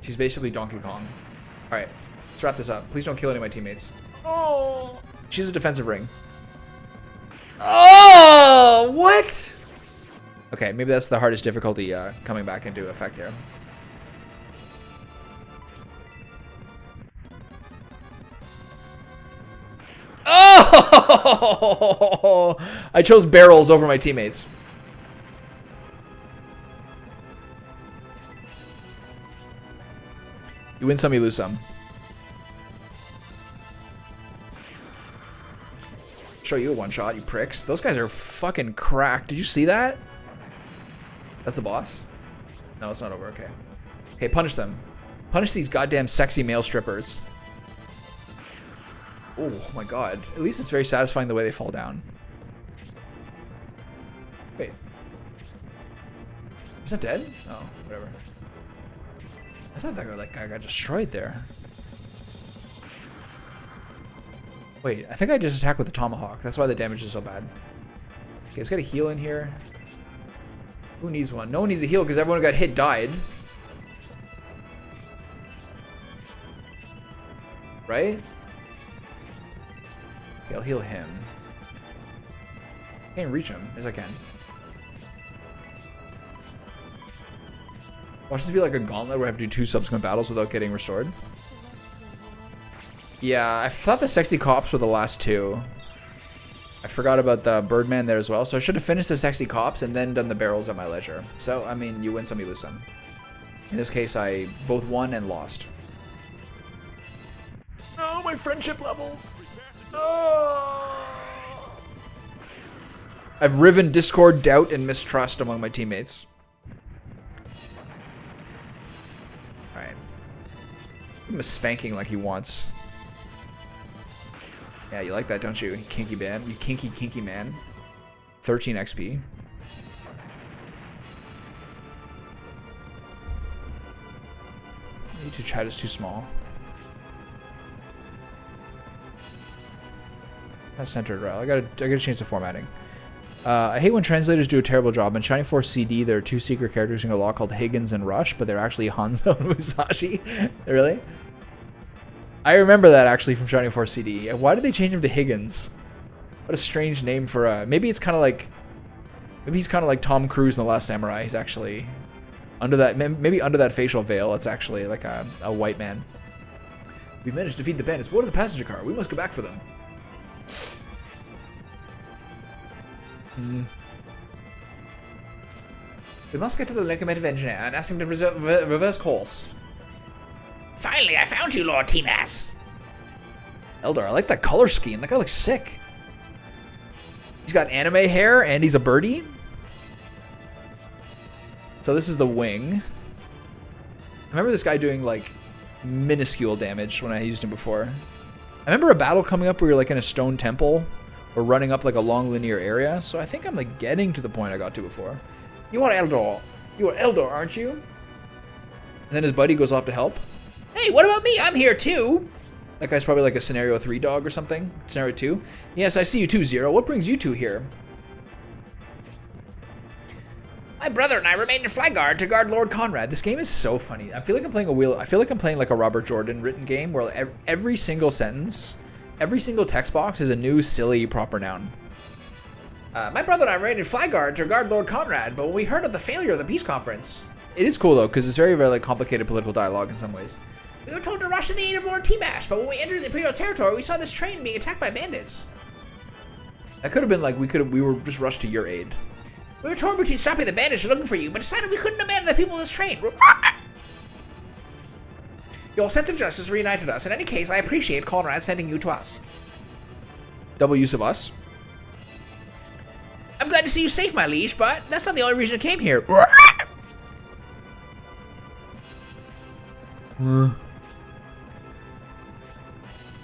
She's basically Donkey Kong. Alright, let's wrap this up. Please don't kill any of my teammates. Oh! She's a defensive ring. Oh! What? Okay, maybe that's the hardest difficulty coming back into effect here. Oh! I chose barrels over my teammates. You win some, you lose some. Show you a one shot, you pricks. Those guys are fucking cracked. Did you see that? That's the boss? No, it's not over. Okay. Okay, punish them. Punish these goddamn sexy male strippers. Oh my god. At least it's very satisfying the way they fall down. Wait. He's not dead? Oh, whatever. I thought that guy got destroyed there. Wait, I think I just attacked with the tomahawk. That's why the damage is so bad. Okay, let's get a heal in here. Who needs one? No one needs a heal because everyone who got hit died. Right? Okay, I'll heal him. I can't reach him as I can. Watch this be like a gauntlet where I have to do 2 subsequent battles without getting restored. Yeah, I thought the sexy cops were the last 2. I forgot about the Birdman there as well. So I should have finished the sexy cops and then done the barrels at my leisure. So, I mean, you win some, you lose some. In this case, I both won and lost. Oh, my friendship levels. Oh. I've riven discord, doubt, and mistrust among my teammates. Alright. Give him a spanking like he wants. Yeah, you like that, don't you? Kinky man. You kinky man. 13 XP. YouTube chat is too small. That's centered right. I gotta change the formatting. I hate when translators do a terrible job. In Shining Force CD, there are two secret characters in a law called Higgins and Rush, but they're actually Hanzo and Musashi. Really? I remember that actually from Shining Force CD. Why did they change him to Higgins? What a strange name for maybe it's kind of like, maybe he's kind of like Tom Cruise in The Last Samurai. He's actually under that, maybe under that facial veil, it's actually like a white man. We've managed to defeat the bandits. Board of the passenger car. We must go back for them. We must get to the locomotive engineer and ask him to reverse course. Finally, I found you, Lord T-Mass. Eldar, I like that color scheme. That guy looks sick. He's got anime hair and he's a birdie. So this is the wing. I remember this guy doing like minuscule damage when I used him before. I remember a battle coming up where you're like in a stone temple or running up like a long linear area. So I think I'm like getting to the point I got to before. You are Eldar. You are Eldar, aren't you? And then his buddy goes off to help. Hey, what about me? I'm here too. That guy's probably like a Scenario 3 dog or something. Scenario 2. Yes, I see you too, Zero. What brings you two here? My brother and I remained in Flyguard to guard Lord Conrad. This game is so funny. I feel like I'm playing I feel like I'm playing like a Robert Jordan written game where every single sentence, every single text box is a new silly proper noun. My brother and I remained in Flyguard to guard Lord Conrad, but when we heard of the failure of the peace conference. It is cool though, because it's very, very like complicated political dialogue in some ways. We were told to rush to the aid of Lord T-Mash, but when we entered the Imperial territory, we saw this train being attacked by bandits. That could have been like we were just rushed to your aid. We were torn between stopping the bandits and looking for you, but decided we couldn't abandon the people of this train. Your sense of justice reunited us. In any case, I appreciate Conrad sending you to us. Double use of us. I'm glad to see you safe, my liege, but that's not the only reason I came here.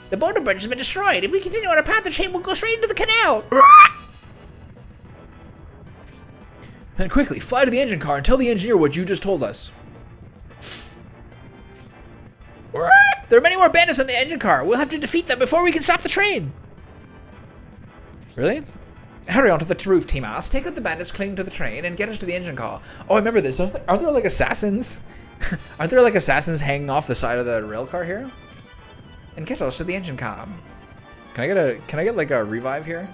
The border bridge has been destroyed. If we continue on our path, the train will go straight into the canal. Then quickly, fly to the engine car and tell the engineer what you just told us. There are many more bandits in the engine car. We'll have to defeat them before we can stop the train. Really? Hurry onto the roof, T-Mass. Take out the bandits clinging to the train and get us to the engine car. Oh, I remember this. Aren't there like assassins? Aren't there like assassins hanging off the side of the rail car here? And get us to the engine car. Can I get like a revive here?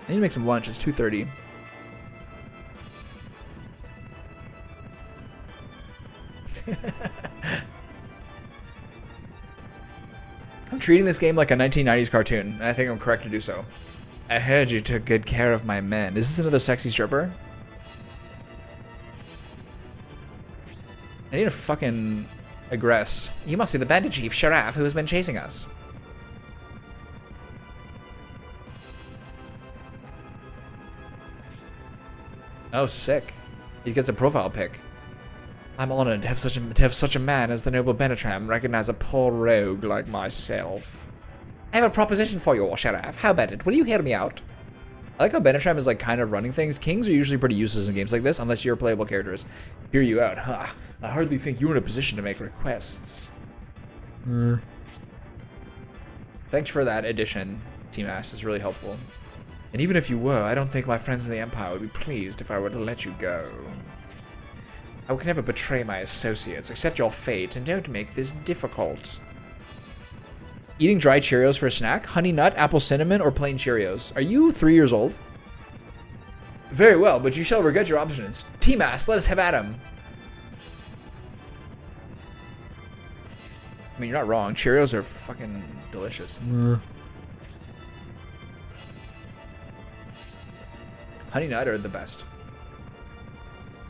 I need to make some lunch. It's 2:30. I'm treating this game like a 1990s cartoon, and I think I'm correct to do so. I heard you took good care of my men. Is this another sexy stripper? I need to fucking aggress. You must be the bandit chief, Sharaf, who has been chasing us. Oh, sick. He gets a profile pic. I'm honored to have such a man as the noble Benetram recognize a poor rogue like myself. I have a proposition for you, Sharaf. How about it? Will you hear me out? I like how Benetram is like kind of running things. Kings are usually pretty useless in games like this, unless you're playable characters. Hear you out. Ha! I hardly think you're in a position to make requests. Thanks for that addition, T-Mass. It's really helpful. And even if you were, I don't think my friends in the Empire would be pleased if I were to let you go. I would never betray my associates. Accept your fate and don't make this difficult. Eating dry Cheerios for a snack? Honey nut, apple cinnamon, or plain Cheerios? Are you 3 years old? Very well, but you shall regret your options. T-Mass, let us have at him. I mean, you're not wrong. Cheerios are fucking delicious. Honey Nut are the best.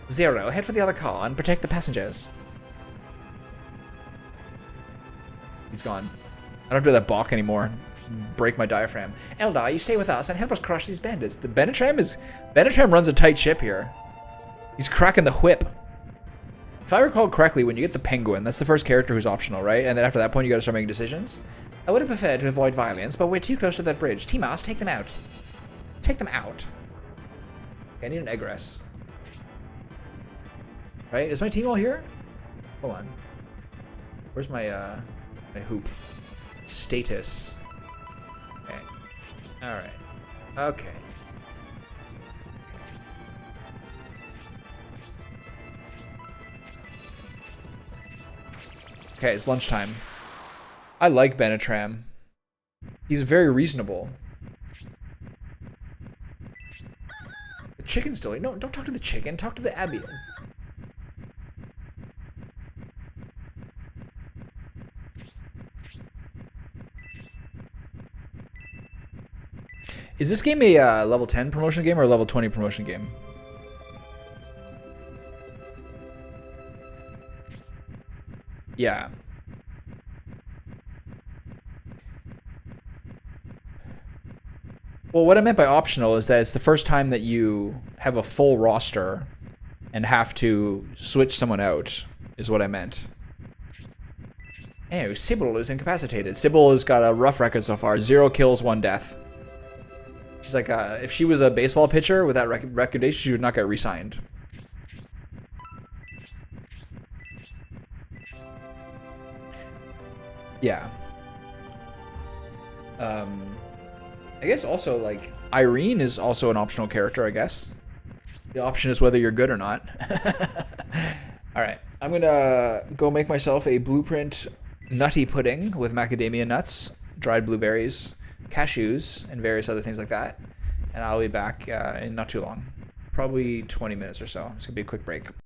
Zero, head for the other car and protect the passengers. He's gone. I don't do that balk anymore. Break my diaphragm. Eldar, you stay with us and help us crush these bandits. The Benetram runs a tight ship here. He's cracking the whip. If I recall correctly, when you get the Penguin, that's the first character who's optional, right? And then after that point, you gotta start making decisions. I would have preferred to avoid violence, but we're too close to that bridge. T-Mouse, take them out. Take them out. Okay, I need an egress. Right? Is my team all here? Hold on. Where's my my hoop? Status. Okay. Alright. Okay. Okay, it's lunchtime. I like Benetram. He's very reasonable. The chicken's still here. No, don't talk to the chicken. Talk to the Abian. Is this game a level 10 promotion game or a level 20 promotion game? Yeah. Well, what I meant by optional is that it's the first time that you have a full roster and have to switch someone out, is what I meant. Oh, Sybil is incapacitated. Sybil has got a rough record so far. 0 kills, 1 death. She's like, if she was a baseball pitcher with that recommendation, she would not get re-signed. Yeah. I guess also, like, Irene is also an optional character, I guess. The option is whether you're good or not. Alright, I'm gonna go make myself a blueprint nutty pudding with macadamia nuts, dried blueberries, cashews, and various other things like that. And I'll be back in not too long. Probably 20 minutes or so. It's gonna be a quick break.